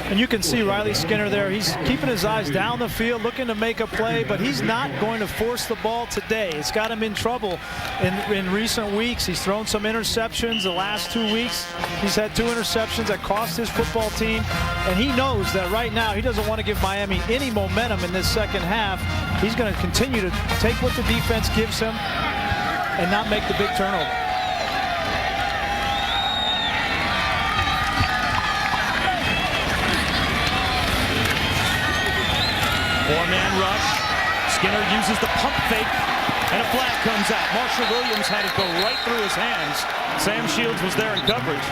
And you can see Riley Skinner there. He's keeping his eyes down the field, looking to make a play, but he's not going to force the ball today. It's got him in trouble in recent weeks. He's thrown some interceptions the last 2 weeks. He's had 2 interceptions that cost his football team, and he knows that right now he doesn't want to give Miami any momentum in this second half. He's going to continue to take what the defense gives him and not make the big turnover. Four-man rush. Skinner uses the pump fake, and a flag comes out. Marshall Williams had it go right through his hands. Sam Shields was there in coverage,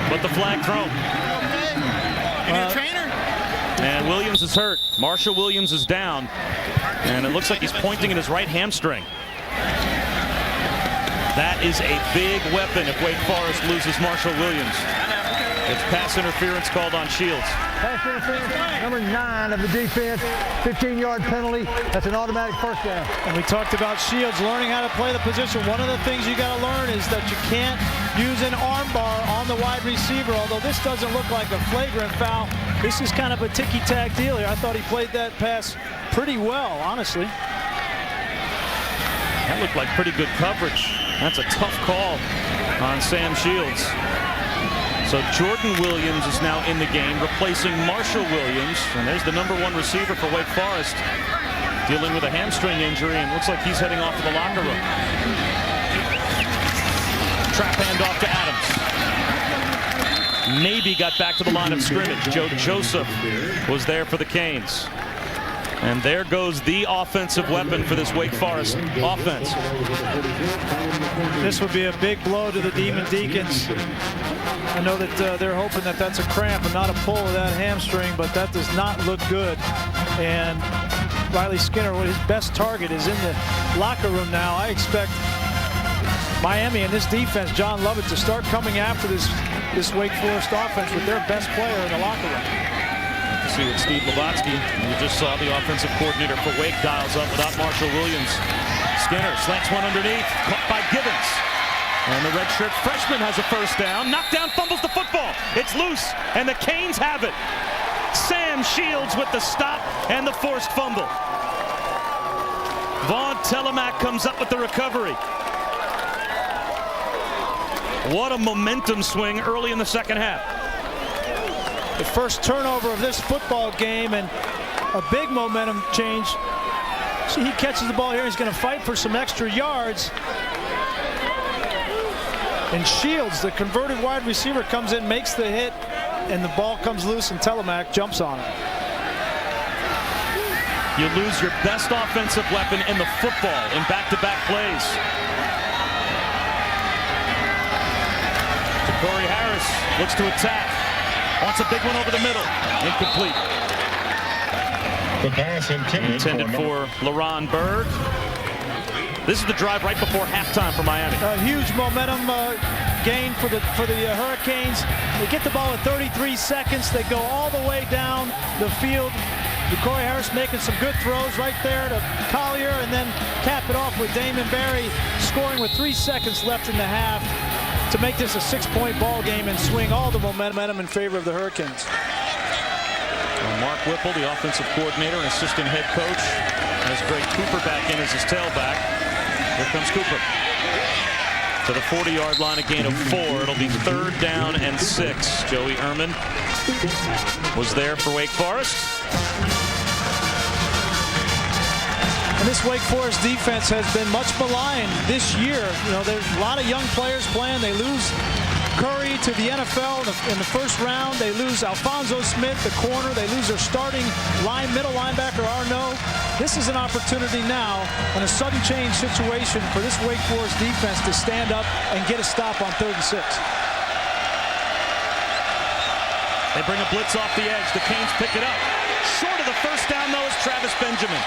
but the flag thrown. And Williams is hurt. Marshall Williams is down, and it looks like he's pointing at his right hamstring. That is a big weapon if Wake Forest loses Marshall Williams. It's pass interference called on Shields. Pass interference, number 9 of the defense, 15-yard penalty. That's an automatic first down. And we talked about Shields learning how to play the position. One of the things you got to learn is that you can't use an arm bar on the wide receiver, although this doesn't look like a flagrant foul. This is kind of a ticky-tack deal here. I thought he played that pass pretty well, honestly. That looked like pretty good coverage. That's a tough call on Sam Shields. So Jordan Williams is now in the game, replacing Marshall Williams. And there's the #1 receiver for Wake Forest, dealing with a hamstring injury, and looks like he's heading off to the locker room. Trap handoff to Adams. Maybe got back to the line of scrimmage. Joe Joseph was there for the Canes. And there goes the offensive weapon for this Wake Forest offense. This would be a big blow to the Demon Deacons. I know that they're hoping that that's a cramp and not a pull of that hamstring, but that does not look good. And Riley Skinner, his best target is in the locker room now. I expect Miami and this defense, John Lovett, to start coming after this Wake Forest offense with their best player in the locker room. See what Steve Lavatsky, you just saw the offensive coordinator for Wake, dials up without Marshall Williams. Skinner slants one underneath, caught by Gibbons. And the redshirt freshman has a first down. Knockdown, fumbles the football. It's loose, and the Canes have it. Sam Shields with the stop and the forced fumble. Vaughn Telemack comes up with the recovery. What a momentum swing early in the second half. The first turnover of this football game and a big momentum change. See, he catches the ball here. He's going to fight for some extra yards. And Shields, the converted wide receiver, comes in, makes the hit, and the ball comes loose, and Telemack jumps on it. You lose your best offensive weapon in the football in back-to-back plays. Corey Harris looks to attack. Wants a big one over the middle. Incomplete. The pass intended for LaRon Bird. This is the drive right before halftime for Miami. A huge momentum gain for the Hurricanes. They get the ball at 33 seconds. They go all the way down the field. Corey Harris making some good throws right there to Collier, and then cap it off with Damon Barry scoring with 3 seconds left in the half to make this a 6-point ball game and swing all the momentum in favor of the Hurricanes. Well, Mark Whipple, the offensive coordinator and assistant head coach, has Greg Cooper back in as his tailback. Here comes Cooper to the 40-yard line, a gain of 4. It'll be 3rd down and 6. Joey Ehrman was there for Wake Forest. And this Wake Forest defense has been much maligned this year. You know, there's a lot of young players playing. They lose Curry to the NFL in the first round. They lose Alfonso Smith, the corner. They lose their starting middle linebacker, Arnaud. This is an opportunity now in a sudden change situation for this Wake Forest defense to stand up and get a stop on 3rd and 6. They bring a blitz off the edge. The Canes pick it up. Short of the first down, though, is Travis Benjamin.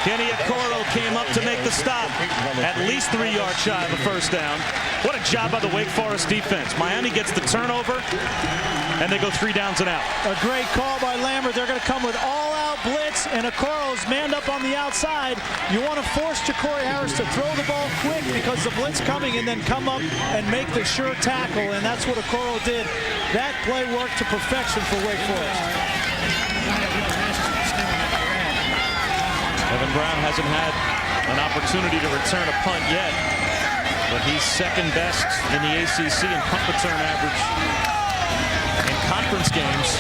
Kenny Okoro came up to make the stop, at least 3 yards shy of a first down. What a job by the Wake Forest defense. Miami gets the turnover, and they go 3 downs and out. A great call by Lambert. They're going to come with all-out blitz, and Okoro's manned up on the outside. You want to force Ja'Cory Harris to throw the ball quick because the blitz coming, and then come up and make the sure tackle, and that's what Okoro did. That play worked to perfection for Wake Forest. Evan Brown hasn't had an opportunity to return a punt yet, but he's second best in the ACC in punt return average in conference games.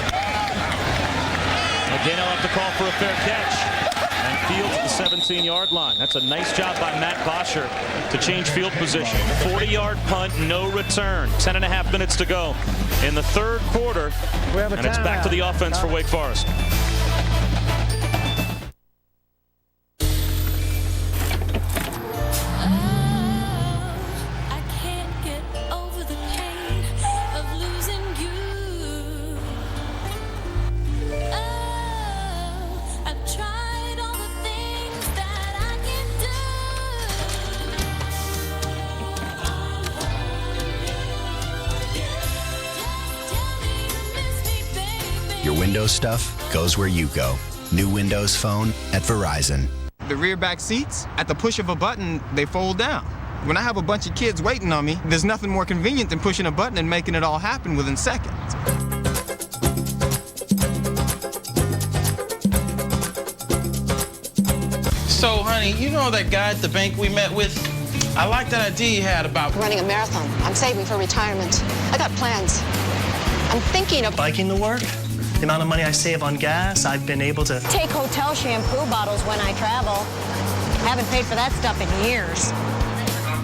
Again, I'll have to call for a fair catch. And Fields at the 17-yard line. That's a nice job by Matt Bosher to change field position. 40-yard punt, no return. 10.5 minutes to go in the 3rd quarter. And it's back to the offense for Wake Forest. Your Windows stuff goes where you go. New Windows Phone at Verizon. The rear back seats, at the push of a button, they fold down. When I have a bunch of kids waiting on me, there's nothing more convenient than pushing a button and making it all happen within seconds. So, honey, you know that guy at the bank we met with? I like that idea you had about running a marathon. I'm saving for retirement. I got plans. I'm thinking of biking to work. The amount of money I save on gas, I've been able to take hotel shampoo bottles when I travel. Haven't paid for that stuff in years.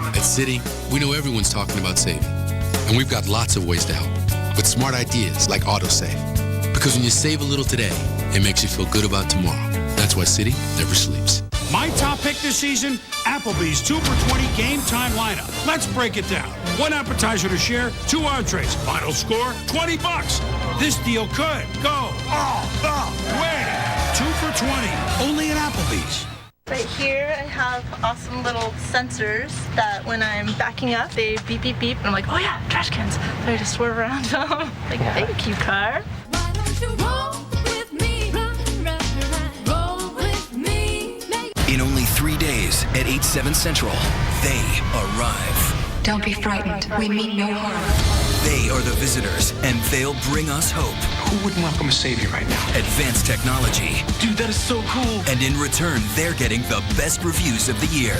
At Citi, we know everyone's talking about saving, and we've got lots of ways to help with smart ideas like AutoSave. Because when you save a little today, it makes you feel good about tomorrow. That's why City never sleeps. My top pick this season, Applebee's 2 for $20 game time lineup. Let's break it down. 1 appetizer to share, 2 entrees. Final score, $20. This deal could go all the way. 2 for $20, only at Applebee's. Right here, I have awesome little sensors that when I'm backing up, they beep, beep, beep. And I'm like, oh yeah, trash cans. So I just swerve around them. Like, thank you, car. Why don't you roll with me? Roll with me. In only 3 days at 8/7 Central, they arrive. Don't be frightened. We mean no harm. They are the visitors, and they'll bring us hope. Who wouldn't welcome a savior right now? Advanced technology. Dude, that is so cool. And in return, they're getting the best reviews of the year.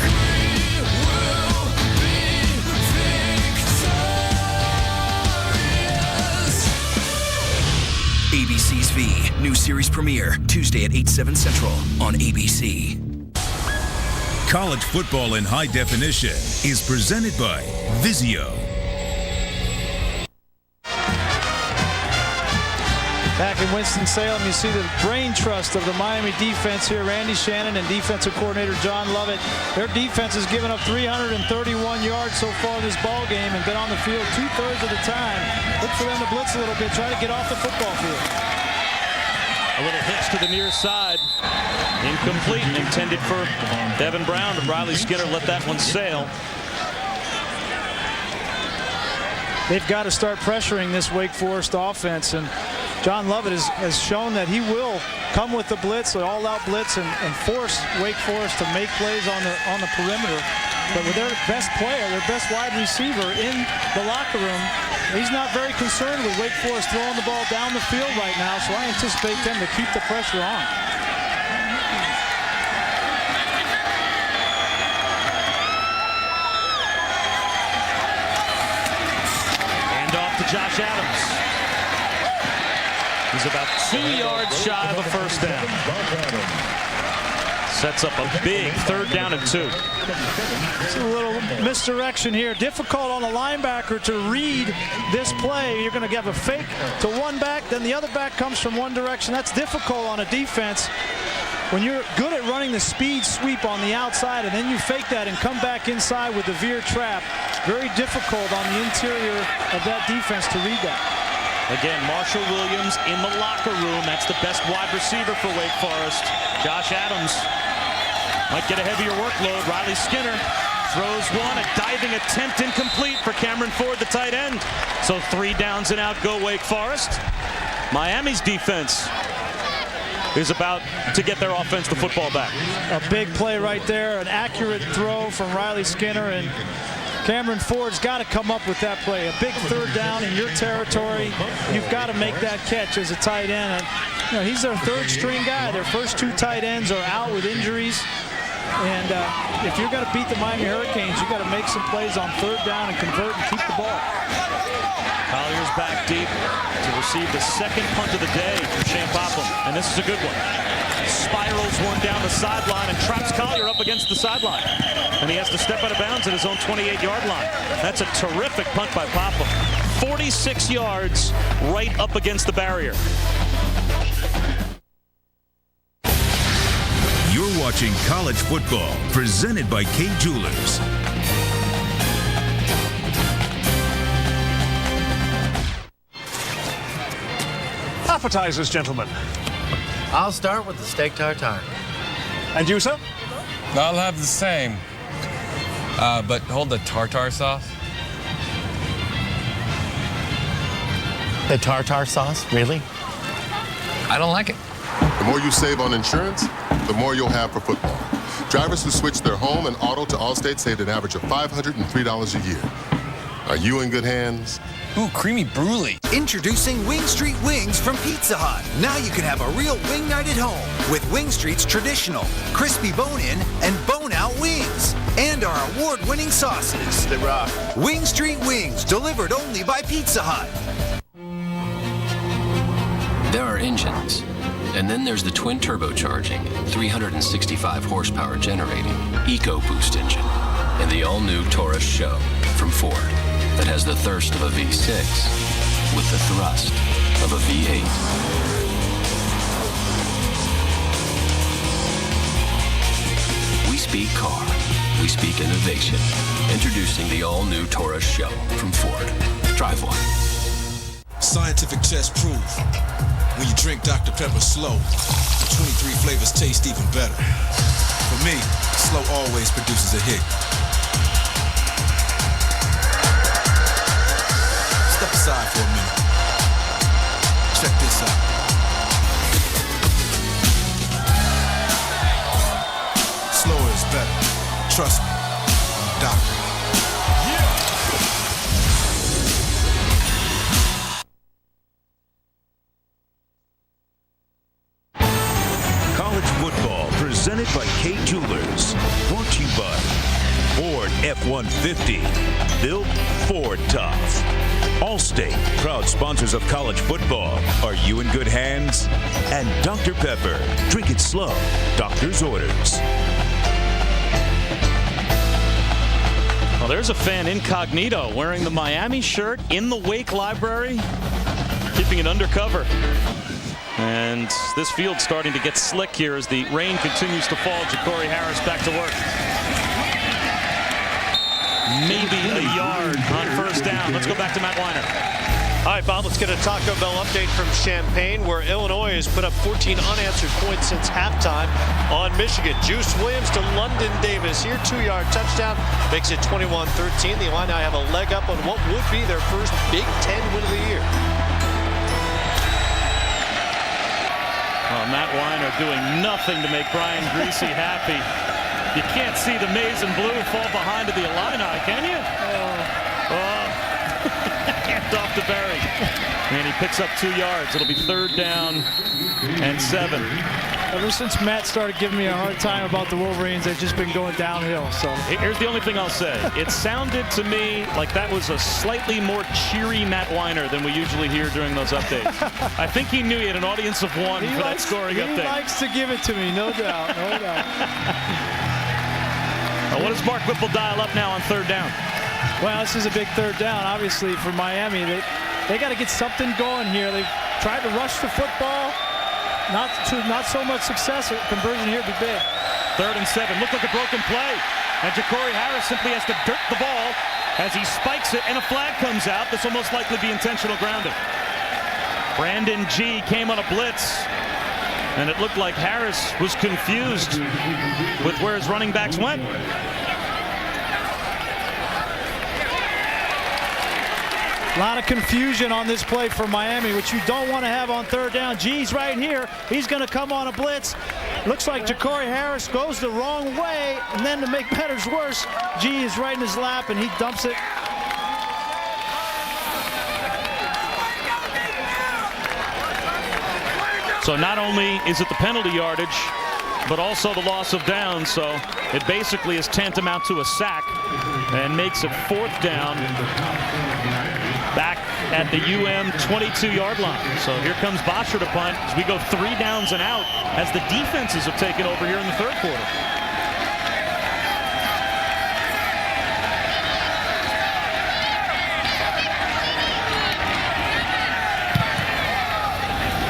ABC's V. New series premiere, Tuesday at 8/7 Central on ABC. College football in high definition is presented by Vizio. Back in Winston-Salem, you see the brain trust of the Miami defense here. Randy Shannon and defensive coordinator John Lovett. Their defense has given up 331 yards so far in this ball game and been on the field 2/3 of the time. Look for them to blitz a little bit, try to get off the football field. A little hitch to the near side. Incomplete, intended for Devin Brown. Riley Skinner let that one sail. They've got to start pressuring this Wake Forest offense, and John Lovett has shown that he will come with the blitz, an all-out blitz, and force Wake Forest to make plays on the perimeter. But with their best player, their best wide receiver in the locker room, he's not very concerned with Wake Forest throwing the ball down the field right now, so I anticipate them to keep the pressure on. And off to Josh Adams. He's about 2 yards shy of a first down. Sets up a big 3rd down and 2. It's a little misdirection here. Difficult on the linebacker to read this play. You're going to have a fake to one back, then the other back comes from one direction. That's difficult on a defense. When you're good at running the speed sweep on the outside and then you fake that and come back inside with the veer trap, very difficult on the interior of that defense to read that. Again, Marshall Williams in the locker room. That's the best wide receiver for Wake Forest. Josh Adams might get a heavier workload. Riley Skinner throws one. A diving attempt incomplete for Cameron Ford, the tight end. So 3 downs and out go Wake Forest. Miami's defense is about to get their offense the football back. A big play right there. An accurate throw from Riley Skinner, and Cameron Ford's got to come up with that play. A big 3rd down in your territory. You've got to make that catch as a tight end. And, he's their 3rd string guy. Their first 2 tight ends are out with injuries. And if you're going to beat the Miami Hurricanes, you've got to make some plays on 3rd down and convert and keep the ball. Collier's back deep to receive the 2nd punt of the day from Shane Popham. And this is a good one. Spirals one down the sideline and traps Collier up against the sideline. And he has to step out of bounds at his own 28-yard line. That's a terrific punt by Popham. 46 yards right up against the barrier. You're watching college football presented by Kay Jewelers. Appetizers, gentlemen. I'll start with the steak tartare. And you, sir? I'll have the same. But hold the tartare sauce. The tartare sauce? Really? I don't like it. The more you save on insurance, the more you'll have for football. Drivers who switch their home and auto to Allstate saved an average of $503 a year. Are you in good hands? Ooh, creamy brulee. Introducing Wing Street Wings from Pizza Hut. Now you can have a real wing night at home with Wing Street's traditional crispy bone-in and bone-out wings. And our award-winning sauces. They rock. Wing Street Wings, delivered only by Pizza Hut. There are engines. And then there's the twin turbocharging, 365 horsepower generating EcoBoost engine. And the all-new Taurus Show from Ford that has the thirst of a V6 with the thrust of a V8. speak car. We speak innovation. Introducing the all-new Taurus Show from Ford. Drive one. Scientific test proof. When you drink Dr. Pepper slow, the 23 flavors taste even better. For me, slow always produces a hit. Step aside for a minute. Check this out. Slower is better. Trust me, Doctor. College football presented by K Jewelers. Brought to you by Ford F-150. Built Ford Tough. Allstate, proud sponsors of college football. Are you in good hands? And Dr. Pepper. Drink it slow. Doctor's orders. Well, there's a fan incognito wearing the Miami shirt in the Wake Library, keeping it undercover. And this field's starting to get slick here as the rain continues to fall. Ja'Cory Harris back to work. Maybe a yard on first down. Let's go back to Matt Weiner. All right, Bob, let's get a Taco Bell update from Champaign, where Illinois has put up 14 unanswered points since halftime on Michigan. Juice Williams to London Davis here, 2-yard touchdown, makes it 21-13. The Illini have a leg up on what would be their first Big Ten win of the year. Matt Weiner doing nothing to make Brian Greasy happy. You can't see the maize and blue fall behind to the Illini, can you? Hand off to Berry. And he picks up 2 yards. It'll be 3rd down and 7. Ever since Matt started giving me a hard time about the Wolverines, they've just been going downhill. So here's the only thing I'll say. It sounded to me like that was a slightly more cheery Matt Weiner than we usually hear during those updates. I think he knew he had an audience of 1 for that scoring update. He likes to give it to me, no doubt, no doubt. What does Mark Whipple dial up now on 3rd down? Well, this is a big 3rd down, obviously, for Miami. They got to get something going here. They've tried to rush the football. Not so much success. Conversion here would be big. 3rd and 7. Looked like a broken play. And Ja'Cory Harris simply has to dirt the ball as he spikes it, and a flag comes out. This will most likely be intentional grounding. Brandon G came on a blitz, and it looked like Harris was confused with where his running backs went. A lot of confusion on this play for Miami, which you don't want to have on 3rd down. G's right here. He's going to come on a blitz. Looks like Ja'Cory Harris goes the wrong way, and then to make matters worse, G is right in his lap, and he dumps it. So not only is it the penalty yardage, but also the loss of down. So it basically is tantamount to a sack and makes it 4th down back at the UM 22-yard line. So here comes Bosher to punt as we go 3 downs and out as the defenses have taken over here in the 3rd quarter.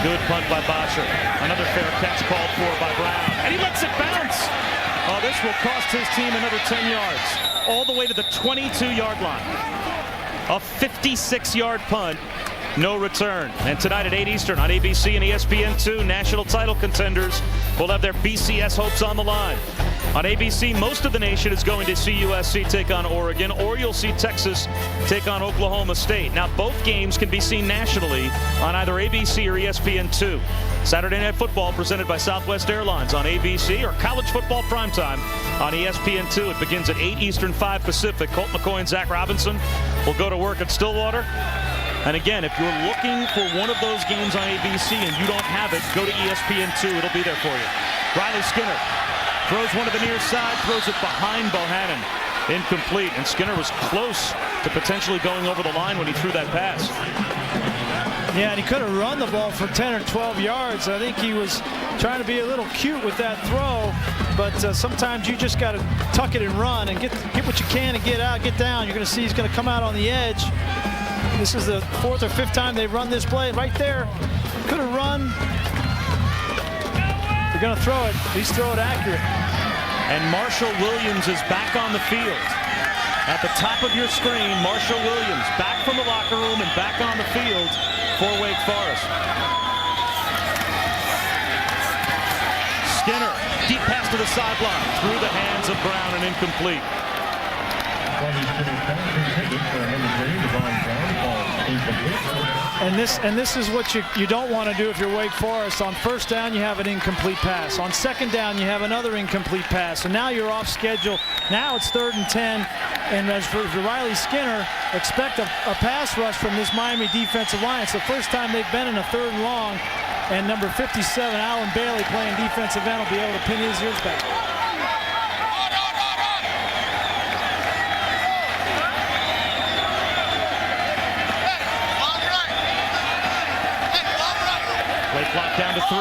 Good punt by Bosher. Another fair catch called for by Brown. And he lets it bounce. Oh, this will cost his team another 10 yards. All the way to the 22-yard line. A 56-yard punt. No return. And tonight at 8 Eastern on ABC and ESPN2, national title contenders will have their BCS hopes on the line. On ABC, most of the nation is going to see USC take on Oregon, or you'll see Texas take on Oklahoma State. Now, both games can be seen nationally on either ABC or ESPN2. Saturday Night Football presented by Southwest Airlines on ABC, or College Football Primetime on ESPN2. It begins at 8 Eastern, 5 Pacific. Colt McCoy and Zach Robinson will go to work at Stillwater. And again, if you're looking for one of those games on ABC and you don't have it, go to ESPN2. It'll be there for you. Riley Skinner throws one to the near side, throws it behind Bohannon. Incomplete, and Skinner was close to potentially going over the line when he threw that pass. Yeah, and he could have run the ball for 10 or 12 yards. I think he was trying to be a little cute with that throw, but sometimes you just got to tuck it and run and get what you can and get out, get down. You're going to see he's going to come out on the edge. This is the 4th or 5th time they've run this play. Right there, could have run. They're going to throw it. Please throw it accurate. And Marshall Williams is back on the field. At the top of your screen, Marshall Williams back from the locker room and back on the field for Wake Forest. Skinner, deep pass to the sideline, through the hands of Brown and incomplete. And this is what you don't want to do if you're Wake Forest. On first down, you have an incomplete pass. On second down, you have another incomplete pass. And now you're off schedule. Now it's 3rd and 10. And as for Riley Skinner, expect a pass rush from this Miami defensive line. It's the first time they've been in a 3rd and long. And number 57, Alan Bailey, playing defensive end, will be able to pin his ears back. Play clock down to 3.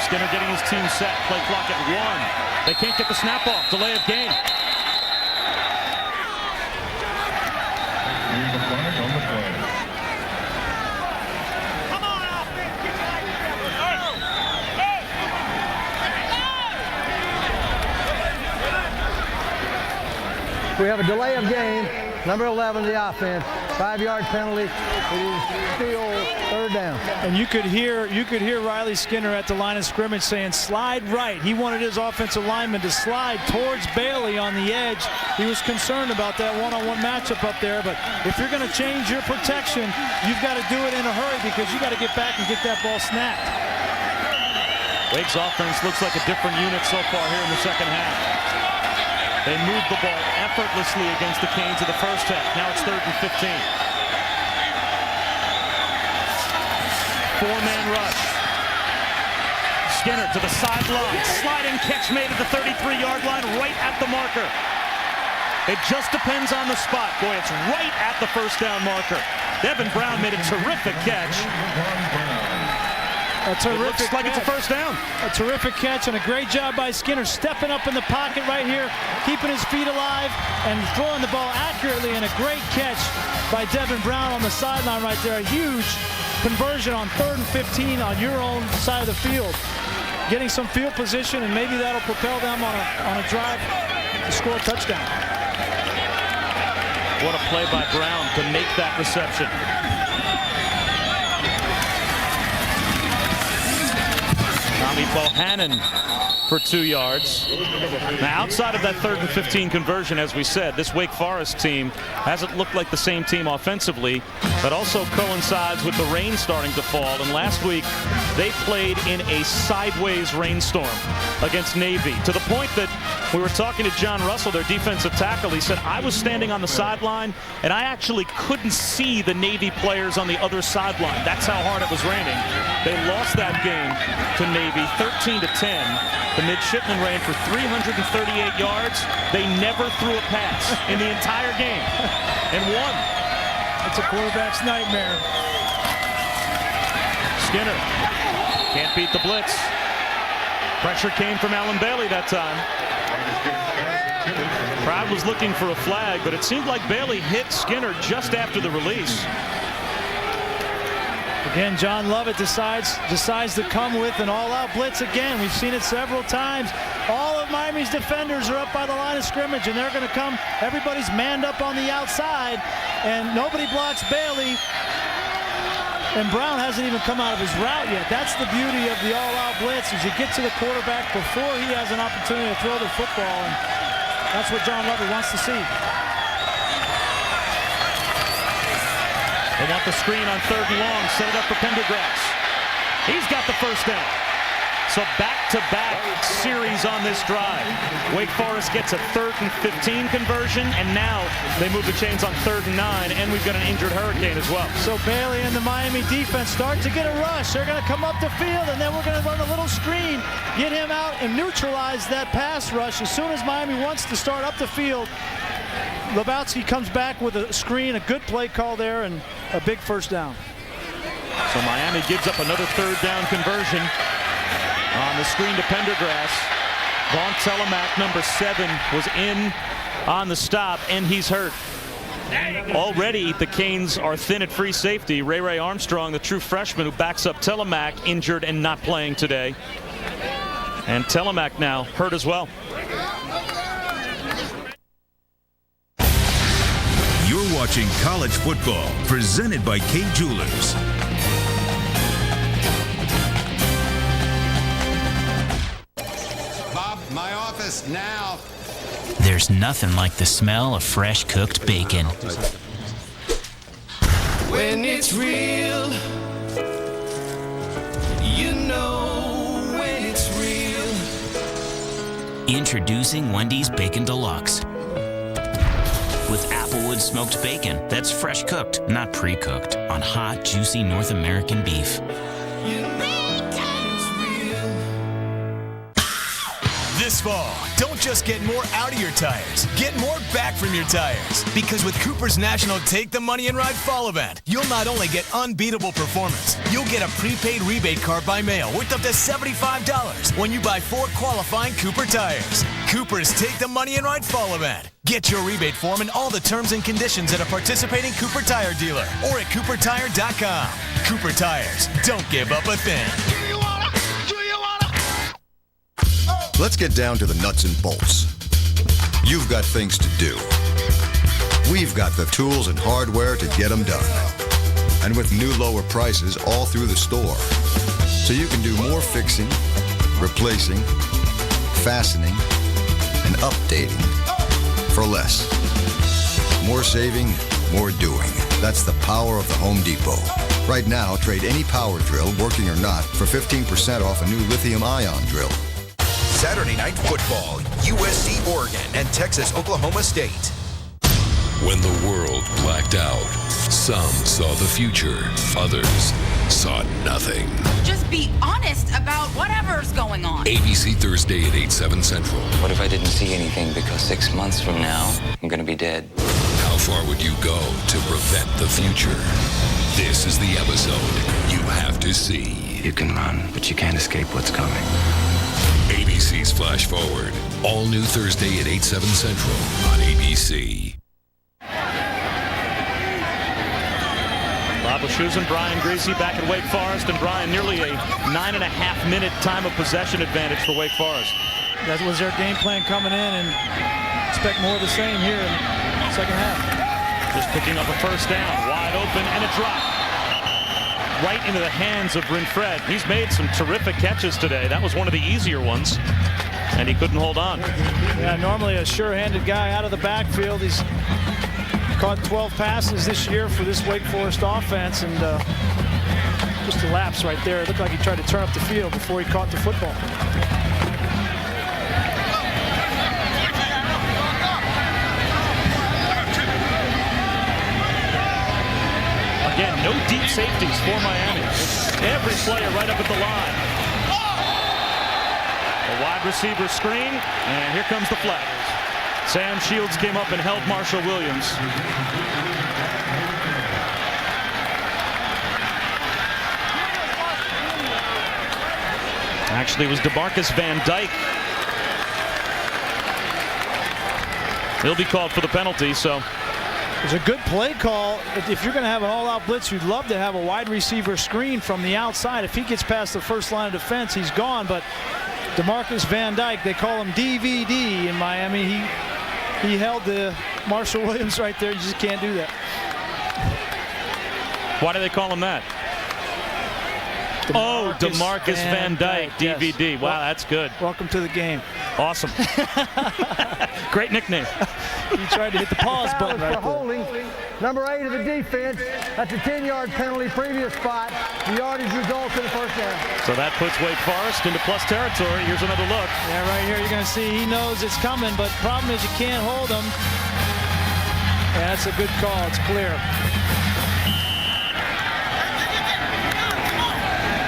Skinner getting his team set. Play clock at 1. They can't get the snap off. Delay of game. We have a delay of game. Number 11, the offense. 5-yard penalty. It is still 3rd down. And you could hear Riley Skinner at the line of scrimmage saying, slide right. He wanted his offensive lineman to slide towards Bailey on the edge. He was concerned about that one-on-one matchup up there. But if you're going to change your protection, you've got to do it in a hurry because you got to get back and get that ball snapped. Wake's offense looks like a different unit so far here in the second half. They moved the ball effortlessly against the Canes in the first half. Now it's 3rd and 15. 4-man rush. Skinner to the sideline. Sliding catch made at the 33-yard line, right at the marker. It just depends on the spot. Boy, it's right at the first down marker. Devin Brown made a terrific catch. It looks like it's a first down. A terrific catch and a great job by Skinner stepping up in the pocket right here, keeping his feet alive and throwing the ball accurately, and a great catch by Devin Brown on the sideline right there. A huge conversion on 3rd and 15 on your own side of the field. Getting some field position, and maybe that'll propel them on a drive to score a touchdown. What a play by Brown to make that reception. Tommy Bohannon for 2 yards. Now, outside of that 3rd and 15 conversion, as we said, this Wake Forest team hasn't looked like the same team offensively, but also coincides with the rain starting to fall. And last week, they played in a sideways rainstorm against Navy, to the point that we were talking to John Russell, their defensive tackle. He said, I was standing on the sideline, and I actually couldn't see the Navy players on the other sideline. That's how hard it was raining. They lost that game to Navy 13-10. The midshipmen ran for 338 yards. They never threw a pass in the entire game and won. It's a quarterback's nightmare. Skinner can't beat the blitz. Pressure came from Alan Bailey that time. Crowd was looking for a flag, but it seemed like Bailey hit Skinner just after the release. Again, John Lovett decides to come with an all-out blitz again. We've seen it several times. All of Miami's defenders are up by the line of scrimmage, and they're going to come. Everybody's manned up on the outside, and nobody blocks Bailey. And Brown hasn't even come out of his route yet. That's the beauty of the all-out blitz, is you get to the quarterback before he has an opportunity to throw the football, and that's what John Lovett wants to see. They want the screen on 3rd and long. Set it up for Pendergrass. He's got the first down. So back-to-back series on this drive. Wake Forest gets a 3rd and 15 conversion, and now they move the chains on 3rd and 9, and we've got an injured Hurricane as well. So Bailey and the Miami defense start to get a rush. They're going to come up the field, and then we're going to run a little screen, get him out, and neutralize that pass rush. As soon as Miami wants to start up the field, Lebowski comes back with a screen, a good play call there, and a big first down. So Miami gives up another 3rd down conversion on the screen to Pendergrass. Vaughn Telemack, number 7, was in on the stop, and he's hurt. Already, the Canes are thin at free safety. Ray Armstrong, the true freshman who backs up Telemack, injured and not playing today. And Telemac now hurt as well. You're watching college football presented by Kay Jewelers. Bob, my office now. There's nothing like the smell of fresh cooked bacon. When it's real, you know when it's real. Introducing Wendy's Bacon Deluxe. With Applewood smoked bacon that's fresh cooked, not pre-cooked, on hot, juicy North American beef. This fall, don't just get more out of your tires, get more back from your tires. Because with Cooper's National Take the Money and Ride Fall event, you'll not only get unbeatable performance, you'll get a prepaid rebate card by mail worth up to $75 when you buy 4 qualifying Cooper tires. Cooper's Take the Money and Ride Fall event. Get your rebate form and all the terms and conditions at a participating Cooper Tire dealer or at coopertire.com. Cooper Tires, don't give up a thing. Let's get down to the nuts and bolts. You've got things to do. We've got the tools and hardware to get them done. And with new lower prices all through the store. So you can do more fixing, replacing, fastening, and updating for less. More saving, more doing. That's the power of the Home Depot. Right now, trade any power drill, working or not, for 15% off a new lithium-ion drill. Saturday Night Football, USC Oregon and Texas Oklahoma State. When the world blacked out, some saw the future, others saw nothing. Just be honest about whatever's going on. ABC Thursday at 8/7 Central. What if I didn't see anything because 6 months from now, I'm gonna be dead? How far would you go to prevent the future? This is the episode you have to see. You can run, but you can't escape what's coming. ABC's Flash Forward. All new Thursday at 8/7 Central on ABC. Bob Wischusen, Brian Greasy back at Wake Forest, and Brian, nearly a 9.5-minute time of possession advantage for Wake Forest. That was their game plan coming in, and expect more of the same here in the second half. Just picking up a first down, wide open, and a drop. Right into the hands of Brinfred. He's made some terrific catches today. That was one of the easier ones, and he couldn't hold on. Yeah, normally a sure-handed guy out of the backfield. He's caught 12 passes this year for this Wake Forest offense, and just a lapse right there. It looked like he tried to turn up the field before he caught the football. Again, no deep safeties for Miami. Every player right up at the line. A wide receiver screen, and here comes the flag. Sam Shields came up and held Marshall Williams. Actually, it was DeMarcus Van Dyke. He'll be called for the penalty, so. It's a good play call. If you're going to have an all-out blitz, you'd love to have a wide receiver screen from the outside. If he gets past the first line of defense, he's gone. But DeMarcus Van Dyke, they call him DVD in Miami. He held the Marshall Williams right there. You just can't do that. Why do they call him that? DeMarcus Van Dyke, DVD. Yes. Wow, that's good. Welcome to the game. Awesome. Great nickname. He tried to hit the pause button right there. Holding. Number 8 of the defense. That's a 10-yard penalty, previous spot. The yardage results in the first down. So that puts Wake Forest into plus territory. Here's another look. Yeah, right here you're going to see he knows it's coming, but problem is you can't hold him. Yeah, that's a good call. It's clear.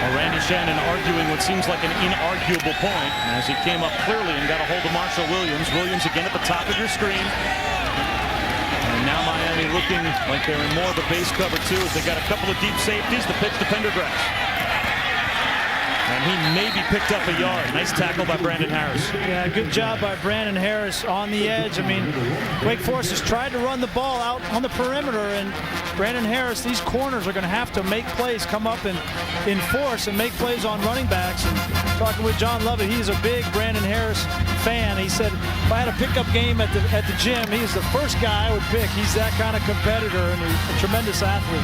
Randy Shannon arguing what seems like an inarguable point as he came up clearly and got a hold of Marshall Williams. Williams again at the top of your screen. And now Miami looking like they're in more of a base cover too as they got a couple of deep safeties. The pitch to Pendergrass. And and he maybe picked up a yard. Nice tackle by Brandon Harris. Yeah, good job by Brandon Harris on the edge. I mean, Wake Forest has tried to run the ball out on the perimeter, and Brandon Harris, these corners are going to have to make plays, come up and enforce and make plays on running backs. And talking with John Lovett, he's a big Brandon Harris fan. He said, if I had a pickup game at the gym, he's the first guy I would pick. He's that kind of competitor and a tremendous athlete.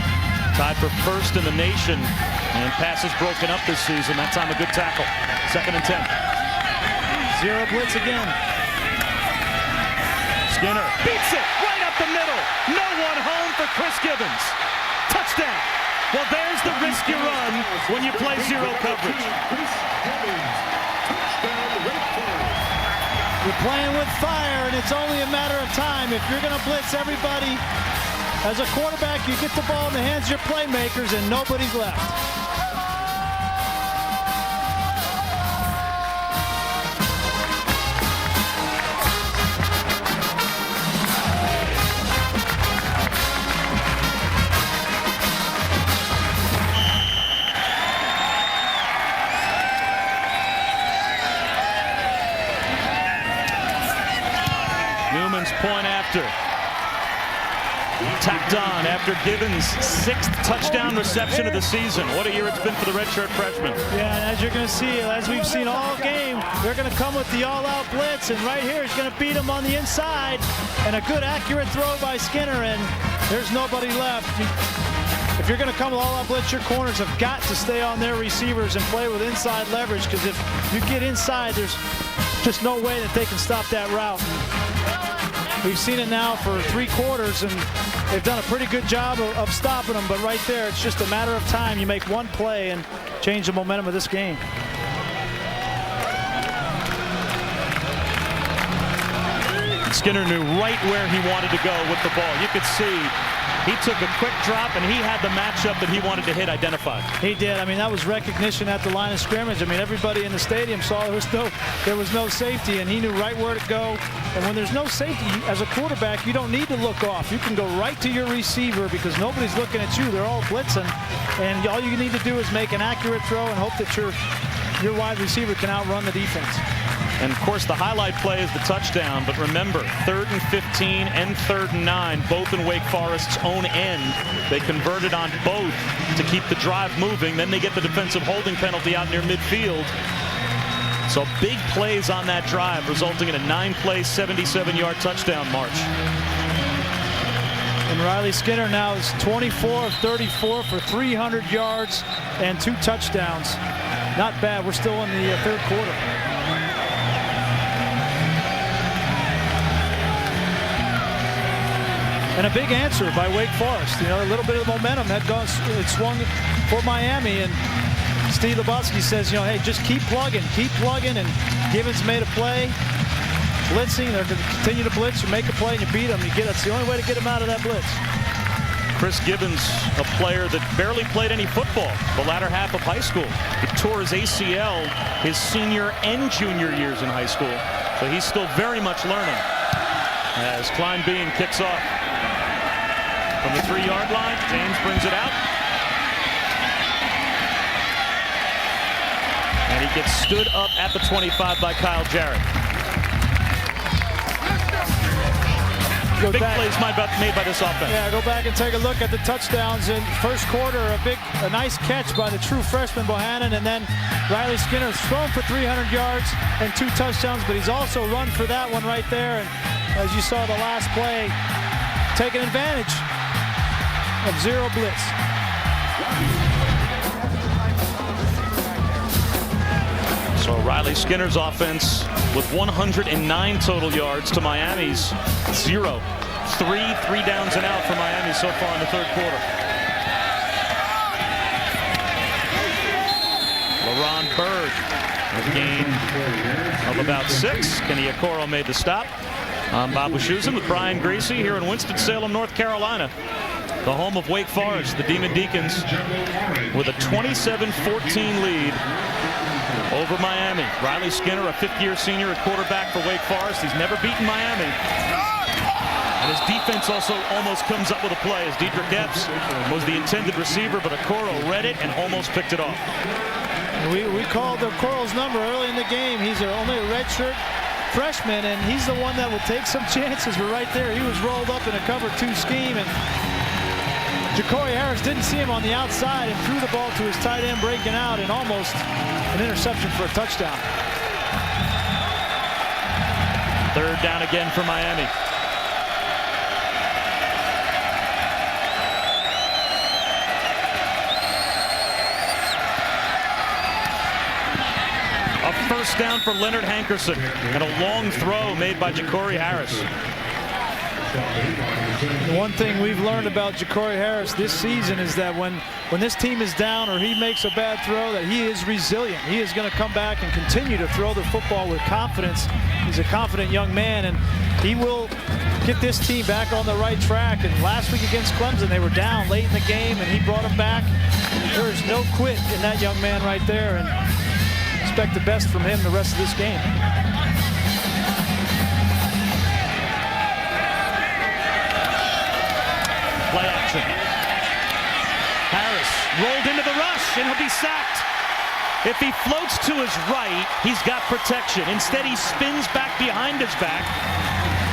Tied for first in the nation, and passes broken up this season. That time a good tackle. 2nd and 10. Zero blitz again. Skinner beats it right up the middle. No one home for Chris Gibbons. Touchdown. Well, there's the risk you run when you play zero coverage. You're playing with fire, and it's only a matter of time. If you're going to blitz everybody, as a quarterback, you get the ball in the hands of your playmakers, and nobody's left. Newman's point after. Tacked on after Gibbons' 6th touchdown reception of the season. What a year it's been for the redshirt freshman. Yeah, and as you're going to see, as we've seen all game, they're going to come with the all-out blitz, and right here he's going to beat him on the inside, and a good accurate throw by Skinner, and there's nobody left. If you're going to come with all-out blitz, your corners have got to stay on their receivers and play with inside leverage, because if you get inside, there's just no way that they can stop that route. We've seen it now for 3 quarters, and they've done a pretty good job of stopping them. But right there, it's just a matter of time. You make one play and change the momentum of this game. Skinner knew right where he wanted to go with the ball. You could see he took a quick drop, and he had the matchup that he wanted to hit identified. He did. I mean, that was recognition at the line of scrimmage. I mean, everybody in the stadium saw there was no safety, and he knew right where to go. And when there's no safety, as a quarterback, you don't need to look off. You can go right to your receiver because nobody's looking at you. They're all blitzing, and all you need to do is make an accurate throw and hope that your wide receiver can outrun the defense. And of course, the highlight play is the touchdown. But remember, 3rd and 15 and 3rd and 9, both in Wake Forest's own end. They converted on both to keep the drive moving. Then they get the defensive holding penalty out near midfield. So big plays on that drive, resulting in a 9-play, 77-yard touchdown march. And Riley Skinner now is 24 of 34 for 300 yards and 2 touchdowns. Not bad. We're still in the 3rd quarter. And a big answer by Wake Forest. You know, a little bit of the momentum had swung for Miami, and Steve Lebowski says, you know, hey, just keep plugging, and Gibbons made a play. Blitzing, they're going to continue to blitz. You make a play and you beat them. That's the only way to get them out of that blitz. Chris Gibbons, a player that barely played any football the latter half of high school. He tore his ACL his senior and junior years in high school, so he's still very much learning. As Klein Bean kicks off from the 3-yard line, James brings it out. And he gets stood up at the 25 by Kyle Jarrett. Big plays made by this offense. Yeah, go back and take a look at the touchdowns in first quarter. A nice catch by the true freshman Bohannon, and then Riley Skinner's thrown for 300 yards and 2 touchdowns, but he's also run for that one right there. And as you saw the last play, taking advantage of zero blitz. So Riley Skinner's offense with 109 total yards to Miami's 0. 3 downs and out for Miami so far in the 3rd quarter. LaRon Bird, a gain of about 6. Kenny Okoro made the stop. I'm Bob Wischusen with Brian Greasy here in Winston-Salem, North Carolina, the home of Wake Forest. The Demon Deacons with a 27-14 lead over Miami. Riley Skinner, a 5th-year senior at quarterback for Wake Forest. He's never beaten Miami. And his defense also almost comes up with a play as Diedrich Epps was the intended receiver, but Okoro read it and almost picked it off. We called the Coral's number early in the game. He's only a redshirt freshman, and he's the one that will take some chances. But right there, he was rolled up in a cover 2 scheme, and Ja'Cory Harris didn't see him on the outside and threw the ball to his tight end breaking out, and almost an interception for a touchdown. 3rd down again for Miami. A 1st down for Leonard Hankerson, and a long throw made by Ja'Cory Harris. The one thing we've learned about Ja'Cory Harris this season is that when this team is down or he makes a bad throw, that he is resilient. He is going to come back and continue to throw the football with confidence. He's a confident young man, and he will get this team back on the right track. And last week against Clemson, they were down late in the game, and he brought them back. There is no quit in that young man right there, and expect the best from him the rest of this game. Play action. Harris rolled into the rush, and he'll be sacked. If he floats to his right, he's got protection. Instead, he spins back behind his back.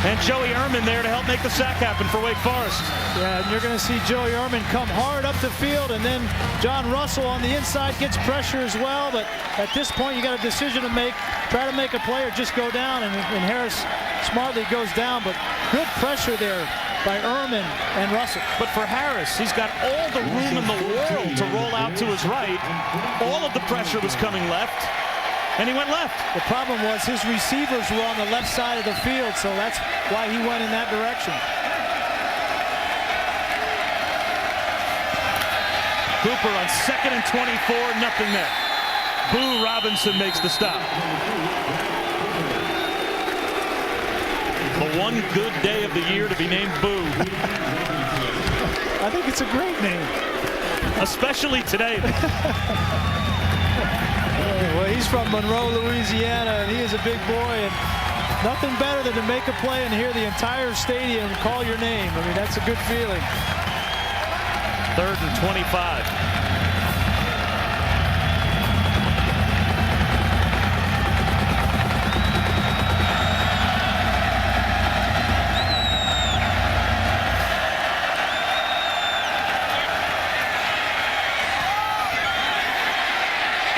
And Joey Ehrman there to help make the sack happen for Wake Forest. Yeah, and you're going to see Joey Ehrman come hard up the field, and then John Russell on the inside gets pressure as well. But at this point, you got a decision to make. Try to make a play or just go down, and Harris smartly goes down. But good pressure there by Ehrman and Russell. But for Harris, he's got all the room in the world to roll out to his right. All of the pressure was coming left, and he went left. The problem was his receivers were on the left side of the field, so that's why he went in that direction. Cooper on 2nd and 24, nothing there. Boo Robinson makes the stop. The one good day of the year to be named Boo. I think it's a great name. Especially today. Well, he's from Monroe, Louisiana, and he is a big boy, and nothing better than to make a play and hear the entire stadium call your name. I mean, that's a good feeling. 3rd and 25.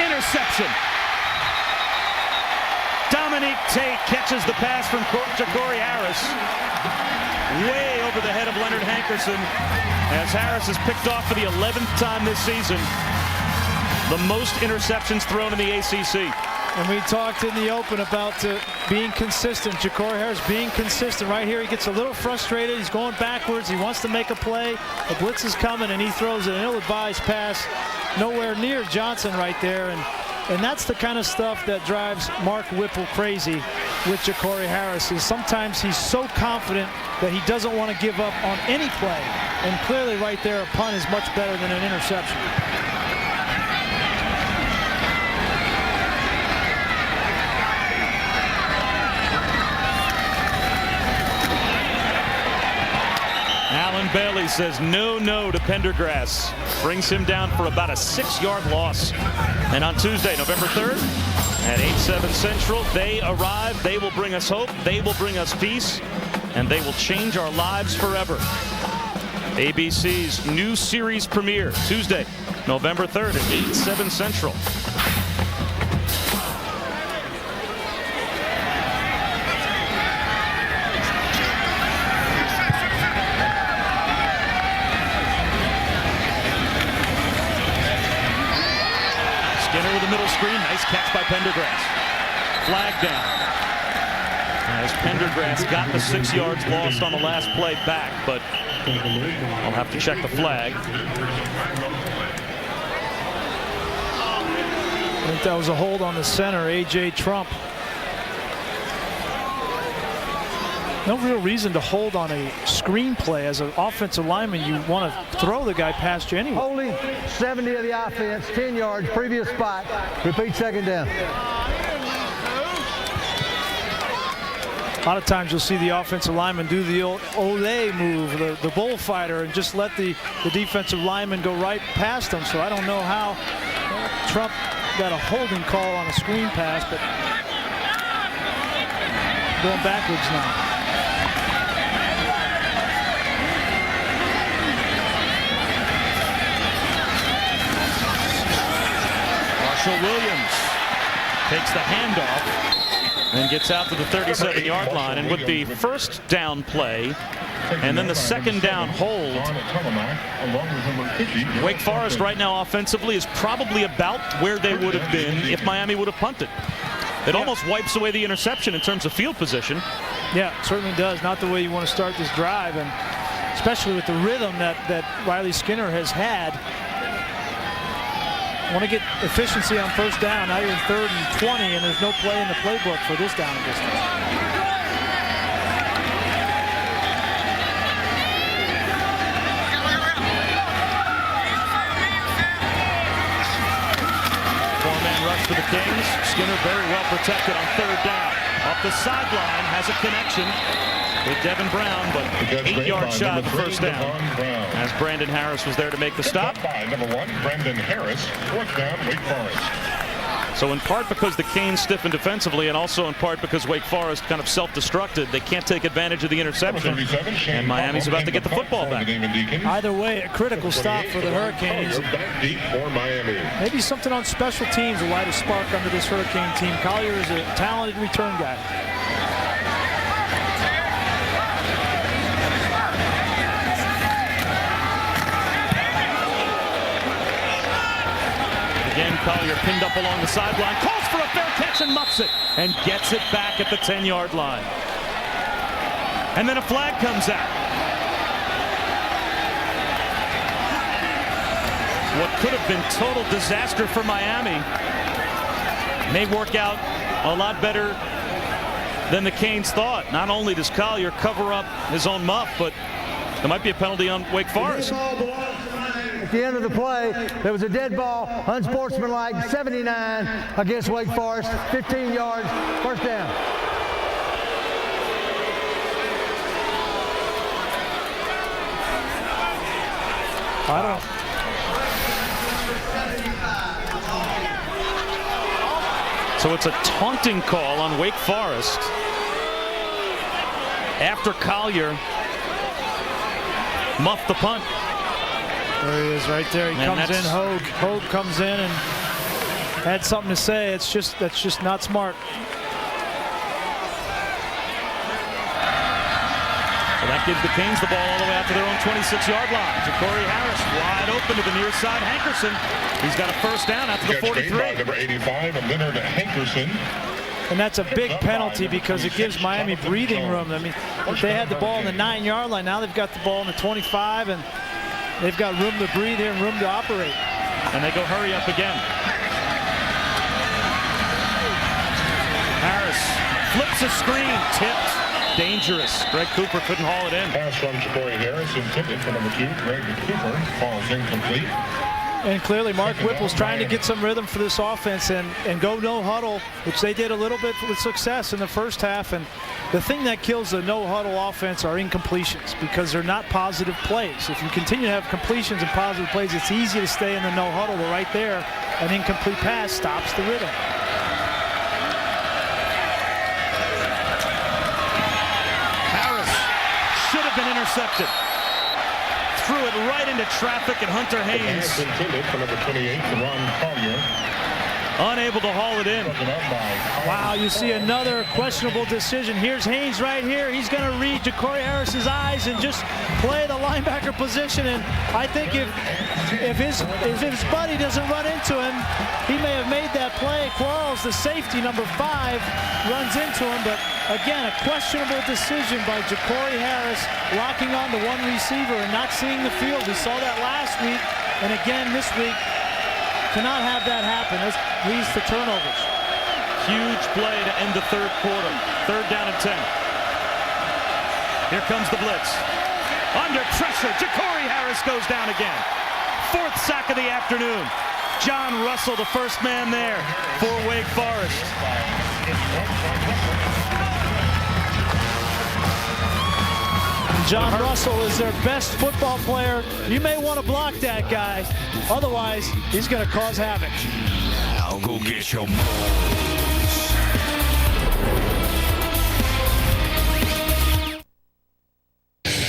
Interception. Dominique Tate catches the pass from Ja'Cory Harris. Way over the head of Leonard Hankerson, as Harris is picked off for the 11th time this season. The most interceptions thrown in the ACC. And we talked in the open about being consistent. Ja'Cory Harris being consistent. Right here, he gets a little frustrated. He's going backwards. He wants to make a play. The blitz is coming, and he throws an ill-advised pass nowhere near Johnson right there. And that's the kind of stuff that drives Mark Whipple crazy with Ja'Cory Harris. Is sometimes he's so confident that he doesn't want to give up on any play. And clearly right there, a punt is much better than an interception. Alan Bailey says no to Pendergrass. Brings him down for about a 6-yard loss. And on Tuesday, November 3rd at 8/7 Central, they arrive. They will bring us hope. They will bring us peace. And they will change our lives forever. ABC's new series premiere, Tuesday, November 3rd at 8/7 Central. With the middle screen, nice catch by Pendergrass. Flag down. As Pendergrass got the 6 yards lost on the last play back, but I'll have to check the flag. I think that was a hold on the center, A.J. Trump. No real reason to hold on a screenplay. As an offensive lineman, you want to throw the guy past you anyway. Holding 70 of the offense, 10 yards, previous spot. Repeat 2nd down. A lot of times you'll see the offensive lineman do the old Ole move, the bullfighter, and just let the defensive lineman go right past them. So I don't know how Trump got a holding call on a screen pass, but going backwards now. Marshall Williams takes the handoff and gets out to the 37-yard line. And with the first down play and then the second down hold, Wake Forest right now offensively is probably about where they would have been if Miami would have punted. It almost wipes away the interception in terms of field position. Yeah, it certainly does. Not the way you want to start this drive, and especially with the rhythm that Riley Skinner has had. Want to get efficiency on first down. Now you're in 3rd and 20, and there's no play in the playbook for this down and distance. Four-man rush for the Kings. Skinner very well protected on 3rd down. Off the sideline, has a connection with Devin Brown, but 8 yards shy of the first down. As Brandon Harris was there to make the stop. Number 1, Brandon Harris, 4th down, Wake Forest. So in part because the Canes stiffened defensively, and also in part because Wake Forest kind of self-destructed, they can't take advantage of the interception. And Miami's about to get the football back. Either way, a critical stop for the Hurricanes. Maybe something on special teams will light a spark under this Hurricane team. Collier is a talented return guy. Again, Collier pinned up along the sideline, calls for a fair catch and muffs it, and gets it back at the 10-yard line. And then a flag comes out. What could have been total disaster for Miami may work out a lot better than the Canes thought. Not only does Collier cover up his own muff, but there might be a penalty on Wake Forest. At the end of the play, there was a dead ball, unsportsmanlike, 79 against Wake Forest, 15 yards, first down. I don't. So it's a taunting call on Wake Forest after Collier muffed the punt. There he is right there. He comes in, Hogue comes in and had something to say. That's just not smart. So that gives the Kings the ball all the way out to their own 26-yard line. Ja'Cory Harris wide open to the near side. Hankerson, he's got a first down out to the 43. Number 85, and Leonard Hankerson. And that's a big penalty because it gives Miami breathing room. I mean, if they had the ball on the 9-yard line, now they've got the ball on the 25, and they've got room to breathe here and room to operate. And they go hurry up again. Harris flips a screen, tipped, dangerous. Greg Cooper couldn't haul it in. Pass from Ja'Cory Harris, intended for number 2. Greg Cooper falls incomplete. And clearly Mark Whipple's trying to get some rhythm for this offense and go no huddle, which they did a little bit with success in the first half. And the thing that kills the no huddle offense are incompletions, because they're not positive plays. If you continue to have completions and positive plays, it's easy to stay in the no huddle, but right there, an incomplete pass stops the rhythm. Harris should have been intercepted. Threw it right into traffic, and Hunter Haynes, Intended for number 28, Ron Collier. unable to haul it in. Wow, you see another questionable decision. Here's Haynes right here. He's going to read Ja'Cory Harris's eyes and just play the linebacker position. And I think if his buddy doesn't run into him, he may have made that play. Quarles, the safety, number 5, runs into him. But again, a questionable decision by Ja'Cory Harris, locking on to one receiver and not seeing the field. We saw that last week, and again this week. Cannot have that happen. This leads to turnovers. Huge play to end the third quarter. 3rd down and 10. Here comes the blitz. Under pressure, Ja'Cory Harris goes down again. 4th sack of the afternoon. John Russell, the first man there for Wake Forest. John Russell is their best football player. You may want to block that guy. Otherwise, he's going to cause havoc. Al get your moves.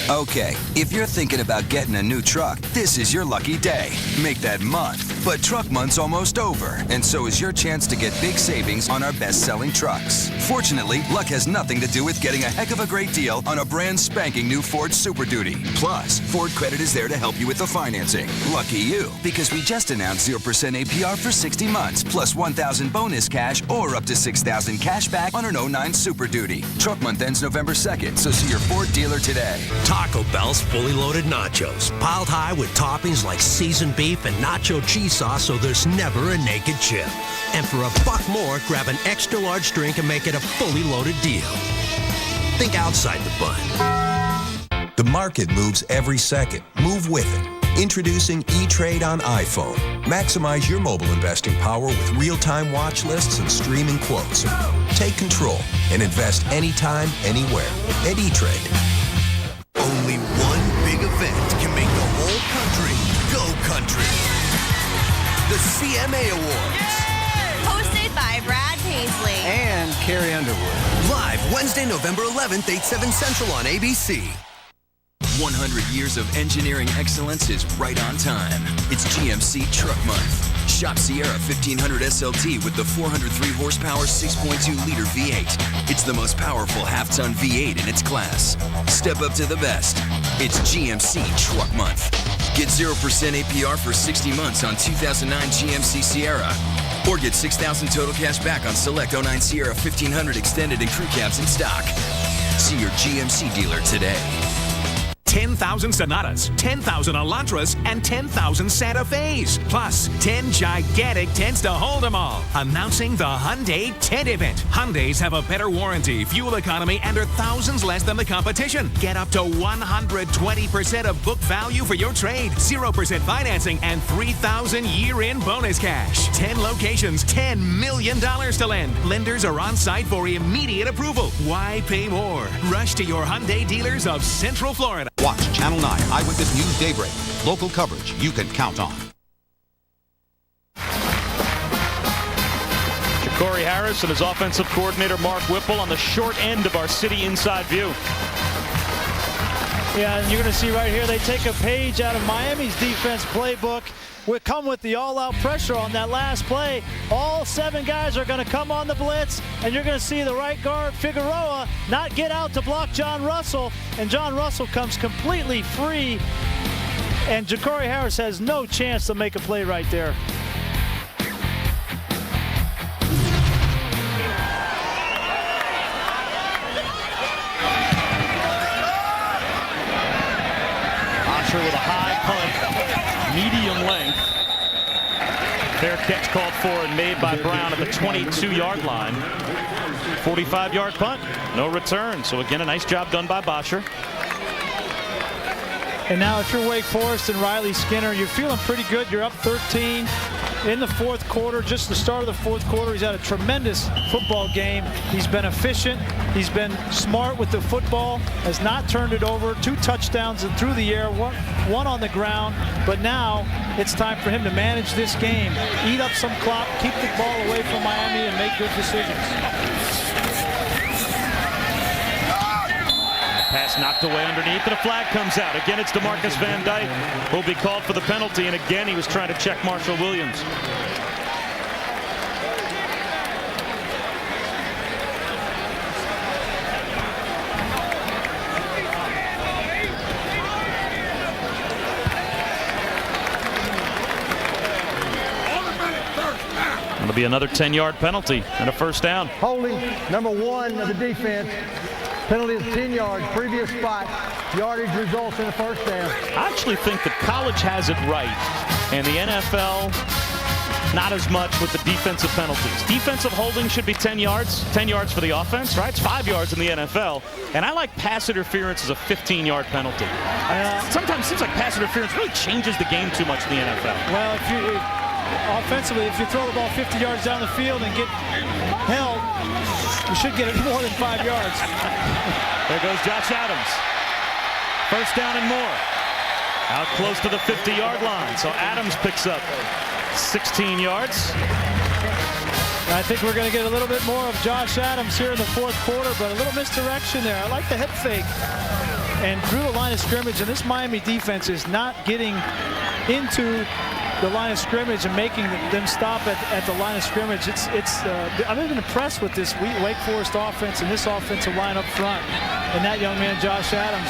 Okay, if you're thinking about getting a new truck, this is your lucky day. Make that month. But truck month's almost over, and so is your chance to get big savings on our best-selling trucks. Fortunately, luck has nothing to do with getting a heck of a great deal on a brand spanking new Ford Super Duty. Plus, Ford Credit is there to help you with the financing. Lucky you, because we just announced 0% APR for 60 months, plus $1,000 bonus cash or up to $6,000 cash back on an 09 Super Duty. Truck month ends November 2nd, so see your Ford dealer today. Taco Bell's fully loaded nachos, piled high with toppings like seasoned beef and nacho cheese sauce, so there's never a naked chip. And for $1 more, grab an extra large drink and make it a fully loaded deal. Think outside the bun. The market moves every second. Move with it. Introducing E-Trade on iPhone. Maximize your mobile investing power with real-time watch lists and streaming quotes. Take control and invest anytime, anywhere at E-Trade. Only one big event can make the whole country go country. The CMA Awards. Hosted by Brad Paisley. And Carrie Underwood. Live Wednesday, November 11th, 8/7 Central on ABC. 100 years of engineering excellence is right on time. It's GMC Truck Month. Shop Sierra 1500 SLT with the 403 horsepower 6.2-liter V8. It's the most powerful half-ton V8 in its class. Step up to the best. It's GMC Truck Month. Get 0% APR for 60 months on 2009 GMC Sierra. Or get $6,000 total cash back on select 09 Sierra 1500 extended and crew cabs in stock. See your GMC dealer today. 10,000 Sonatas, 10,000 Elantras, and 10,000 Santa Fe's. Plus, 10 gigantic tents to hold them all. Announcing the Hyundai Tent Event. Hyundais have a better warranty, fuel economy, and are thousands less than the competition. Get up to 120% of book value for your trade, 0% financing, and $3,000 year-in bonus cash. 10 locations, $10 million to lend. Lenders are on site for immediate approval. Why pay more? Rush to your Hyundai dealers of Central Florida. Watch Channel 9 Eyewitness News Daybreak. Local coverage you can count on. Corey Harris and his offensive coordinator Mark Whipple on the short end of our City Inside View. Yeah, and you're going to see right here, they take a page out of Miami's defense playbook. We come with the all-out pressure on that last play. All 7 guys are going to come on the blitz, and you're going to see the right guard, Figueroa, not get out to block John Russell, and John Russell comes completely free, and Ja'Cory Harris has no chance to make a play right there. Osher with a high punt, medium length. Fair catch called for and made by Brown at the 22-yard line. 45-yard punt, no return. So again, a nice job done by Bosher. And now if you're Wake Forest and Riley Skinner, you're feeling pretty good. You're up 13 in the fourth quarter, just the start of the fourth quarter. He's had a tremendous football game. He's been efficient. He's been smart with the football, has not turned it over. 2 touchdowns and through the air, one on the ground. But now it's time for him to manage this game, eat up some clock, keep the ball away from Miami, and make good decisions. Pass knocked away underneath, and a flag comes out. Again, it's DeMarcus Van Dyke who'll be called for the penalty, and again, he was trying to check Marshall Williams. It'll be another 10-yard penalty and a first down. Holding number 1 of the defense. Penalty is 10 yards, previous spot. Yardage results in a first down. I actually think that college has it right, and the NFL not as much with the defensive penalties. Defensive holding should be 10 yards. 10 yards for the offense, right? It's 5 yards in the NFL. And I like pass interference as a 15-yard penalty. Sometimes it seems like pass interference really changes the game too much in the NFL. Well, offensively, if you throw the ball 50 yards down the field and get held, you should get it more than 5 yards. There goes Josh Adams. First down and more. Out close to the 50-yard line. So Adams picks up 16 yards. I think we're going to get a little bit more of Josh Adams here in the fourth quarter, but a little misdirection there. I like the head fake and drew the line of scrimmage, and this Miami defense is not getting into the line of scrimmage and making them stop at the line of scrimmage. I've been impressed with this Wake Forest offense and this offensive line up front, and that young man Josh Adams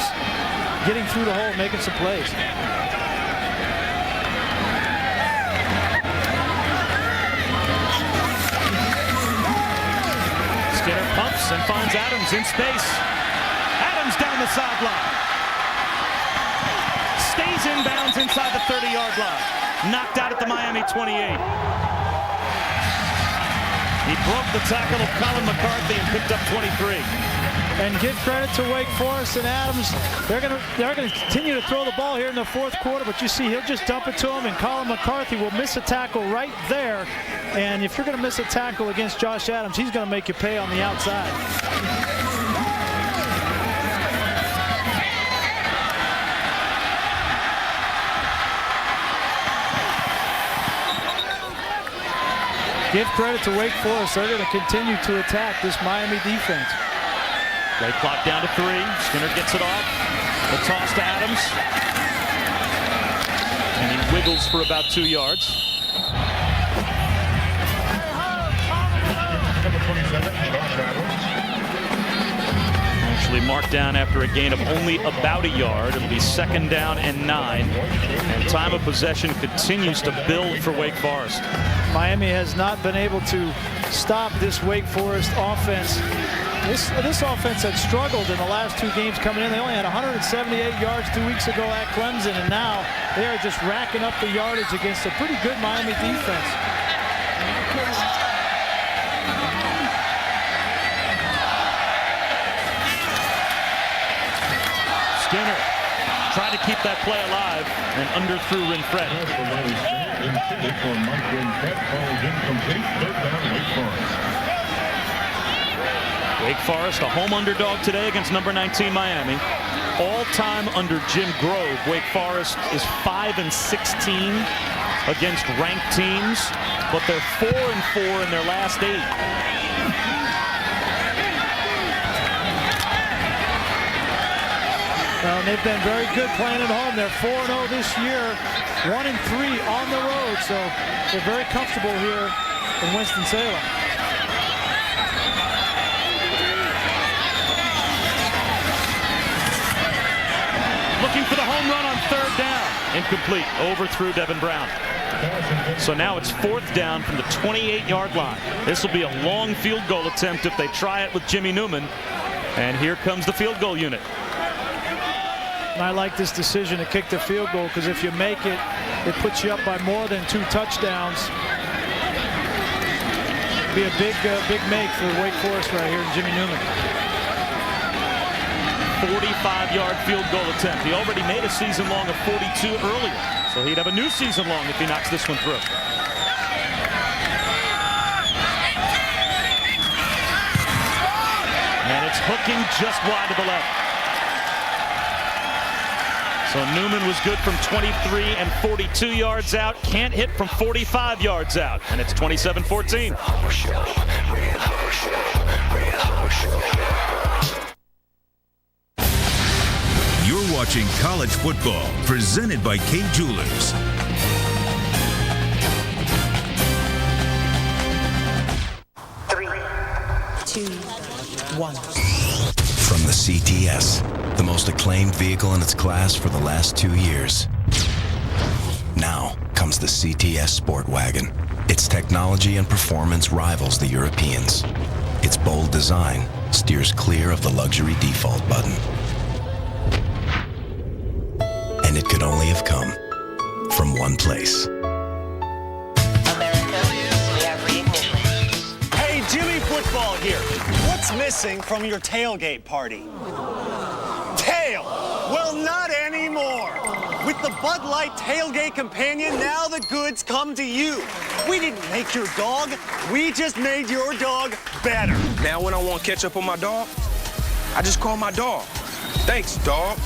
getting through the hole, making some plays. Skinner pumps and finds Adams in space. Adams down the sideline. Stays inbounds inside the 30-yard line. Knocked out at the Miami 28. He broke the tackle of Colin McCarthy and picked up 23. And give credit to Wake Forest and Adams. They're going to continue to throw the ball here in the fourth quarter, but you see he'll just dump it to him, and Colin McCarthy will miss a tackle right there. And if you're going to miss a tackle against Josh Adams, he's going to make you pay on the outside. Give credit to Wake Forest. They're going to continue to attack this Miami defense. Play clock down to 3. Skinner gets it off. The toss to Adams. And he wiggles for about 2 yards. Actually marked down after a gain of only about a yard. It'll be 2nd down and 9. And time of possession continues to build for Wake Forest. Miami has not been able to stop this Wake Forest offense. This offense had struggled in the last 2 games coming in. They only had 178 yards 2 weeks ago at Clemson, and now they are just racking up the yardage against a pretty good Miami defense. Skinner tried to keep that play alive and underthrew Renfret. Wake Forest, a home underdog today against number 19 Miami. All-time under Jim Grove, Wake Forest is 5-16 against ranked teams, but they're 4-4 in their last 8. Well, they've been very good playing at home. They're 4-0 this year, 1-3 on the road, so they're very comfortable here in Winston-Salem. Looking for the home run on 3rd down. Incomplete. Overthrew Devin Brown. So now it's 4th down from the 28-yard line. This will be a long field goal attempt if they try it with Jimmy Newman. And here comes the field goal unit. And I like this decision to kick the field goal, because if you make it, it puts you up by more than 2 touchdowns. Be a big make for Wake Forest right here, and Jimmy Newman. 45-yard field goal attempt. He already made a season long of 42 earlier, so he'd have a new season long if he knocks this one through. And it's hooking just wide to the left. So Newman was good from 23 and 42 yards out. Can't hit from 45 yards out. And it's 27-14. You're watching college football presented by Kay Jewelers. Three, two, one. From the CTS, the most acclaimed vehicle in its class for the last 2 years. Now comes the CTS Sport Wagon. Its technology and performance rivals the Europeans. Its bold design steers clear of the luxury default button. And it could only have come from one place. Hey, Jimmy Football here. What's missing from your tailgate party? Tail! Well, not anymore. With the Bud Light Tailgate Companion, now the goods come to you. We didn't make your dog. We just made your dog better. Now when I want ketchup on my dog, I just call my dog. Thanks, dog.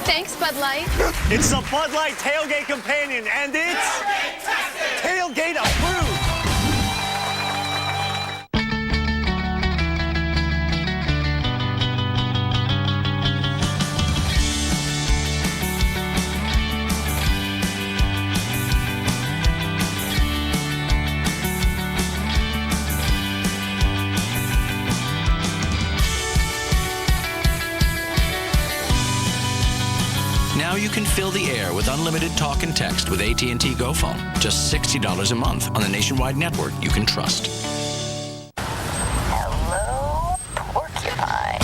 Thanks, Bud Light. It's the Bud Light Tailgate Companion, and it's tailgate approved. can fill the air with unlimited talk and text with AT&T Go Phone. Just $60 a month on the nationwide network you can trust. Hello, porcupine.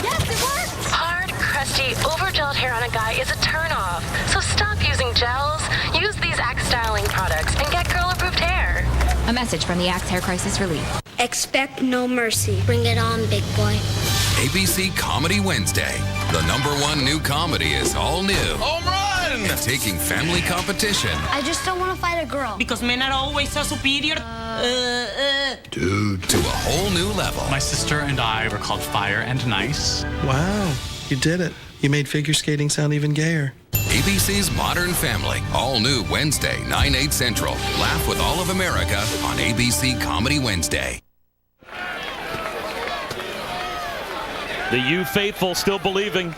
Yes, it works! Hard, crusty, over-gelled hair on a guy is a turn-off. So stop using gels, use these Axe styling products, and get girl-approved hair. A message from the Axe Hair Crisis Relief. Expect no mercy. Bring it on, big boy. ABC Comedy Wednesday. The #1 new comedy is all new. Home run! And taking family competition. I just don't want to fight a girl. Because men are always so superior. Dude. To a whole new level. My sister and I were called Fire and Nice. Wow, you did it. You made figure skating sound even gayer. ABC's Modern Family. All new Wednesday, 9/8 Central. Laugh with all of America on ABC Comedy Wednesday. The U faithful still believing.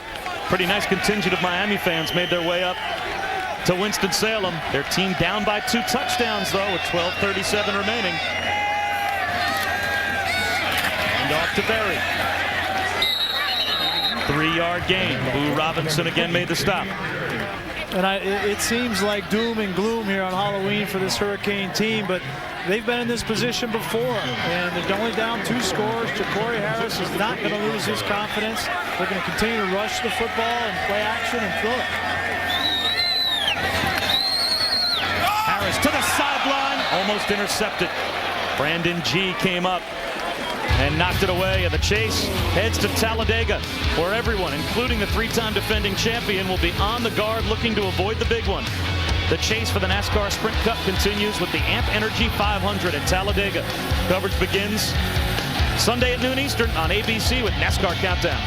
Pretty nice contingent of Miami fans made their way up to Winston-Salem. Their team down by 2 touchdowns, though, with 12:37 remaining. And off to Berry. 3-yard gain. Boo Robinson again made the stop. And it seems like doom and gloom here on Halloween for this Hurricane team, but they've been in this position before, and they're only down 2 scores. Ja'Cory Harris is not going to lose his confidence. They're going to continue to rush the football and play action and throw it. Harris to the sideline, almost intercepted. Brandon G came up and knocked it away, and the chase heads to Talladega, where everyone, including the 3-time defending champion, will be on the guard looking to avoid the big one. The chase for the NASCAR Sprint Cup continues with the AMP Energy 500 at Talladega. Coverage begins Sunday at noon Eastern on ABC with NASCAR Countdown.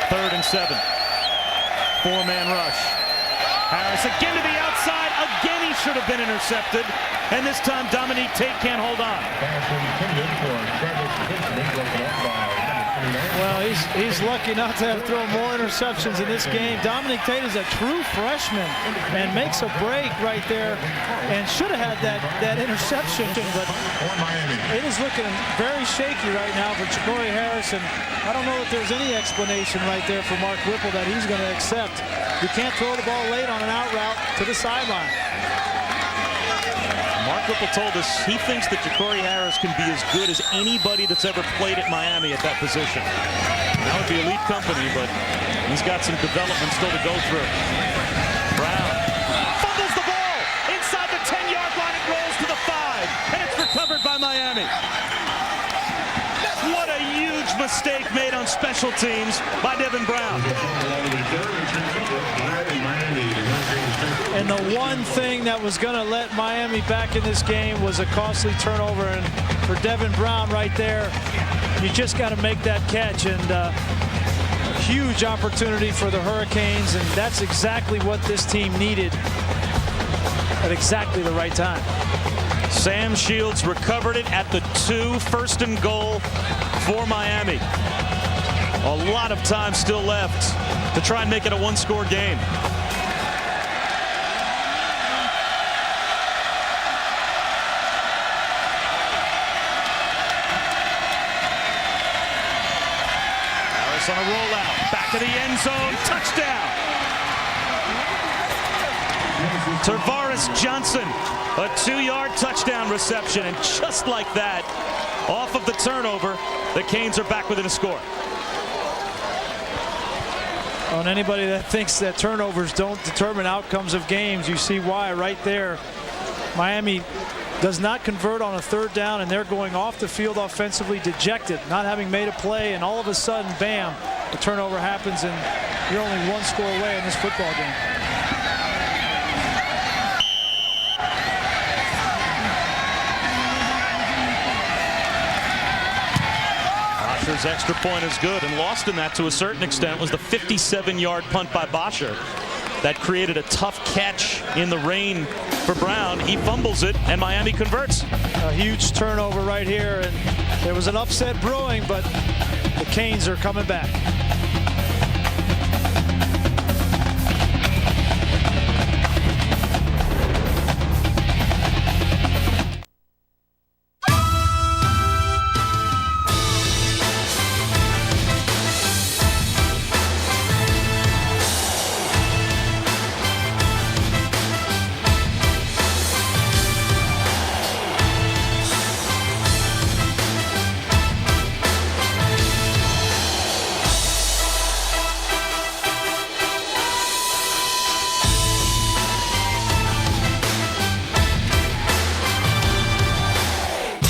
3rd and 7. 4-man rush. Harris again to the outside. Again, he should have been intercepted. And this time, Dominique Tate can't hold on. Well, he's lucky not to have thrown more interceptions in this game. Dominique Tate is a true freshman and makes a break right there and should have had that interception. But it is looking very shaky right now for Ja'Cory Harris. And I don't know if there's any explanation right there for Mark Whipple that he's going to accept. You can't throw the ball late on an out route to the sideline. Mark Whipple told us he thinks that Ja'Cory Harris can be as good as anybody that's ever played at Miami at that position. That would be elite company, but he's got some development still to go through. Brown fumbles the ball inside the 10-yard line. It rolls to the 5, and it's recovered by Miami. What a huge mistake made on special teams by Devin Brown. And the one thing that was going to let Miami back in this game was a costly turnover. And for Devin Brown right there, you just got to make that catch. And huge opportunity for the Hurricanes. And that's exactly what this team needed at exactly the right time. Sam Shields recovered it at the 2, 1st and goal for Miami. A lot of time still left to try and make it a 1-score game. On a rollout, back to the end zone, touchdown. Tarvaris Johnson, a 2-yard touchdown reception, and just like that, off of the turnover, the Canes are back within a score. On anybody that thinks that turnovers don't determine outcomes of games, you see why right there. Miami does not convert on a 3rd down, and they're going off the field offensively dejected, not having made a play, and all of a sudden, bam, the turnover happens, and you're only 1 score away in this football game. Bosher's extra point is good, and lost in that to a certain extent was the 57-yard punt by Bosher that created a tough catch in the rain for Brown. He fumbles it, and Miami converts. A huge turnover right here, and there was an upset brewing, but the Canes are coming back.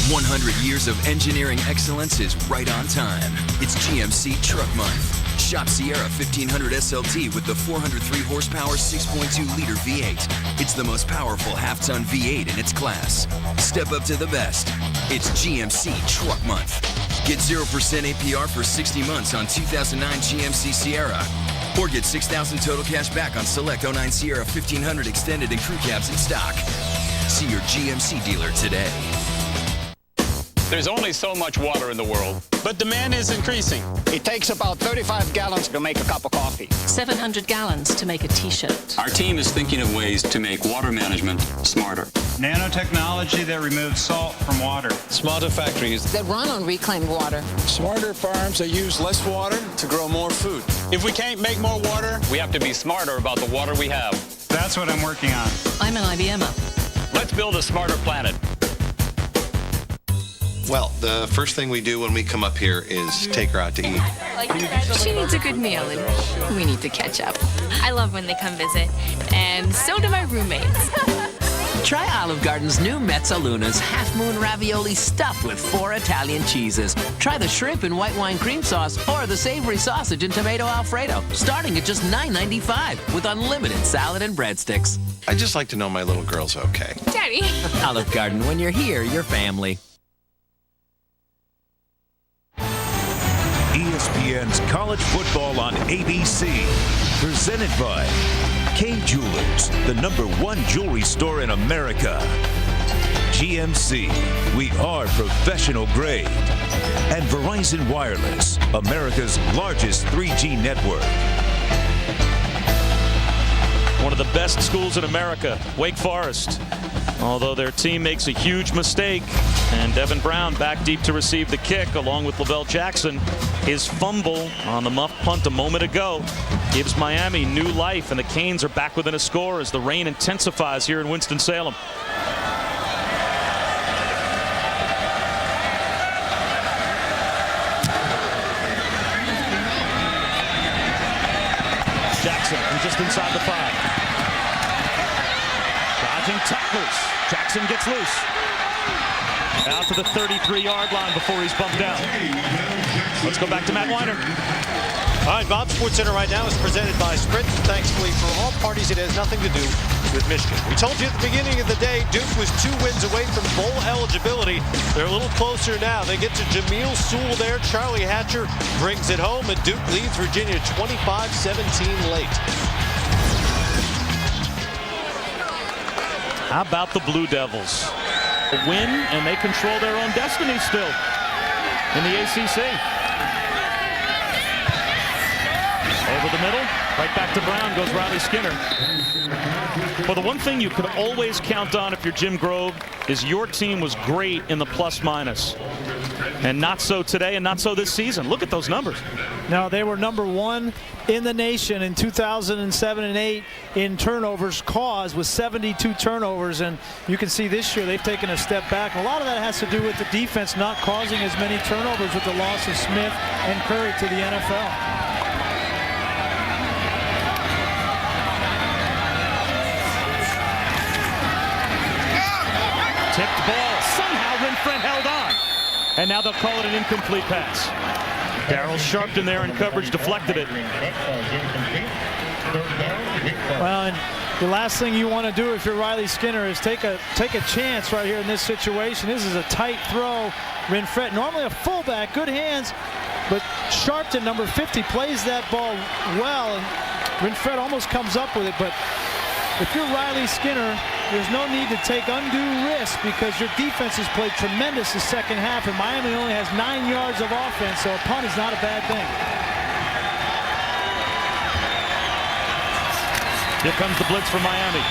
100 years of engineering excellence is right on time. It's GMC Truck Month. Shop Sierra 1500 SLT with the 403 horsepower 6.2-liter V8. It's the most powerful half-ton V8 in its class. Step up to the best. It's GMC Truck Month. Get 0% APR for 60 months on 2009 GMC Sierra. Or get $6,000 total cash back on select 09 Sierra 1500 extended and crew cabs in stock. See your GMC dealer today. There's only so much water in the world, but demand is increasing. It takes about 35 gallons to make a cup of coffee. 700 gallons to make a T-shirt. Our team is thinking of ways to make water management smarter. Nanotechnology that removes salt from water. Smarter factories that run on reclaimed water. Smarter farms that use less water to grow more food. If we can't make more water, we have to be smarter about the water we have. That's what I'm working on. I'm an IBMer. Let's build a smarter planet. Well, the first thing we do when we come up here is take her out to eat. She needs a good meal, and we need to catch up. I love when they come visit, and so do my roommates. Try Olive Garden's new Mezzaluna's Half Moon Ravioli stuffed with 4 Italian cheeses. Try the shrimp and white wine cream sauce or the savory sausage and tomato Alfredo, starting at just $9.95 with unlimited salad and breadsticks. I just like to know my little girl's okay. Daddy. Olive Garden, when you're here, you're family. ESPN's College Football on ABC, presented by K Jewelers, the #1 jewelry store in America. GMC, we are professional grade. And Verizon Wireless, America's largest 3G network. One of the best schools in America, Wake Forest. Although their team makes a huge mistake, and Devin Brown back deep to receive the kick along with Lavelle Jackson. His fumble on the muff punt a moment ago gives Miami new life, and the Canes are back within a score as the rain intensifies here in Winston-Salem. Jackson from just inside the 5. Dodging tacklers. Jackson gets loose. Out to the 33-yard line before he's bumped out. Let's go back to Matt Weiner. All right, Bob Sports Center right now is presented by Sprint. Thankfully, for all parties, it has nothing to do with Michigan. We told you at the beginning of the day, Duke was 2 wins away from bowl eligibility. They're a little closer now. They get to Jameel Sewell there. Charlie Hatcher brings it home, and Duke leads Virginia 25-17 late. How about the Blue Devils? A win, and they control their own destiny still in the ACC. Over the middle, right back to Brown goes Riley Skinner. Well, the one thing you could always count on if you're Jim Grove is your team was great in the plus-minus. And not so today and not so this season. Look at those numbers. No, they were #1 in the nation in 2007 and 8 in turnovers caused with 72 turnovers. And you can see this year they've taken a step back. A lot of that has to do with the defense not causing as many turnovers with the loss of Smith and Curry to the NFL. Tipped ball. Somehow Renfret held on. And now they'll call it an incomplete pass. Darryl Sharpton there in coverage deflected it. Well, and the last thing you want to do if you're Riley Skinner is take a chance right here in this situation. This is a tight throw. Renfret, normally a fullback, good hands, but Sharpton, number 50, plays that ball well, and Renfret almost comes up with it. But if you're Riley Skinner, there's no need to take undue risk because your defense has played tremendous the second half, and Miami only has 9 yards of offense, so a punt is not a bad thing. Here comes the blitz for Miami.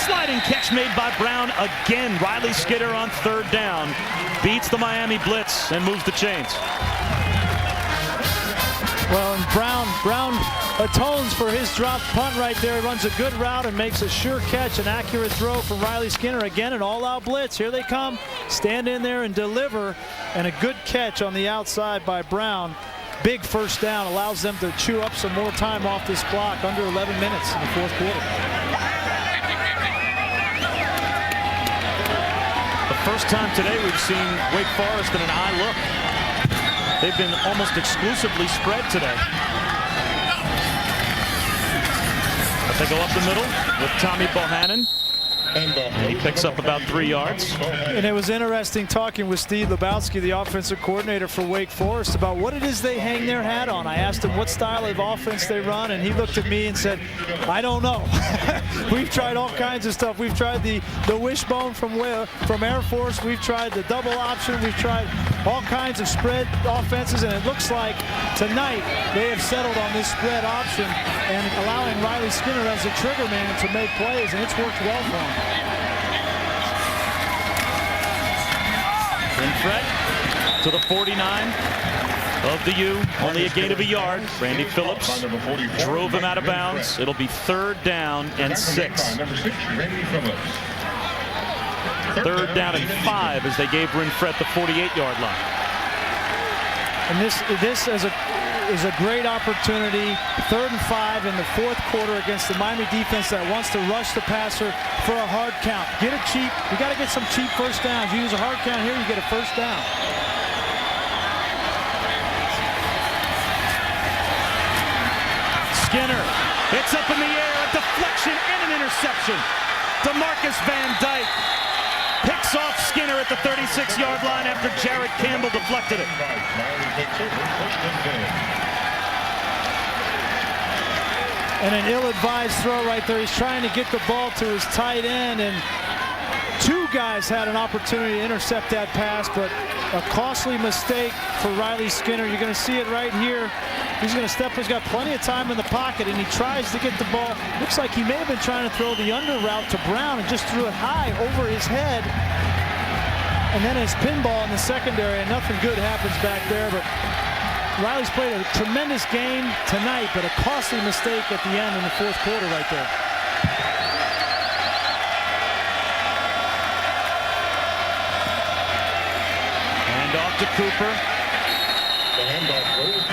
Sliding catch made by Brown again. Riley Skinner on 3rd down. Beats the Miami blitz and moves the chains. Well, and Brown atones for his dropped punt right there. He runs a good route and makes a sure catch, an accurate throw from Riley Skinner. Again, an all-out blitz. Here they come. Stand in there and deliver, and a good catch on the outside by Brown. Big first down, allows them to chew up some more time off this clock, under 11 minutes in the 4th quarter. The First time today we've seen Wake Forest in an eye look. They've been almost exclusively spread today. But they go up the middle with Tommy Bohannon. He picks up about 3 yards. And it was interesting talking with Steve Lebowski, the offensive coordinator for Wake Forest, about what it is they hang their hat on. I asked him what style of offense they run, and he looked at me and said, I don't know. We've tried all kinds of stuff. We've tried the wishbone from Air Force. We've tried the double option. We've tried all kinds of spread offenses, and it looks like tonight they have settled on this spread option and allowing Riley Skinner as a trigger man to make plays, and it's worked well for him. Winfrett to the 49 of the U, only a gain of a yard. Randy Phillips drove him out of bounds. It'll be 3rd down and 6. 3rd down and 5 as they gave Winfrett the 48-yard line. And this is a great opportunity. 3rd and 5 in the 4th quarter against the Miami defense that wants to rush the passer for a hard count. Get it cheap. You got to get some cheap first downs. You use a hard count here, you get a first down. Skinner, it's up in the air, a deflection and an interception. DeMarcus Van Dyke picks off Skinner at the 36-yard line after Jared Campbell deflected it. And an ill-advised throw right there. He's trying to get the ball to his tight end, and 2 guys had an opportunity to intercept that pass, but a costly mistake for Riley Skinner. You're going to see it right here. He's going to step. He's got plenty of time in the pocket, and he tries to get the ball. Looks like he may have been trying to throw the under route to Brown and just threw it high over his head. And then his pinball in the secondary, and nothing good happens back there. But Riley's played a tremendous game tonight, but a costly mistake at the end in the 4th quarter right there. And off to Cooper.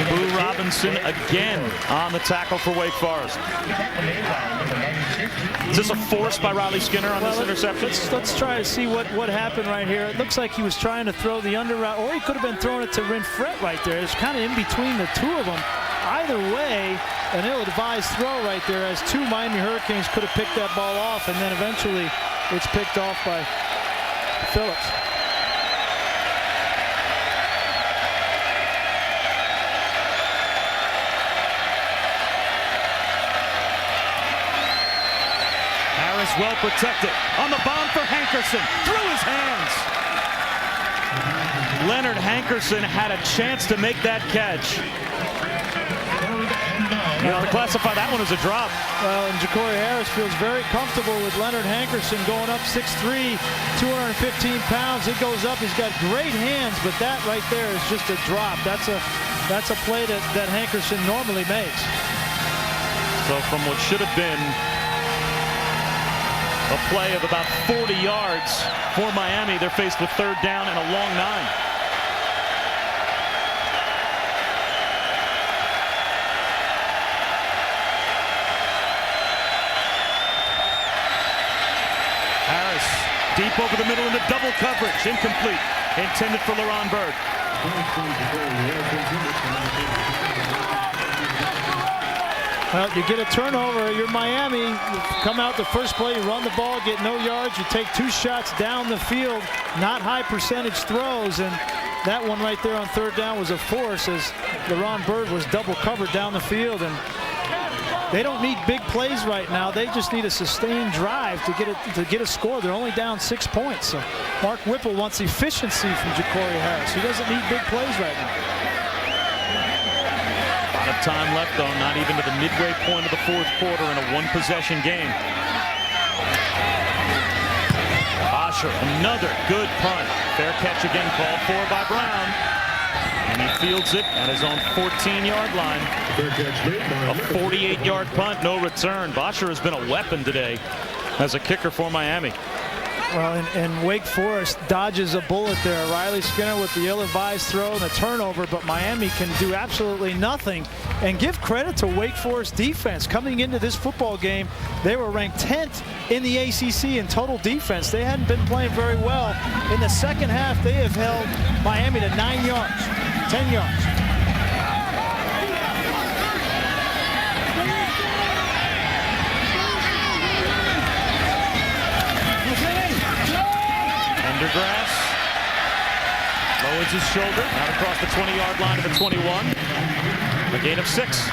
Boo Robinson again on the tackle for Wake Forest. Is this a force by Riley Skinner on this interception? Let's try to see what happened right here. It looks like he was trying to throw the under route, or he could have been throwing it to Winfrett right there. It's kind of in between the 2 of them. Either way, an ill-advised throw right there, as 2 Miami Hurricanes could have picked that ball off, and then eventually it's picked off by Phillips. Well protected on the bomb for Hankerson through his hands. Leonard Hankerson had a chance to make that catch. You have to classify that one as a drop. Well, and Ja'Cory Harris feels very comfortable with Leonard Hankerson going up 6'3", 215 pounds. It goes up. He's got great hands, but that right there is just a drop. That's a play that Hankerson normally makes. So from what should have been a play of about 40 yards for Miami, they're faced with 3rd down and a long 9. Harris deep over the middle into double coverage. Incomplete. Intended for LaRon Bird. Well, you get a turnover, you're Miami, you come out the first play, you run the ball, get no yards, you take 2 shots down the field, not high percentage throws, and that one right there on 3rd down was a force as LaRon Bird was double covered down the field, and they don't need big plays right now. They just need a sustained drive to get a score. They're only down 6 points. So Mark Whipple wants efficiency from Ja'Cory Harris. He doesn't need big plays right now. Of time left, though, not even to the midway point of the 4th quarter in a 1-possession game. Osher, another good punt. Fair catch again called for by Brown. And he fields it at his own 14-yard line. A 48-yard punt, no return. Bosher has been a weapon today as a kicker for Miami. Well, and Wake Forest dodges a bullet there. Riley Skinner with the ill-advised throw and the turnover, but Miami can do absolutely nothing. And give credit to Wake Forest defense. Coming into this football game, they were ranked 10th in the ACC in total defense. They hadn't been playing very well. In the second half, they have held Miami to 9 yards, 10 yards. Pendergrass lowers his shoulder out across the 20-yard line to the 21. A gain of 6.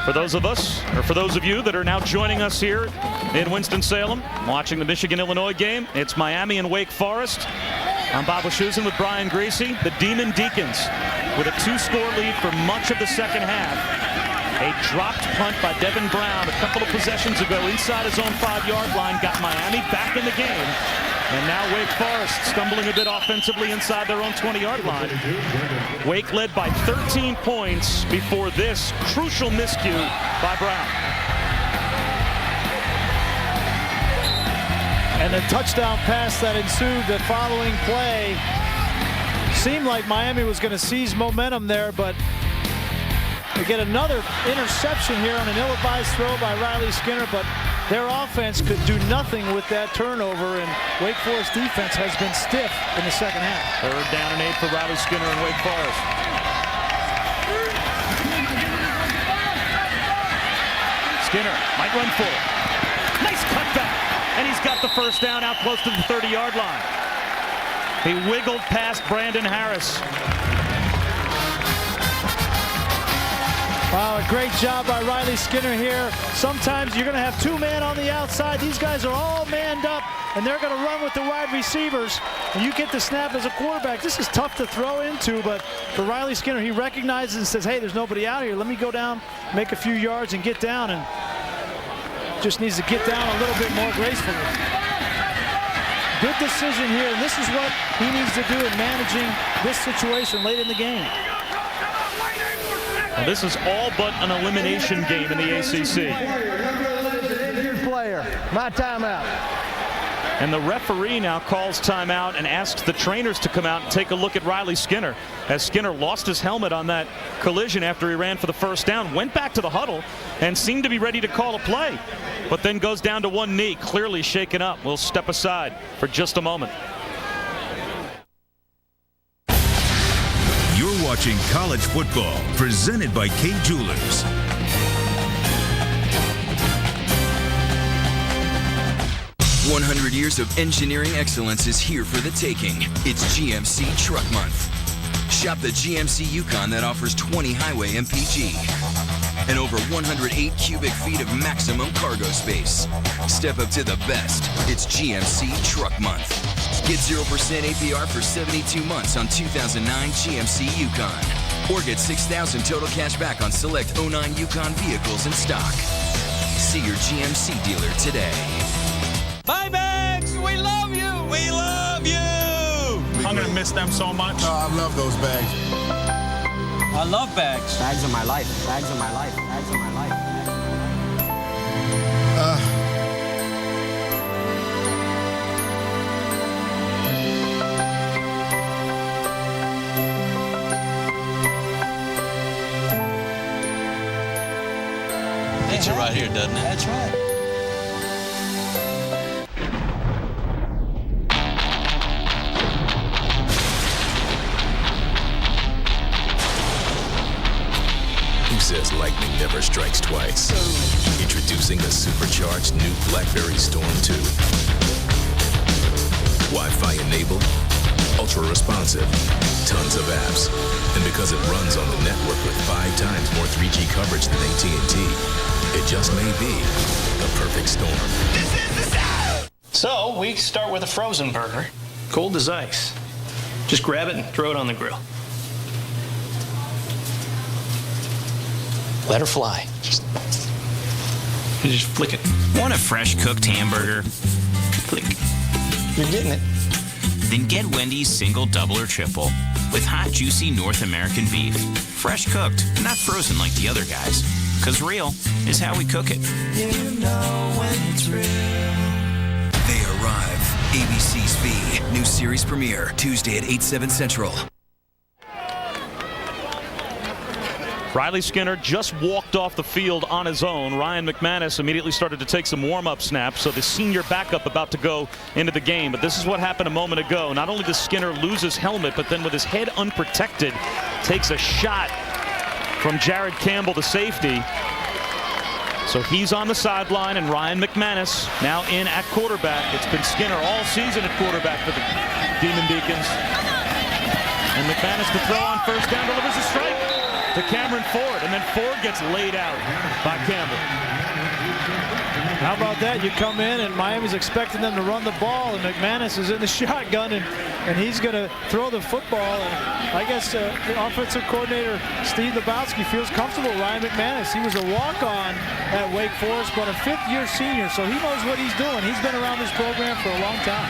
For those of us, or for those of you that are now joining us here in Winston-Salem, watching the Michigan-Illinois game, it's Miami and Wake Forest. I'm Bob Wischusen with Brian Greasy. The Demon Deacons with a 2-score lead for much of the second half. A dropped punt by Devin Brown a couple of possessions ago inside his own 5-yard line got Miami back in the game. And now Wake Forest stumbling a bit offensively inside their own 20-yard line. Wake led by 13 points before this crucial miscue by Brown. And the touchdown pass that ensued the following play seemed like Miami was going to seize momentum there, but they get another interception here on an ill-advised throw by Riley Skinner, but their offense could do nothing with that turnover, and Wake Forest defense has been stiff in the second half. 3rd down and 8 for Riley Skinner and Wake Forest. Skinner might run for it. Nice cutback. And he's got the first down out close to the 30-yard line. He wiggled past Brandon Harris. Wow, a great job by Riley Skinner here. Sometimes you're going to have 2 men on the outside. These guys are all manned up, and they're going to run with the wide receivers. And you get the snap as a quarterback. This is tough to throw into, but for Riley Skinner, he recognizes and says, hey, there's nobody out here. Let me go down, make a few yards, and get down. And just needs to get down a little bit more gracefully. Good decision here, and this is what he needs to do in managing this situation late in the game. Well, this is all but an elimination game in the ACC. Player, my timeout. And the referee now calls timeout and asks the trainers to come out and take a look at Riley Skinner, as Skinner lost his helmet on that collision after he ran for the first down, went back to the huddle and seemed to be ready to call a play, but then goes down to one knee, clearly shaken up. We'll step aside for just a moment. You're watching college football presented by Kay Jewelers. "100 years of engineering excellence is here for the taking. It's GMC Truck Month. Shop the GMC Yukon that offers 20 highway MPG and over 108 cubic feet of maximum cargo space. Step up to the best. It's GMC Truck Month. Get 0% APR for 72 months on 2009 GMC Yukon. Or get $6,000 total cash back on select 09 Yukon vehicles in stock. See your GMC dealer today. Bye, Bags! We love you! We love you! I'm gonna miss them so much. Oh, I love those bags. I love Bags. Bags are my life. Bags are my life. Bags are my life. Gets you right here, doesn't it? That's right. Says lightning never strikes twice. Introducing the supercharged new BlackBerry Storm 2. Wi-Fi enabled, ultra responsive, tons of apps, and because it runs on the network with 5 times more 3G coverage than AT&T, it just may be the perfect storm. This is the sound! So we start with a frozen burger, cold as ice. Just grab it and throw it on the grill. Let her fly. Just flick it. Want a fresh cooked hamburger? Flick. You're getting it. Then get Wendy's single, double, or triple. with hot, juicy North American beef. Fresh cooked, not frozen like the other guys. Because real is how we cook it. You know when it's real. They Arrive. ABC's V. New series premiere. Tuesday at 8/7 Central. Riley Skinner just walked off the field on his own. Ryan McManus immediately started to take some warm-up snaps, so the senior backup about to go into the game. But this is what happened a moment ago. Not only does Skinner lose his helmet, but then with his head unprotected, takes a shot from Jared Campbell, the safety. So he's on the sideline, and Ryan McManus now in at quarterback. It's been Skinner all season at quarterback for the Demon Deacons. And McManus to throw on first down, delivers a strike to Cameron Ford, and then Ford gets laid out by Campbell. How about that? You come in, and Miami's expecting them to run the ball, and McManus is in the shotgun, and he's going to throw the football. And I guess the offensive coordinator, Steve Lebowski, feels comfortable with Ryan McManus. He was a walk-on at Wake Forest, but a fifth-year senior, so he knows what he's doing. He's been around this program for a long time.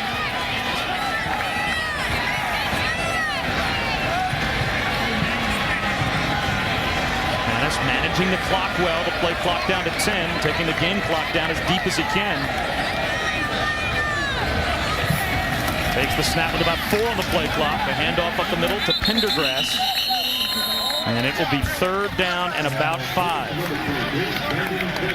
Managing the clock well to play clock down to 10, taking the game clock down as deep as he can. Takes the snap with about 4 on the play clock. A handoff up the middle to Pendergrass. And it will be 3rd down and about 5.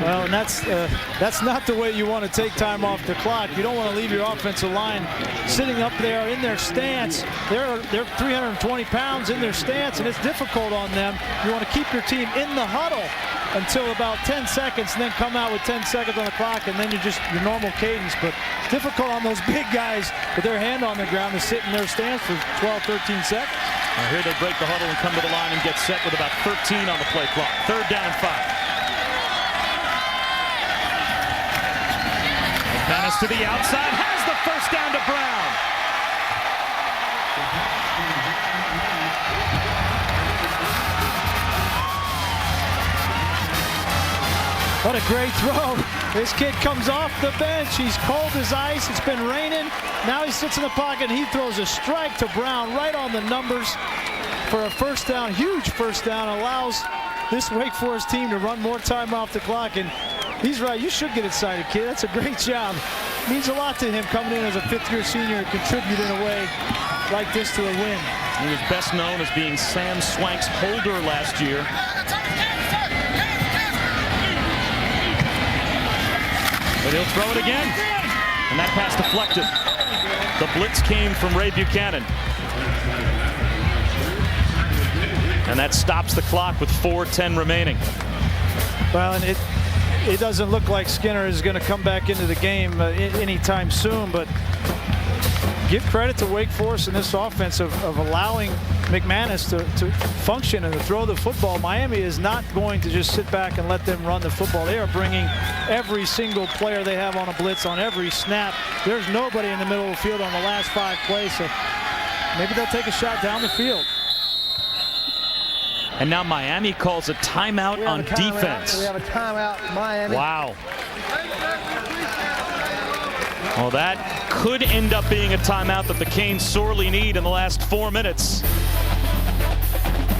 Well, and that's not the way you want to take time off the clock. You don't want to leave your offensive line sitting up there in their stance. They're 320 pounds in their stance, and it's difficult on them. You want to keep your team in the huddle until about 10 seconds, and then come out with 10 seconds on the clock, and then you're just your normal cadence. But it's difficult on those big guys with their hand on the ground to sit in their stance for 12, 13 seconds. Now here they break the huddle and come to the line and get set with about 13 on the play clock. 3rd down and 5. McManus to the outside, has the first down to Brown. What a great throw. This kid comes off the bench. He's cold as ice. It's been raining. Now he sits in the pocket, and he throws a strike to Brown right on the numbers for a first down. Huge first down. Allows this Wake Forest team to run more time off the clock. And he's right. You should get excited, kid. That's a great job. Means a lot to him coming in as a 5th-year senior and contribute in a way like this to a win. He was best known as being Sam Swank's holder last year. But he'll throw it again. And that pass deflected. The blitz came from Ray Buchanan. And that stops the clock with 4:10 remaining. Well, and it doesn't look like Skinner is going to come back into the game anytime soon, but give credit to Wake Forest in this offense of allowing McManus to function and to throw the football. Miami is not going to just sit back and let them run the football. They are bringing every single player they have on a blitz on every snap. There's nobody in the middle of the field on the last 5 plays, so maybe they'll take a shot down the field. And now Miami calls a timeout on defense. We have a timeout, Miami. Wow. Well, that could end up being a timeout that the Canes sorely need in the last 4 minutes.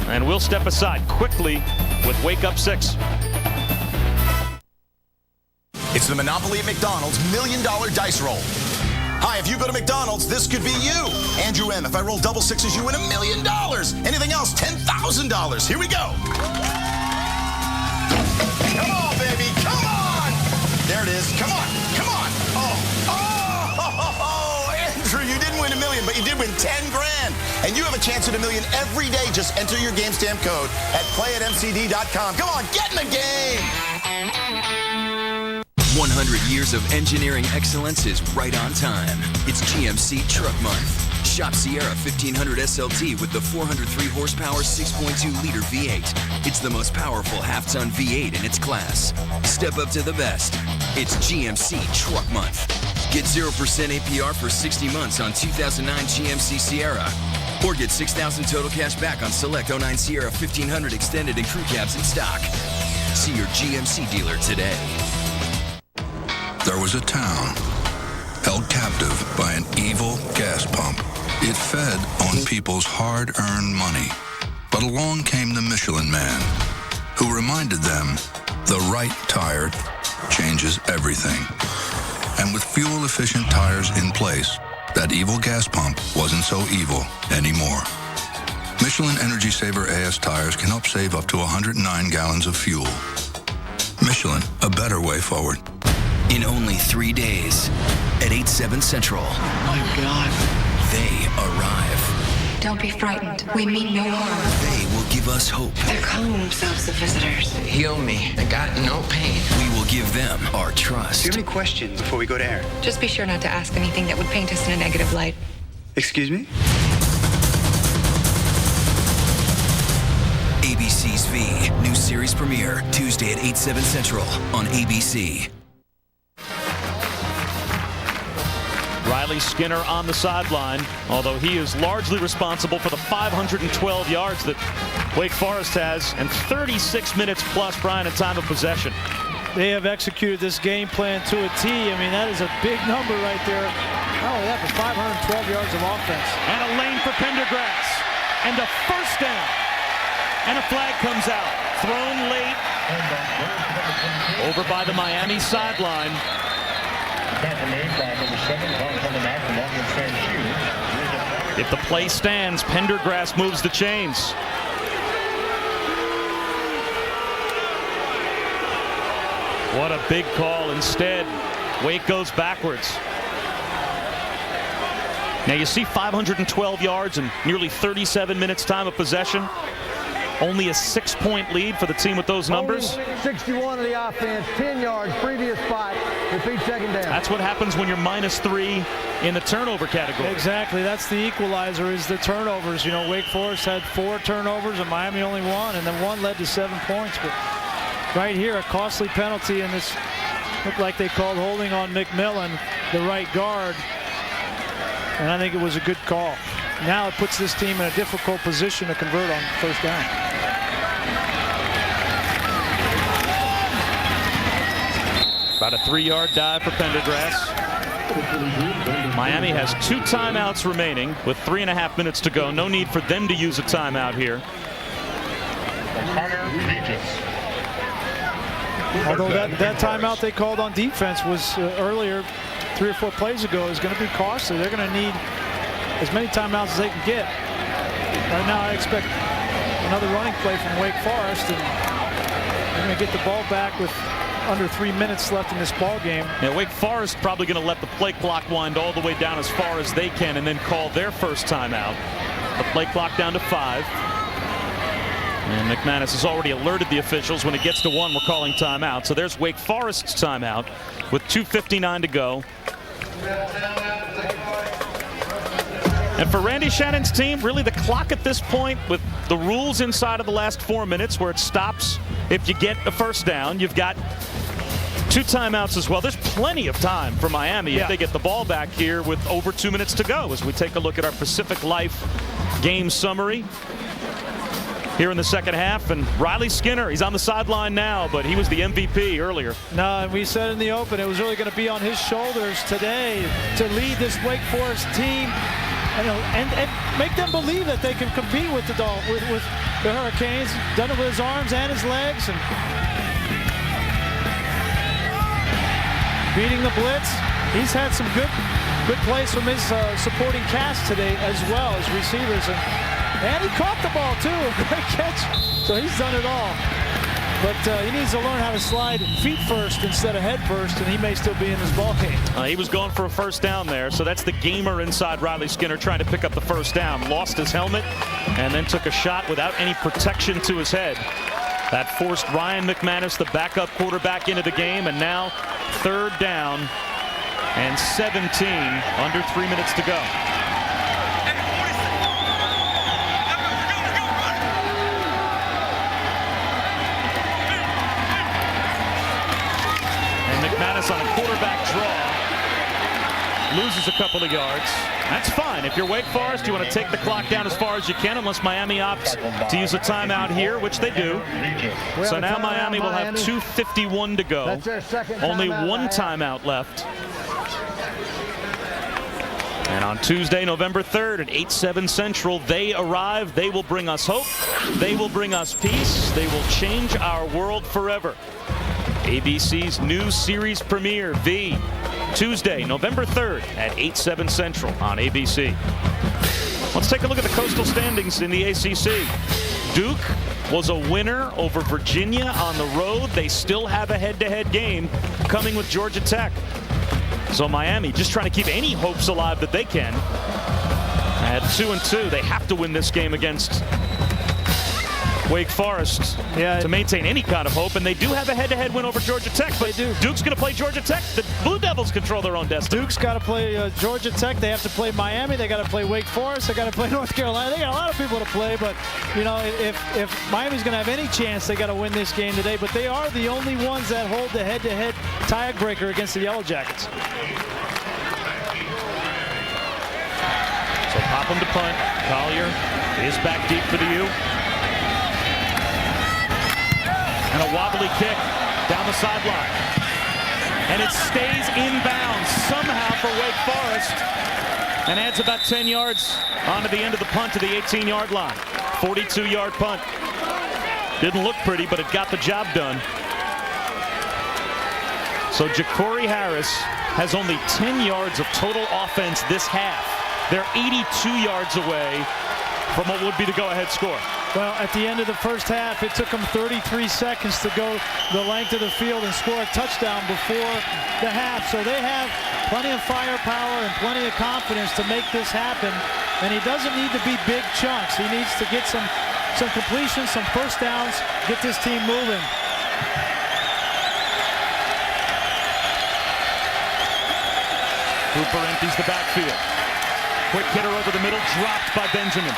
And we'll step aside quickly with Wake Up 6. It's the Monopoly at McDonald's $1 Million Dice Roll. Hi, if you go to McDonald's, this could be you. Andrew M., if I roll double sixes, you win $1 million. Anything else, $10,000. Here we go. Come on, baby, come on. There it is. Come on, come on. Oh, Andrew, you didn't win $1 million, but you did win 10 grand. And you have a chance at $1 million every day. Just enter your game stamp code at playatmcd.com. Come on, get in the game. 100 years of engineering excellence is right on time. It's GMC Truck Month. Shop Sierra 1500 SLT with the 403 horsepower 6.2-liter V8. It's the most powerful half-ton V8 in its class. Step up to the best. It's GMC Truck Month. Get 0% APR for 60 months on 2009 GMC Sierra. Or get $6,000 total cash back on select 09 Sierra 1500 extended and crew cabs in stock. See your GMC dealer today. There was a town held captive by an evil gas pump. It fed on people's hard-earned money. But along came the Michelin Man, who reminded them the right tire changes everything. And with fuel-efficient tires in place, that evil gas pump wasn't so evil anymore. Michelin Energy Saver AS tires can help save up to 109 gallons of fuel. Michelin, a better way forward. In only 3 days, at 8/7 Central. My God. They arrive. Don't be frightened. We mean no harm. They will give us hope. They're calling themselves the visitors. Heal me. I got no pain. We will give them our trust. Do you have any questions before we go to air? Just be sure not to ask anything that would paint us in a negative light. Excuse me? ABC's V. New series premiere. Tuesday at 8/7 Central on ABC. Riley Skinner on the sideline, although he is largely responsible for the 512 yards that Wake Forest has and 36 minutes plus, Brian, in time of possession. They have executed this game plan to a T. I mean, that is a big number right there. Not only that, but 512 yards of offense. And a lane for Pendergrass. And a first down. And a flag comes out. Thrown late. Over by the Miami sideline. If the play stands, Pendergrass moves the chains. What a big call. Instead, Wake goes backwards. Now you see 512 yards and nearly 37 minutes time of possession. Only a 6-point lead for the team with those numbers. Only 61 of the offense, 10 yards, previous spot, repeat second down. That's what happens when you're -3 in the turnover category. Exactly. That's the equalizer, is the turnovers. You know, Wake Forest had 4 turnovers and Miami only 1, and then 1 led to 7 points. But right here, a costly penalty, and this looked like they called holding on McMillan, the right guard. And I think it was a good call. Now it puts this team in a difficult position to convert on first down. About a 3-yard dive for Pendergrass. Miami has 2 timeouts remaining with 3.5 minutes to go. No need for them to use a timeout here. Although that timeout they called on defense was earlier, 3 or 4 plays ago, is going to be costly. They're going to need as many timeouts as they can get. Right now I expect another running play from Wake Forest, and they're going to get the ball back with under 3 minutes left in this ball game. Yeah, Wake Forest probably going to let the play clock wind all the way down as far as they can and then call their first timeout. The play clock down to 5. And McManus has already alerted the officials when it gets to 1, we're calling timeout. So there's Wake Forest's timeout with 2:59 to go. And for Randy Shannon's team, really the clock at this point, with the rules inside of the last 4 minutes where it stops if you get a first down, you've got 2 timeouts as well. There's plenty of time for Miami if they get the ball back here with over 2 minutes to go as we take a look at our Pacific Life game summary here in the second half. And Riley Skinner, he's on the sideline now, but he was the MVP earlier. No, and we said in the open it was really going to be on his shoulders today to lead this Wake Forest team and make them believe that they can compete with the Hurricanes. Done it with his arms and his legs, and beating the blitz. He's had some good plays from his supporting cast today as well as receivers, and he caught the ball too. Great catch. So he's done it all. But he needs to learn how to slide feet first instead of head first, and he may still be in this ball game. He was going for a first down there, so that's the gamer inside Riley Skinner trying to pick up the first down. Lost his helmet and then took a shot without any protection to his head. That forced Ryan McManus, the backup quarterback, into the game, and now 3rd down and 17, under 3 minutes to go. McManus on a quarterback draw loses a couple of yards. That's fine. If you're Wake Forest, you want to take the clock down as far as you can, unless Miami opts to use a timeout here, which they do. So now Miami will have 2:51 to go. Only 1 timeout left. And on Tuesday, November 3rd at 8/7 Central, they arrive. They will bring us hope. They will bring us peace. They will change our world forever. ABC's new series premiere, V, Tuesday, November 3rd at 8/7 Central on ABC. Let's take a look at the coastal standings in the ACC. Duke was a winner over Virginia on the road. They still have a head-to-head game coming with Georgia Tech. So Miami just trying to keep any hopes alive that they can. At 2-2, they have to win this game against Wake Forest to maintain any kind of hope, and they do have a head-to-head win over Georgia Tech. But Duke's going to play Georgia Tech. The Blue Devils control their own destiny. Duke's got to play Georgia Tech. They have to play Miami. They got to play Wake Forest. They got to play North Carolina. They got a lot of people to play, but you know, if Miami's going to have any chance, they got to win this game today. But they are the only ones that hold the head-to-head tiebreaker against the Yellow Jackets. So pop him to punt. Collier is back deep for the U. And a wobbly kick down the sideline. And it stays inbounds somehow for Wake Forest and adds about 10 yards onto the end of the punt to the 18-yard line. 42-yard punt. Didn't look pretty, but it got the job done. So Ja'Cory Harris has only 10 yards of total offense this half. They're 82 yards away from what would be the go-ahead score. Well, at the end of the first half, it took them 33 seconds to go the length of the field and score a touchdown before the half. So they have plenty of firepower and plenty of confidence to make this happen. And he doesn't need to be big chunks. He needs to get some completions, some first downs, get this team moving. Hooper empties the backfield. Quick hitter over the middle, dropped by Benjamin.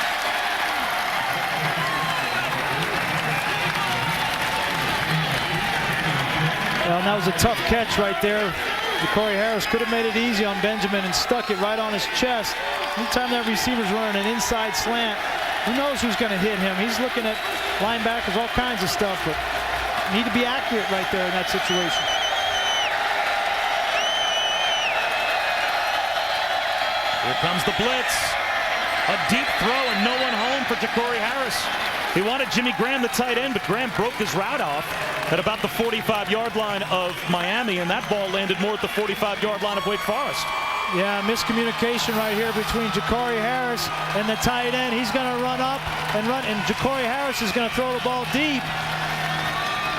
Well, that was a tough catch right there. Ja'Cory Harris could have made it easy on Benjamin and stuck it right on his chest. Anytime that receiver's running an inside slant, who knows who's going to hit him? He's looking at linebackers, all kinds of stuff, but need to be accurate right there in that situation. Here comes the blitz. A deep throw and no one home for Ja'Cory Harris. He wanted Jimmy Graham, the tight end, but Graham broke his route off at about the 45-yard line of Miami, and that ball landed more at the 45-yard line of Wake Forest. Yeah, miscommunication right here between Ja'Cory Harris and the tight end. He's going to run up and Ja'Cory Harris is going to throw the ball deep.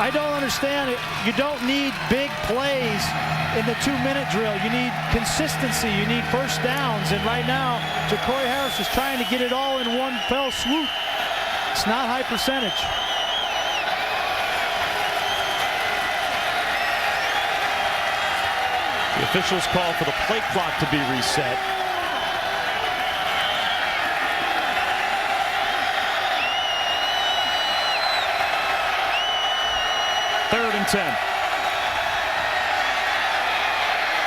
I don't understand it. You don't need big plays in the 2-minute drill. You need consistency. You need first downs. And right now, Ja'Cory Harris is trying to get it all in one fell swoop. It's not high percentage. The officials call for the play clock to be reset. Third and 10.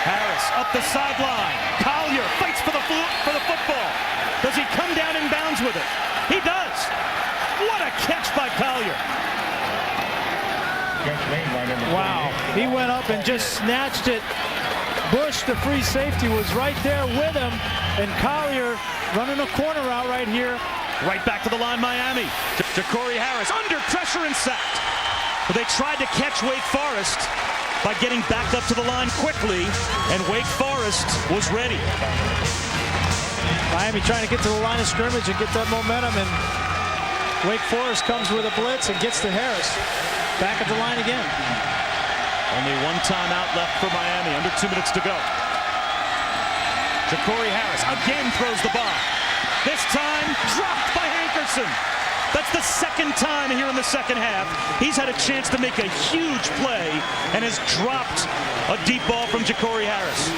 Harris up the sideline. Collier fights for the football. Does he come down in bounds with it? He does. What a catch by Collier. Wow. He went up and just snatched it. Bush, the free safety, was right there with him. And Collier running a corner route right here. Right back to the line, Miami. Ja'Cory Harris under pressure and sacked. But they tried to catch Wake Forest by getting back up to the line quickly, and Wake Forest was ready. Miami trying to get to the line of scrimmage and get that momentum, and Wake Forest comes with a blitz and gets to Harris. Back at the line again. Only one timeout left for Miami, under 2 minutes to go. Ja'Cory Harris again throws the ball. This time dropped by Hankerson. That's the second time here in the second half he's had a chance to make a huge play and has dropped a deep ball from Ja'Cory Harris.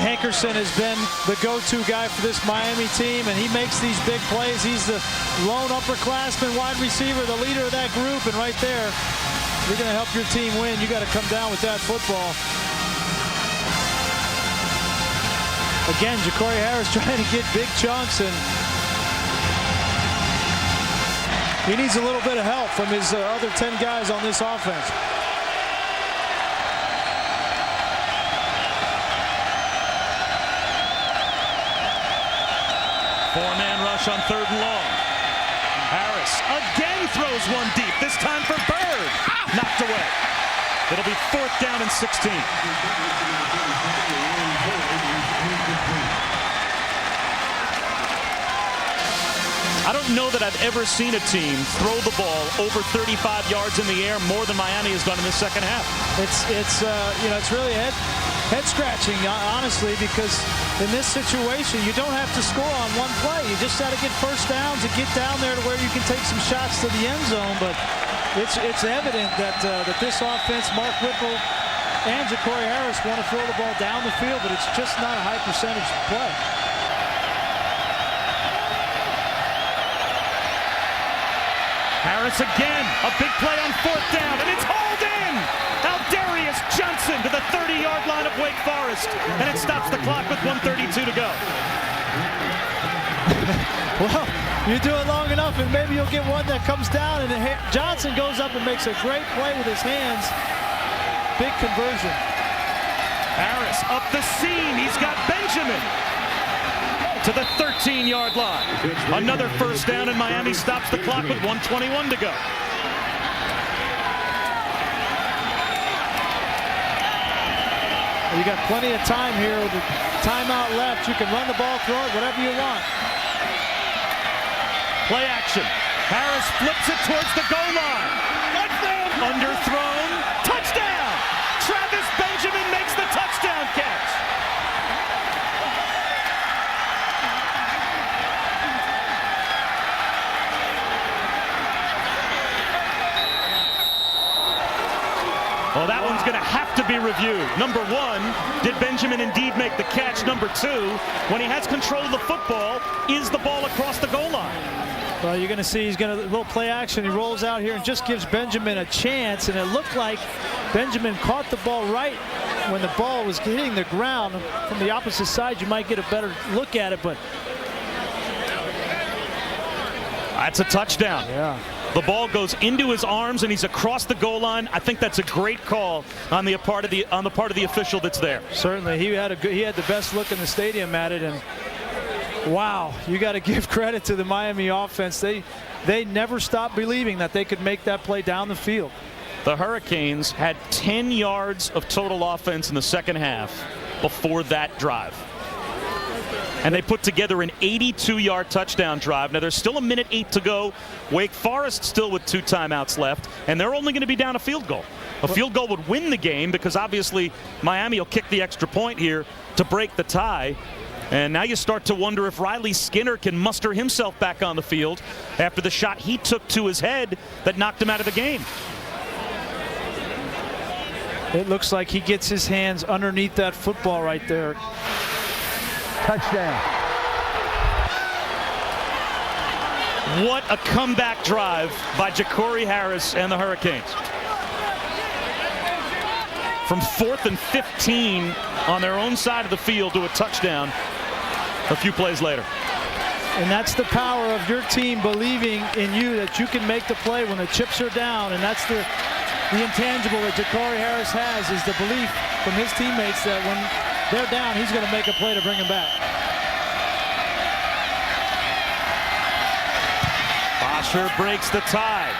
Hankerson has been the go-to guy for this Miami team, and he makes these big plays. He's the lone upperclassman wide receiver, the leader of that group, and right there, you're going to help your team win. You got to come down with that football. Again, Ja'Cory Harris trying to get big chunks, and he needs a little bit of help from his other 10 guys on this offense. Four-man rush on 3rd and long. Harris again throws one deep, this time for Bird. Knocked away. It'll be 4th down and 16. I don't know that I've ever seen a team throw the ball over 35 yards in the air more than Miami has done in the second half. It's really head scratching, honestly, because in this situation, you don't have to score on one play. You just got to get first downs and get down there to where you can take some shots to the end zone. But it's evident that this offense, Mark Whipple and Ja'Cory Harris, want to throw the ball down the field, but it's just not a high percentage play. Harris again, a big play on 4th down, and it's hauled in! Aldarius Johnson to the 30-yard line of Wake Forest, and it stops the clock with 1:32 to go. Well, you do it long enough, and maybe you'll get one that comes down, and Johnson goes up and makes a great play with his hands. Big conversion. Harris up the seam, he's got Benjamin to the 13-yard line. Another first down, and Miami stops the clock with 1:21 to go. You got plenty of time here with the timeout left. You can run the ball, throw it, whatever you want. Play action. Harris flips it towards the goal line. Underthrown. Touchdown! Travis Benjamin makes the touchdown catch. Well, that one's going to have to be reviewed. Number 1, did Benjamin indeed make the catch? Number 2, when he has control of the football, is the ball across the goal line? Well, you're going to see he's going to little play action. He rolls out here and just gives Benjamin a chance, and it looked like Benjamin caught the ball right when the ball was hitting the ground. From the opposite side, you might get a better look at it, but that's a touchdown. Yeah. The ball goes into his arms, and he's across the goal line. I think that's a great call on the part of the official that's there. Certainly, he had the best look in the stadium at it, and wow, you got to give credit to the Miami offense. They never stopped believing that they could make that play down the field. The Hurricanes had 10 yards of total offense in the second half before that drive. And they put together an 82-yard touchdown drive. Now, there's still 1:08 to go. Wake Forest still with 2 timeouts left, and they're only going to be down a field goal. A field goal would win the game because obviously Miami will kick the extra point here to break the tie. And now you start to wonder if Riley Skinner can muster himself back on the field after the shot he took to his head that knocked him out of the game. It looks like he gets his hands underneath that football right there. Touchdown. What a comeback drive by Ja'Cory Harris and the Hurricanes. From 4th and 15 on their own side of the field to a touchdown a few plays later. And that's the power of your team believing in you, that you can make the play when the chips are down. And that's the intangible that Ja'Cory Harris has, is the belief from his teammates that when they're down, he's going to make a play to bring him back. Bosher breaks the tie.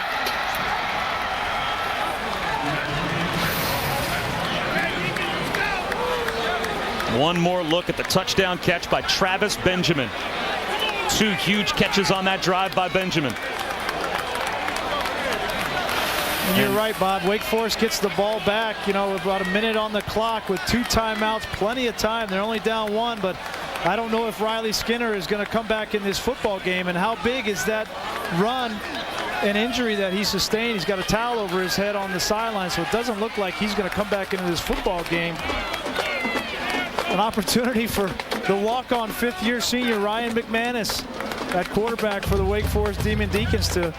One more look at the touchdown catch by Travis Benjamin. 2 huge catches on that drive by Benjamin. And you're right, Bob. Wake Forest gets the ball back, with about a minute on the clock with 2 timeouts, plenty of time. They're only down 1, but I don't know if Riley Skinner is going to come back in this football game. And how big is that run and injury that he sustained? He's got a towel over his head on the sideline, so it doesn't look like he's going to come back into this football game. An opportunity for the walk-on 5th-year senior Ryan McManus at quarterback for the Wake Forest Demon Deacons to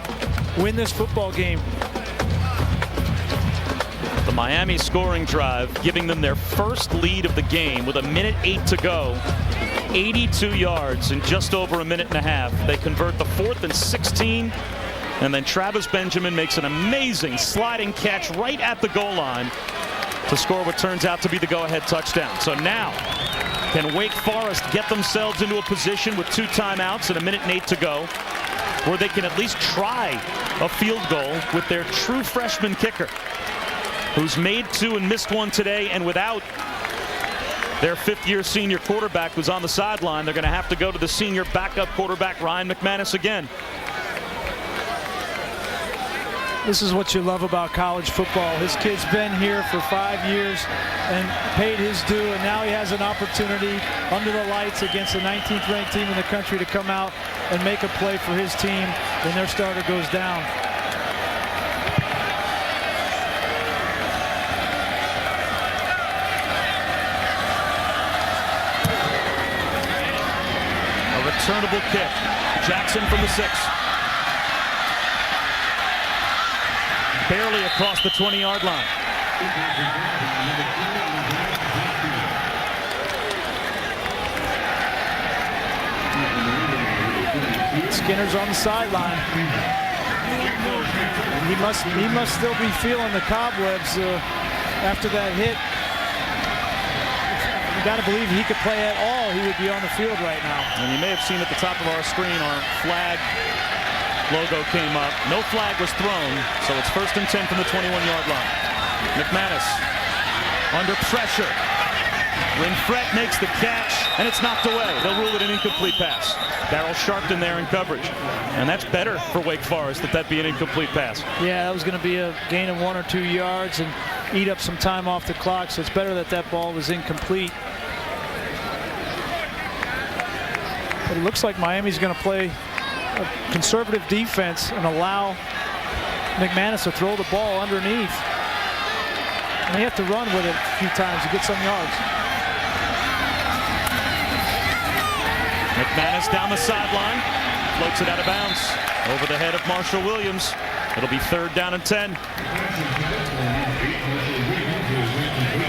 win this football game. The Miami scoring drive giving them their first lead of the game with 1:08 to go. 82 yards in just over a minute and a half. They convert the 4th and 16, and then Travis Benjamin makes an amazing sliding catch right at the goal line to score what turns out to be the go-ahead touchdown. So now Can Wake Forest get themselves into a position with 2 timeouts and 1:08 to go where they can at least try a field goal with their true freshman kicker, who's made 2 and missed 1 today, and without their 5th-year senior quarterback who's on the sideline, they're going to have to go to the senior backup quarterback, Ryan McManus, again. This is what you love about college football. His kid's been here for 5 years and paid his due, and now he has an opportunity under the lights against the 19th ranked team in the country to come out and make a play for his team when their starter goes down. A returnable kick. Jackson from the 6. Barely across the 20-yard line. Skinner's on the sideline. He must still be feeling the cobwebs after that hit. You got to believe he could play at all, he would be on the field right now. And you may have seen at the top of our screen our flag logo came up. No flag was thrown, so it's 1st and 10 from the 21-yard line. McManus under pressure. Renfret makes the catch, and it's knocked away. They'll rule it an incomplete pass. Darryl Sharpton there in coverage. And that's better for Wake Forest that be an incomplete pass. Yeah, that was going to be a gain of 1 or 2 yards and eat up some time off the clock, so it's better that ball was incomplete. But it looks like Miami's going to play a conservative defense and allow McManus to throw the ball underneath. And they have to run with it a few times to get some yards. McManus down the sideline, floats it out of bounds over the head of Marshall Williams. It'll be 3rd down and 10.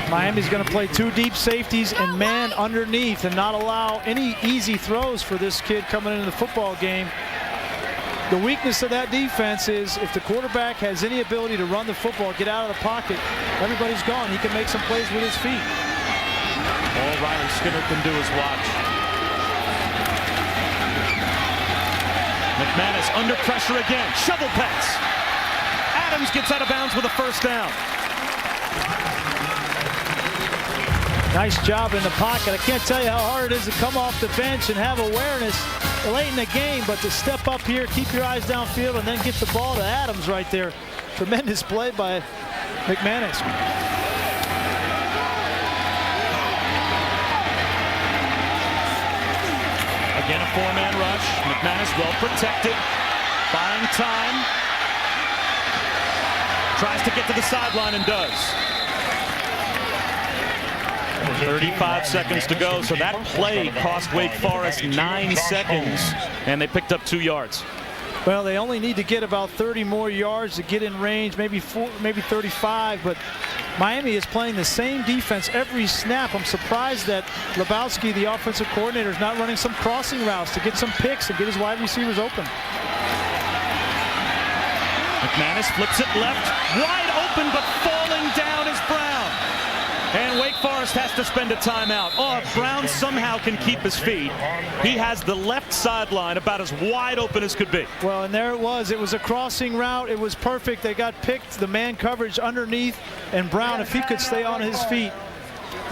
Miami's going to play 2 deep safeties and man underneath and not allow any easy throws for this kid coming into the football game. The weakness of that defense is if the quarterback has any ability to run the football, get out of the pocket, everybody's gone. He can make some plays with his feet. All Riley Skinner can do is watch. McManus under pressure again. Shovel pass. Adams gets out of bounds with a 1st down. Nice job in the pocket. I can't tell you how hard it is to come off the bench and have awareness late in the game, but to step up here, keep your eyes downfield, and then get the ball to Adams right there. Tremendous play by McManus. Again, a 4-man rush. McManus well protected, buying time. Tries to get to the sideline and does. 35 seconds to go, so that play cost Wake Forest 9 seconds, and they picked up 2 yards. Well, they only need to get about 30 more yards to get in range, maybe 35, but Miami is playing the same defense every snap. I'm surprised that Lebowski, the offensive coordinator, is not running some crossing routes to get some picks and get his wide receivers open. McManus flips it left, wide open, but falling down is Brown. And Wake Forest has to spend a timeout. Oh, if Brown somehow can keep his feet, he has the left sideline about as wide open as could be. Well, and there it was. It was a crossing route. It was perfect. They got picked, the man coverage underneath, and Brown, if he could stay on his feet,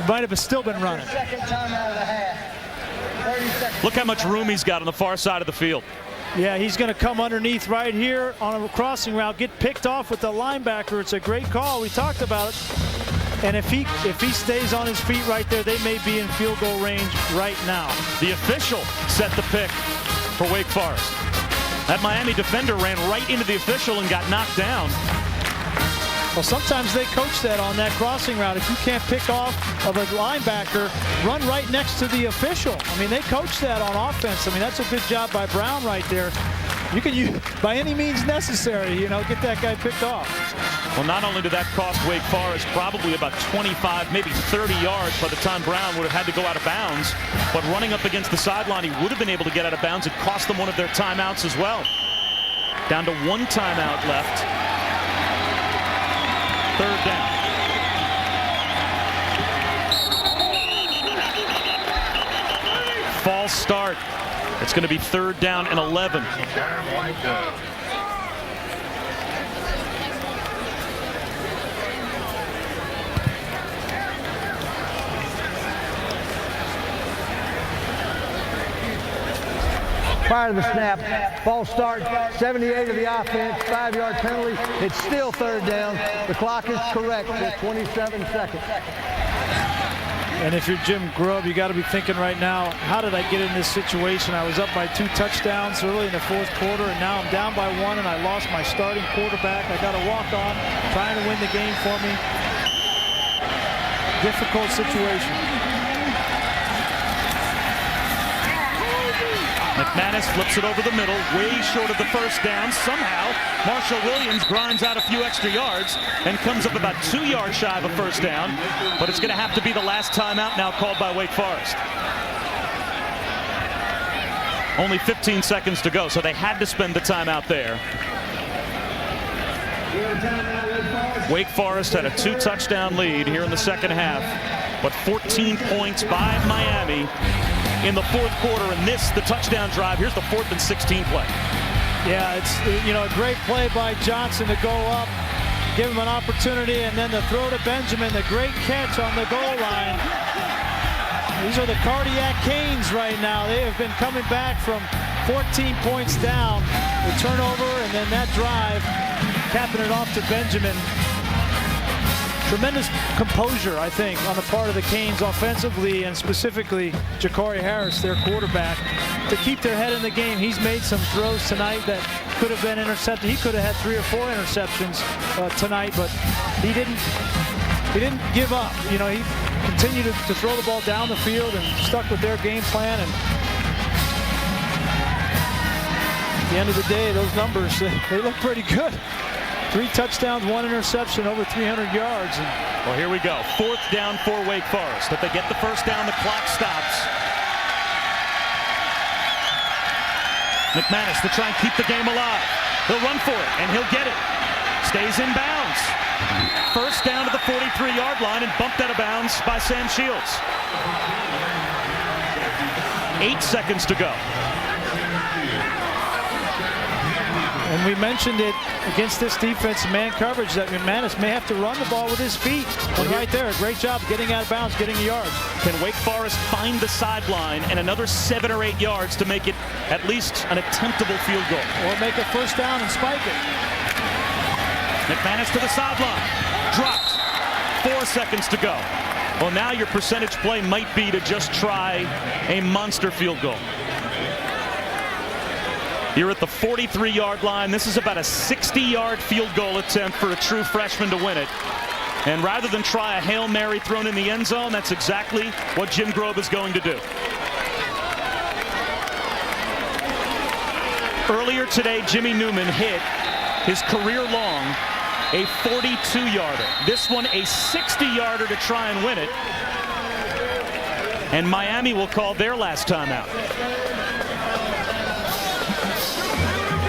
might have still been running. Look how much room he's got on the far side of the field. Yeah, he's going to come underneath right here on a crossing route, get picked off with the linebacker. It's a great call. We talked about it. And if he stays on his feet right there, they may be in field goal range right now. The official set the pick for Wake Forest. That Miami defender ran right into the official and got knocked down. Well, sometimes they coach that on that crossing route. If you can't pick off of a linebacker, run right next to the official. I mean, they coach that on offense. I mean, that's a good job by Brown right there. You can use, by any means necessary, you know, get that guy picked off. Well, not only did that cost Wake Forest probably about 25, maybe 30 yards by the time Brown would have had to go out of bounds, but running up against the sideline, he would have been able to get out of bounds. It cost them one of their timeouts as well. Down to 1 timeout left. 3rd down. false start. It's going to be 3rd down and 11. Prior to the snap, false start, 78 of the offense, 5-yard penalty. It's still 3rd down. The clock is correct at 27 seconds. And if you're Jim Grubb, you got to be thinking right now, how did I get in this situation? I was up by 2 touchdowns early in the 4th quarter, and now I'm down by 1, and I lost my starting quarterback. I got to walk on, trying to win the game for me. Difficult situation. McManus flips it over the middle, way short of the 1st down. Somehow, Marshall Williams grinds out a few extra yards and comes up about 2 yards shy of a 1st down. But it's going to have to be the last timeout now called by Wake Forest. Only 15 seconds to go, so they had to spend the timeout there. Wake Forest had a 2-touchdown lead here in the 2nd half, but 14 points by Miami in the 4th quarter, and the touchdown drive. Here's the 4th and 16 play. Yeah, it's a great play by Johnson to go up, give him an opportunity, and then the throw to Benjamin, the great catch on the goal line. These are the cardiac Canes right now. They have been coming back from 14 points down. The turnover and then that drive, capping it off to Benjamin. Tremendous composure, I think, on the part of the Canes offensively, and specifically Ja'Cory Harris, their quarterback, to keep their head in the game. He's made some throws tonight that could have been intercepted. He could have had 3 or 4 interceptions tonight, but he didn't give up. He continued to throw the ball down the field and stuck with their game plan. And at the end of the day, those numbers, they look pretty good. 3 touchdowns, 1 interception, over 300 yards. Well, here we go. 4th down for Wake Forest. If they get the 1st down, the clock stops. McManus to try and keep the game alive. He'll run for it, and he'll get it. Stays in bounds. 1st down to the 43-yard line and bumped out of bounds by Sam Shields. 8 seconds to go. And we mentioned it against this defense, man coverage, that McManus may have to run the ball with his feet. And right there, great job getting out of bounds, getting a yard. Can Wake Forest find the sideline and another 7 or 8 yards to make it at least an attemptable field goal? Or make a 1st down and spike it. McManus to the sideline. Dropped. 4 seconds to go. Well, now your percentage play might be to just try a monster field goal. You're at the 43-yard line. This is about a 60-yard field goal attempt for a true freshman to win it. And rather than try a Hail Mary thrown in the end zone, that's exactly what Jim Grobe is going to do. Earlier today, Jimmy Newman hit his career long a 42-yarder. This one a 60-yarder to try and win it. And Miami will call their last timeout.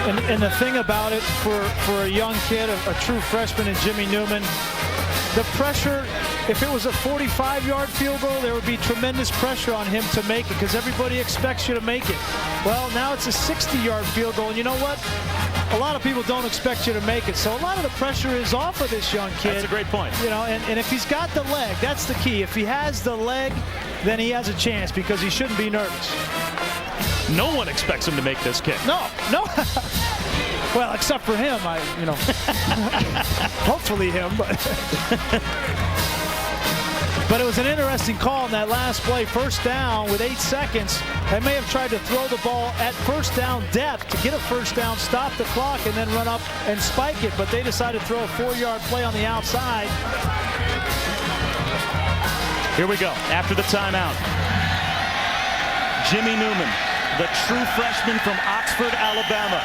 And the thing about it for a young kid, a true freshman in Jimmy Newman, the pressure, if it was a 45-yard field goal, there would be tremendous pressure on him to make it because everybody expects you to make it. Well, now it's a 60-yard field goal, and you know what? A lot of people don't expect you to make it, so a lot of the pressure is off of this young kid. That's a great point. And if he's got the leg, that's the key. If he has the leg, then he has a chance because he shouldn't be nervous. No one expects him to make this kick. No. Well, except for him, hopefully him, but it was an interesting call in that last play. 1st down with 8 seconds. They may have tried to throw the ball at 1st down depth to get a 1st down, stop the clock, and then run up and spike it, but they decided to throw a 4-yard play on the outside. Here we go. After the timeout, Jimmy Newman, the true freshman from Oxford, Alabama,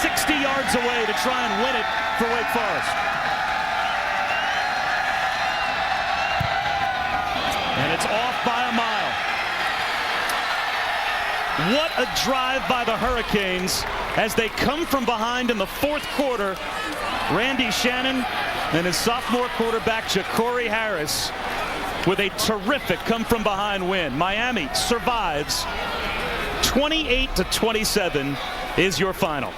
60 yards away to try and win it for Wake Forest. And it's off by a mile. What a drive by the Hurricanes as they come from behind in the 4th quarter. Randy Shannon and his sophomore quarterback, Ja'Cory Harris, with a terrific come-from-behind win. Miami survives 28-27 is your final.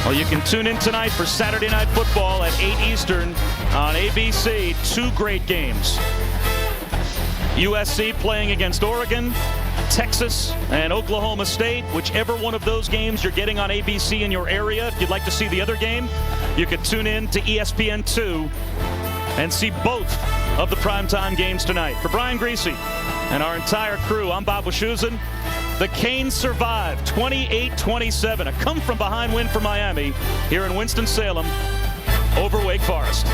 Well, you can tune in tonight for Saturday Night Football at 8 Eastern on ABC. 2 great games. USC playing against Oregon, Texas, and Oklahoma State. Whichever one of those games you're getting on ABC in your area, if you'd like to see the other game, you can tune in to ESPN2 and see both of the primetime games tonight. For Brian Greasy and our entire crew, I'm Bob Wischusen. The Canes survive 28-27. A come-from-behind win for Miami here in Winston-Salem over Wake Forest.